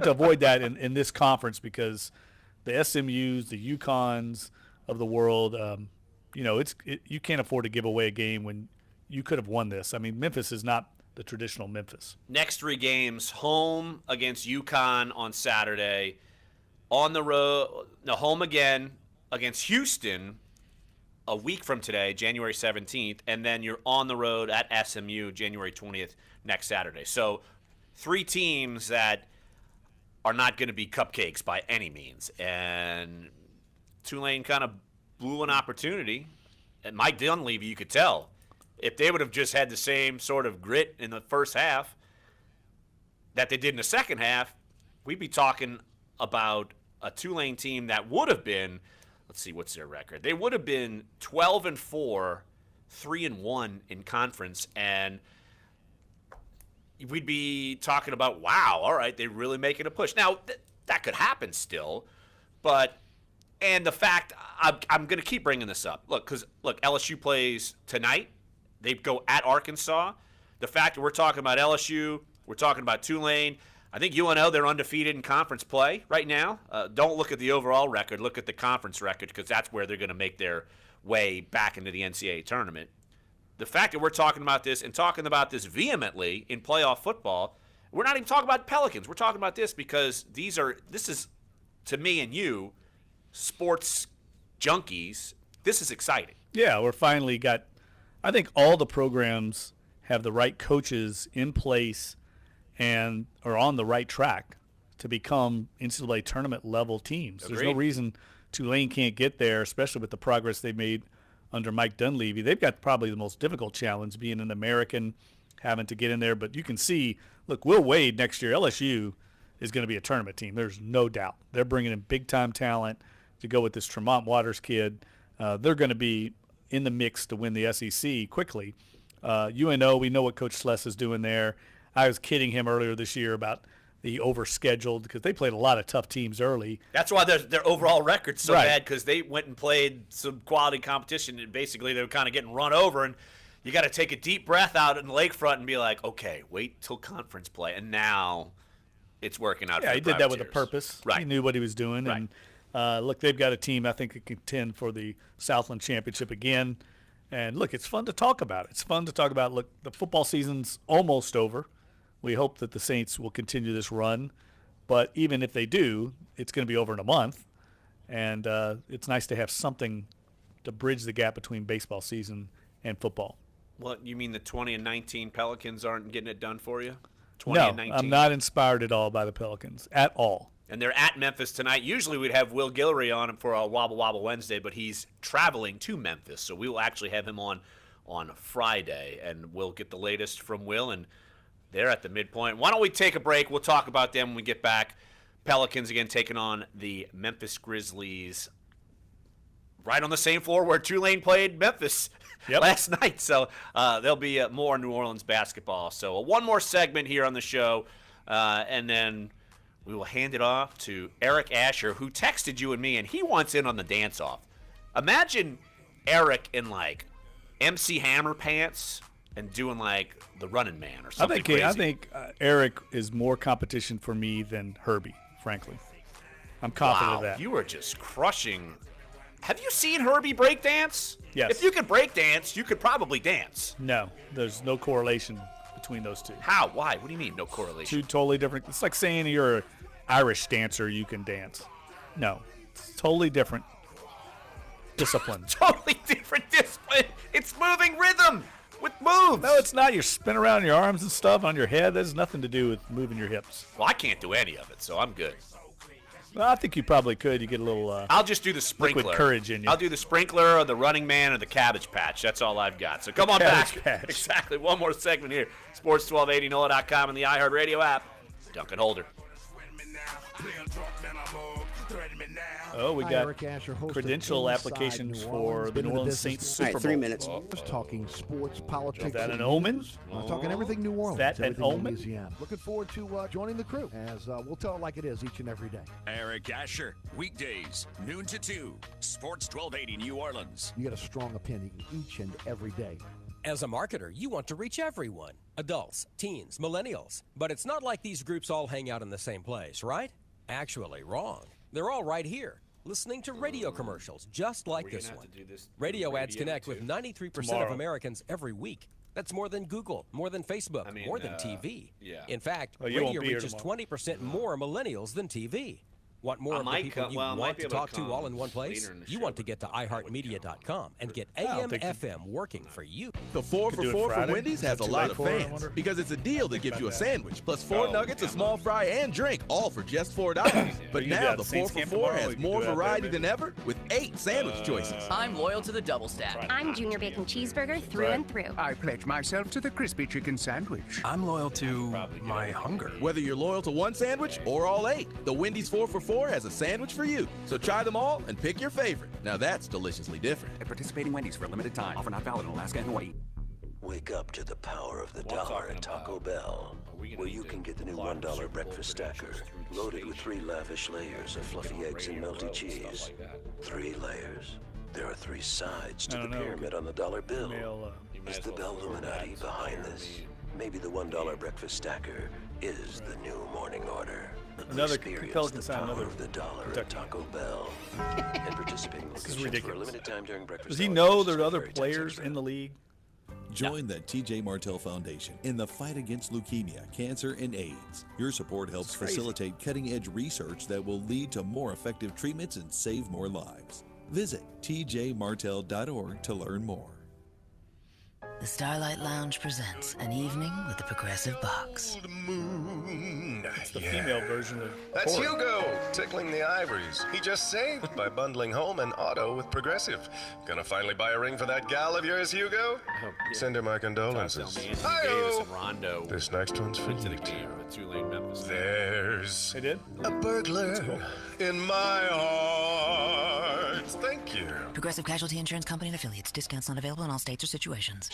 [SPEAKER 2] avoid that in this conference because the SMUs, the UConns of the world, you can't afford to give away a game when you could have won this. I mean, Memphis is not the traditional Memphis.
[SPEAKER 1] Next 3 games, home against UConn on Saturday, on the road, home again against Houston a week from today, January 17th, and then you're on the road at SMU January 20th next Saturday. So 3 teams that are not going to be cupcakes by any means. And Tulane kind of blew an opportunity. And Mike Dunleavy, you could tell, if they would have just had the same sort of grit in the first half that they did in the second half, we'd be talking about a Tulane team that would have been, let's see, what's their record? They would have been 12-4, 3-1 in conference, and we'd be talking about, wow, all right, they're really making a push. Now, that could happen still, but and the fact, I'm going to keep bringing this up. Look, LSU plays tonight. They go at Arkansas. The fact that we're talking about LSU, we're talking about Tulane. I think UNO, they're undefeated in conference play right now. Don't look at the overall record. Look at the conference record, because that's where they're going to make their way back into the NCAA tournament. The fact that we're talking about this and talking about this vehemently in playoff football, we're not even talking about Pelicans. We're talking about this because this is, to me and you, sports junkies, this is exciting.
[SPEAKER 2] Yeah, we're finally got, I think all the programs have the right coaches in place and are on the right track to become NCAA tournament level teams.
[SPEAKER 1] Agreed.
[SPEAKER 2] There's no reason Tulane can't get there, especially with the progress they've made under Mike Dunleavy. They've got probably the most difficult challenge, being an American, having to get in there. But you can see, look, Will Wade next year, LSU is going to be a tournament team. There's no doubt. They're bringing in big-time talent to go with this Tremont Waters kid. They're going to be in the mix to win the SEC quickly. UNO, we know what Coach Sless is doing there. I was kidding him earlier this year about the overscheduled, because they played a lot of tough teams early.
[SPEAKER 1] That's why their overall record's so
[SPEAKER 2] Right.
[SPEAKER 1] bad, because they went and played some quality competition, and basically they were kind of getting run over, and you got to take a deep breath out in the lakefront and be like, okay, wait till conference play, and now it's working out.
[SPEAKER 2] Yeah,
[SPEAKER 1] for
[SPEAKER 2] he
[SPEAKER 1] the
[SPEAKER 2] did that with a
[SPEAKER 1] Privateers.
[SPEAKER 2] purpose.
[SPEAKER 1] Right.
[SPEAKER 2] He knew what he was doing.
[SPEAKER 1] Right.
[SPEAKER 2] And look, they've got a team I think that can contend for the Southland Championship again. And look, it's fun to talk about. It's fun to talk about. Look, the football season's almost over. We hope that the Saints will continue this run. But even if they do, it's going to be over in a month. And it's nice to have something to bridge the gap between baseball season and football.
[SPEAKER 1] What, you mean the 20-19 Pelicans aren't getting it done for you?
[SPEAKER 2] No,
[SPEAKER 1] 20-19?
[SPEAKER 2] I'm not inspired at all by the Pelicans, at all.
[SPEAKER 1] And they're at Memphis tonight. Usually we'd have Will Guillory on for a Wobble Wobble Wednesday, but he's traveling to Memphis, so we will actually have him on Friday, and we'll get the latest from Will, and they're at the midpoint. Why don't we take a break? We'll talk about them when we get back. Pelicans again taking on the Memphis Grizzlies right on the same floor where Tulane played Memphis last night. So there'll be more New Orleans basketball. So one more segment here on the show, and then we will hand it off to Eric Asher, who texted you and me, and he wants in on the dance-off. Imagine Eric in, like, MC Hammer pants and doing, like, the Running Man or something crazy.
[SPEAKER 2] I think Eric is more competition for me than Herbie, frankly. I'm confident of that.
[SPEAKER 1] You are just crushing. Have you seen Herbie breakdance?
[SPEAKER 2] Yes.
[SPEAKER 1] If you could breakdance, you could probably dance.
[SPEAKER 2] No, there's no correlation between those two.
[SPEAKER 1] How? Why? What do you mean, no correlation?
[SPEAKER 2] Two totally different. It's like saying you're an Irish dancer, you can dance. No, it's totally different discipline.
[SPEAKER 1] Totally different discipline. It's moving rhythm with moves.
[SPEAKER 2] No, it's not. You spin around your arms and stuff on your head. That has nothing to do with moving your hips.
[SPEAKER 1] Well, I can't do any of it, so I'm good.
[SPEAKER 2] Well, I think you probably could. You get a little
[SPEAKER 1] I'll just do the sprinkler.
[SPEAKER 2] liquid courage in you.
[SPEAKER 1] I'll do the sprinkler or the Running Man or the Cabbage Patch. That's all I've got. So come on back.
[SPEAKER 2] Patch.
[SPEAKER 1] Exactly. One more segment here. Sports 1280, NOLA.com, and the iHeartRadio app. Dunc and Holder.
[SPEAKER 2] Oh, we
[SPEAKER 12] Hi,
[SPEAKER 2] got
[SPEAKER 12] Eric Asher, host of
[SPEAKER 2] credential
[SPEAKER 12] Inside
[SPEAKER 2] applications
[SPEAKER 12] New
[SPEAKER 2] for
[SPEAKER 12] Orleans.
[SPEAKER 2] the
[SPEAKER 12] Been
[SPEAKER 2] New
[SPEAKER 12] in the
[SPEAKER 2] Orleans
[SPEAKER 12] business
[SPEAKER 2] Saints
[SPEAKER 12] for
[SPEAKER 2] Super Bowl.
[SPEAKER 6] 3 minutes.
[SPEAKER 12] Talking sports, politics.
[SPEAKER 2] Is that an
[SPEAKER 12] and
[SPEAKER 2] omen?
[SPEAKER 12] news. Talking everything New Orleans.
[SPEAKER 2] That an
[SPEAKER 12] everything
[SPEAKER 2] omen?
[SPEAKER 12] Louisiana. Looking forward to joining the crew as we'll tell it like it is each and every day.
[SPEAKER 7] Eric Asher, weekdays, noon to 2. Sports 1280 New Orleans.
[SPEAKER 12] You get a strong opinion each and every day.
[SPEAKER 9] As a marketer, you want to reach everyone. Adults, teens, millennials. But it's not like these groups all hang out in the same place, right? Actually, wrong. They're all right here, listening to radio commercials just like this one. Radio ads connect with 93% of Americans every week. That's more than Google, more than Facebook, more than TV.
[SPEAKER 1] Yeah.
[SPEAKER 9] In fact,
[SPEAKER 2] Oh, you won't
[SPEAKER 9] radio
[SPEAKER 2] be here
[SPEAKER 9] reaches
[SPEAKER 2] tomorrow.
[SPEAKER 9] 20% more millennials than TV. Want more of the people you want to talk to
[SPEAKER 1] come
[SPEAKER 9] all in one place? You want to get to iHeartMedia.com and get AM, FM working for you.
[SPEAKER 18] The 4 for 4 from Wendy's has a lot of fans because it's a deal that gives you a sandwich plus 4 nuggets, a small fry, and drink, all for just $4. But now the 4 for 4 has more variety than ever with 8 sandwich choices.
[SPEAKER 20] I'm loyal to the double stack.
[SPEAKER 21] I'm Junior Bacon Cheeseburger through and through.
[SPEAKER 22] I pledge myself to the crispy chicken sandwich.
[SPEAKER 18] I'm loyal to my hunger. Whether you're loyal to one sandwich or all 8, the Wendy's 4 for 4 has a sandwich for you. So try them all and pick your favorite. Now that's deliciously different.
[SPEAKER 22] At participating Wendy's for a limited time. Offer not valid in Alaska and Hawaii.
[SPEAKER 24] Wake up to the power of the dollar at Taco Bell, where you can get the new $1 breakfast stacker, loaded with 3 lavish layers of fluffy eggs and melty cheese. 3 layers. There are 3 sides to the pyramid on the dollar bill. Is the Bell-Luminati behind this? Maybe the $1 breakfast stacker is the new morning order.
[SPEAKER 2] Another
[SPEAKER 24] Experience the power of the dollar at Taco Bell. And participating locations for a limited time during breakfast.
[SPEAKER 2] Does he know there are other players in the league?
[SPEAKER 25] Join the TJ Martell Foundation in the fight against leukemia, cancer, and AIDS. Your support helps facilitate cutting-edge research that will lead to more effective treatments and save more lives. Visit tjmartell.org to learn more.
[SPEAKER 26] The Starlight Lounge presents an evening with the Progressive Box.
[SPEAKER 2] It's the female version of
[SPEAKER 28] That's
[SPEAKER 2] Corey.
[SPEAKER 28] Hugo, tickling the ivories. He just saved by bundling home and auto with Progressive. Gonna finally buy a ring for that gal of yours, Hugo? Send her my condolences.
[SPEAKER 1] Davis and Rondo.
[SPEAKER 28] This next one's for you.
[SPEAKER 1] Tulane, Memphis.
[SPEAKER 28] There's
[SPEAKER 2] a
[SPEAKER 28] burglar in my heart. Thank you.
[SPEAKER 26] Progressive Casualty Insurance Company and affiliates. Discounts not available in all states or situations.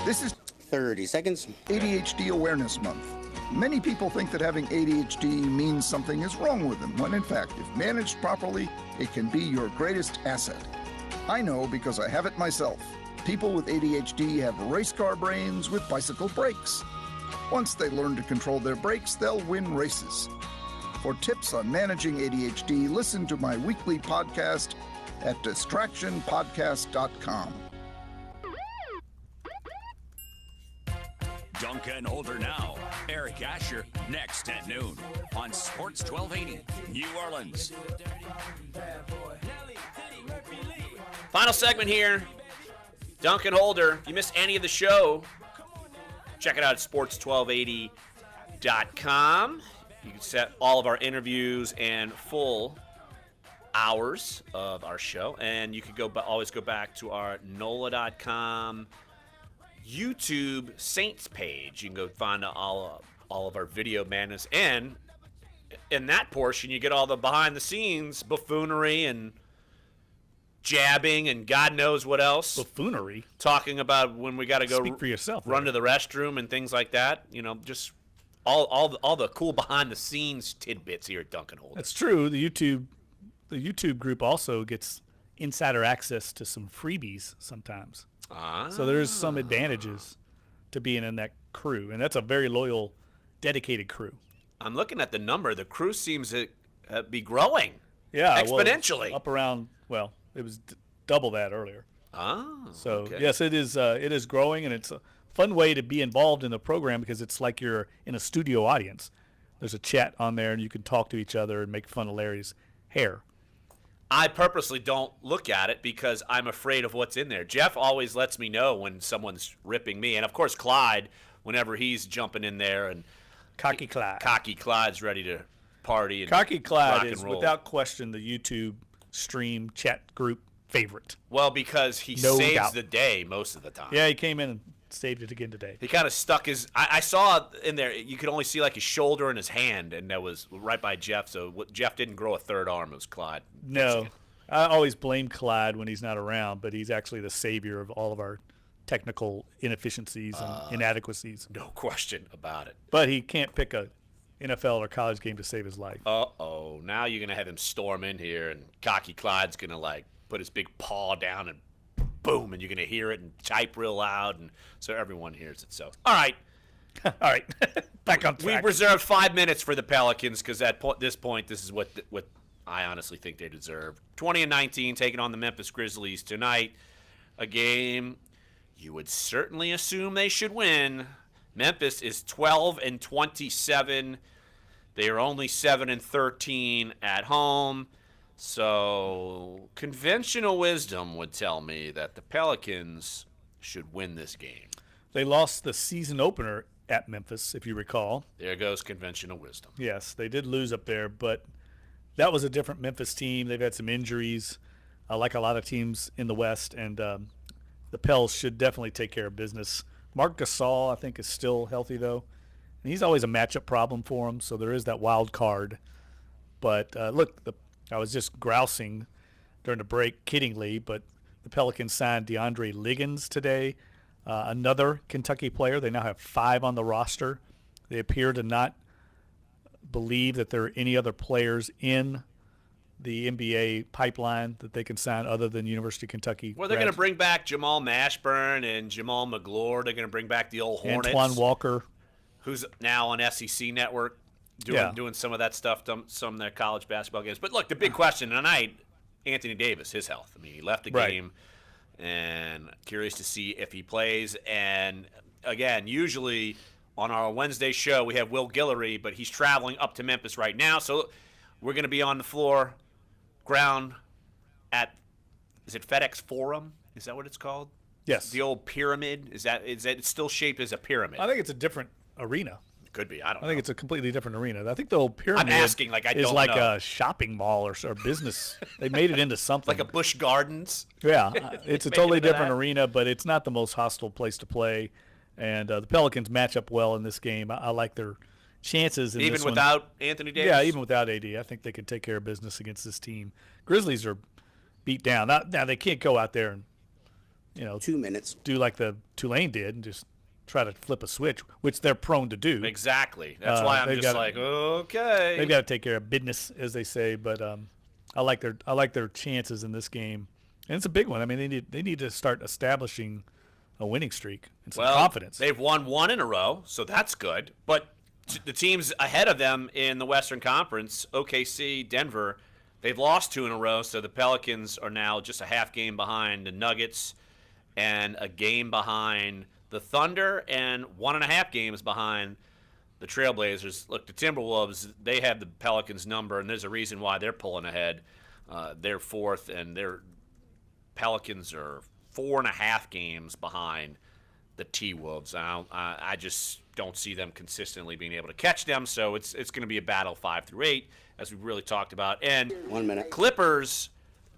[SPEAKER 6] This is 30 seconds.
[SPEAKER 29] ADHD Awareness Month. Many people think that having ADHD means something is wrong with them, when in fact, if managed properly, it can be your greatest asset. I know because I have it myself. People with ADHD have race car brains with bicycle brakes. Once they learn to control their brakes, they'll win races. For tips on managing ADHD, listen to my weekly podcast at distractionpodcast.com.
[SPEAKER 7] Dunc and Older now. Eric Asher next at noon on Sports 1280 New Orleans.
[SPEAKER 1] Final segment here. Dunc and Holder. If you missed any of the show, check it out at sports1280.com. You can set all of our interviews and full hours of our show. And you can always go back to our NOLA.com YouTube Saints page. You can go find all of our video madness. And in that portion, you get all the behind-the-scenes buffoonery and jabbing and God knows what else.
[SPEAKER 2] Buffoonery?
[SPEAKER 1] Talking about when we got to go
[SPEAKER 2] Speak for yourself,
[SPEAKER 1] run to the restroom and things like that. You know, just all the cool behind-the-scenes tidbits here at Dunc and Holder.
[SPEAKER 2] That's true. The YouTube group also gets insider access to some freebies sometimes. So there's some advantages to being in that crew, and that's a very loyal, dedicated crew.
[SPEAKER 1] I'm looking at the number. The crew seems to be growing.
[SPEAKER 2] Yeah,
[SPEAKER 1] exponentially.
[SPEAKER 2] Well, up around, well, it was double that earlier. So
[SPEAKER 1] okay.
[SPEAKER 2] yes, it is growing, and it's a fun way to be involved in the program because it's like you're in a studio audience. There's a chat on there, and you can talk to each other and make fun of Larry's hair.
[SPEAKER 1] I purposely don't look at it because I'm afraid of what's in there. Jeff always lets me know when someone's ripping me. And, of course, Clyde, whenever he's jumping in there. And
[SPEAKER 2] Cocky Clyde.
[SPEAKER 1] Cocky Clyde's ready to party and
[SPEAKER 2] Cocky Clyde
[SPEAKER 1] rock and
[SPEAKER 2] is,
[SPEAKER 1] roll.
[SPEAKER 2] without question, the YouTube stream chat group favorite.
[SPEAKER 1] Well, because he
[SPEAKER 2] No
[SPEAKER 1] saves
[SPEAKER 2] doubt.
[SPEAKER 1] the day most of the time.
[SPEAKER 2] Yeah, he came in and saved it again today.
[SPEAKER 1] He kind of stuck his – I saw in there you could only see like his shoulder and his hand, and that was right by Jeff. So Jeff didn't grow a third arm. It was Clyde.
[SPEAKER 2] No. I always blame Clyde when he's not around, but he's actually the savior of all of our technical inefficiencies and inadequacies.
[SPEAKER 1] No question about it.
[SPEAKER 2] But he can't pick a NFL or college game to save his life.
[SPEAKER 1] Uh-oh. Now you're going to have him storm in here, and Cocky Clyde's going to, like, put his big paw down and boom, and you're going to hear it and type real loud, and so everyone hears it. So, all right.
[SPEAKER 2] All right. Back on track.
[SPEAKER 1] We've reserved 5 minutes for the Pelicans because at this point, this is what I honestly think they deserve. 20-19, taking on the Memphis Grizzlies tonight. A game you would certainly assume they should win. Memphis is 12-27. They are only 7-13 at home. So conventional wisdom would tell me that the Pelicans should win this game.
[SPEAKER 2] They lost the season opener at Memphis, if you recall.
[SPEAKER 1] There goes conventional wisdom.
[SPEAKER 2] Yes, they did lose up there, but that was a different Memphis team. They've had some injuries, like a lot of teams in the West, and the Pels should definitely take care of business. Marc Gasol, I think, is still healthy, though. And he's always a matchup problem for him, so there is that wild card. But, look, I was just grousing during the break, kiddingly, but the Pelicans signed DeAndre Liggins today, another Kentucky player. They now have 5 on the roster. They appear to not believe that there are any other players in the NBA pipeline that they can sign other than University of Kentucky.
[SPEAKER 1] Well, they're going to bring back Jamal Mashburn and Jamal McGlure. They're going to bring back the old Hornets.
[SPEAKER 2] Antoine Walker,
[SPEAKER 1] who's now on SEC Network doing some of that stuff, some of their college basketball games. But look, the big question tonight, Anthony Davis, his health. I mean, he left the game, and curious to see if he plays. And, again, usually on our Wednesday show we have Will Guillory, but he's traveling up to Memphis right now. So we're going to be on the ground at, is it FedEx Forum? Is that what it's called?
[SPEAKER 2] Yes.
[SPEAKER 1] The old pyramid? Is that it's still shaped as a pyramid?
[SPEAKER 2] I think it's a different arena.
[SPEAKER 1] Could be. I don't know.
[SPEAKER 2] I think it's a completely different arena. I think the old pyramid
[SPEAKER 1] I'm asking, like I
[SPEAKER 2] is
[SPEAKER 1] don't
[SPEAKER 2] like
[SPEAKER 1] know.
[SPEAKER 2] a shopping mall or business. They made it into something.
[SPEAKER 1] Like a Busch Gardens?
[SPEAKER 2] Yeah. It's a totally different
[SPEAKER 1] that.
[SPEAKER 2] arena, but it's not the most hostile place to play. And the Pelicans match up well in this game. I like their chances in
[SPEAKER 1] even
[SPEAKER 2] this one.
[SPEAKER 1] without Anthony Davis?
[SPEAKER 2] Yeah, even without AD. I think they can take care of business against this team. Grizzlies are beat down. Now they can't go out there and
[SPEAKER 6] 2 minutes
[SPEAKER 2] do like the Tulane did and just try to flip a switch, which they're prone to do.
[SPEAKER 1] Exactly. That's why I'm just okay.
[SPEAKER 2] They've got to take care of business, as they say. But I like their chances in this game, and it's a big one. I mean, they need to start establishing a winning streak and some confidence.
[SPEAKER 1] They've won 1 in a row, so that's good. But the teams ahead of them in the Western Conference, OKC, Denver, they've lost 2 in a row. So the Pelicans are now just a half game behind the Nuggets and a game behind the Thunder and 1.5 games behind the Trailblazers. Look, the Timberwolves, they have the Pelicans number, and there's a reason why they're pulling ahead. They're 4th, and their Pelicans are 4.5 games behind the T-Wolves. I just don't see them consistently being able to catch them, so it's going to be a battle 5 through 8, as we really talked about. And
[SPEAKER 6] 1 minute.
[SPEAKER 1] Clippers,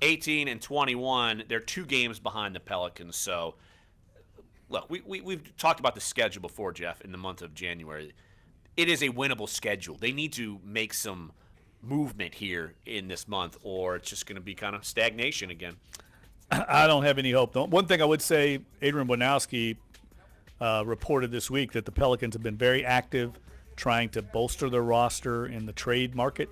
[SPEAKER 1] 18 and 21, they're 2 games behind the Pelicans, so look, we've talked about the schedule before, Jeff, in the month of January. It is a winnable schedule. They need to make some movement here in this month, or it's just going to be kind of stagnation again.
[SPEAKER 2] I don't have any hope. One thing I would say, Adrian Wojnarowski reported this week that the Pelicans have been very active trying to bolster their roster in the trade market.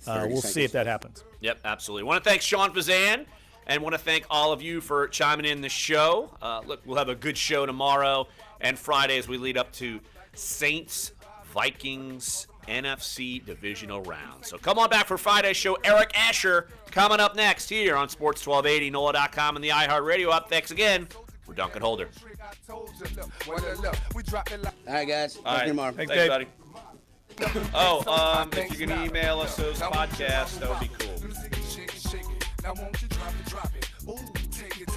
[SPEAKER 2] We'll see if that happens.
[SPEAKER 1] Yep, absolutely. I want to thank Shawn Tisane. And want to thank all of you for chiming in the show. Look, we'll have a good show tomorrow and Friday as we lead up to Saints, Vikings, NFC divisional round. So come on back for Friday's show. Eric Asher coming up next here on Sports 1280, NOLA.com, and the iHeartRadio app. Thanks again. We're Dunc and Holder.
[SPEAKER 6] All right, guys.
[SPEAKER 1] All right.
[SPEAKER 6] Tomorrow.
[SPEAKER 1] Thanks, buddy. If you can email us those podcasts, that would be cool.
[SPEAKER 3] Now won't you drop it? Ooh, take it.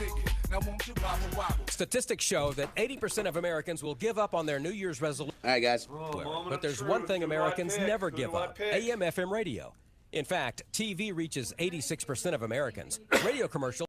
[SPEAKER 3] Now won't you wobble?
[SPEAKER 9] Statistics show that 80% of Americans will give up on their New Year's resolution.
[SPEAKER 6] All right, guys.
[SPEAKER 9] But there's one thing Americans never give up: AM/FM radio. In fact, TV reaches 86% of Americans. Radio commercials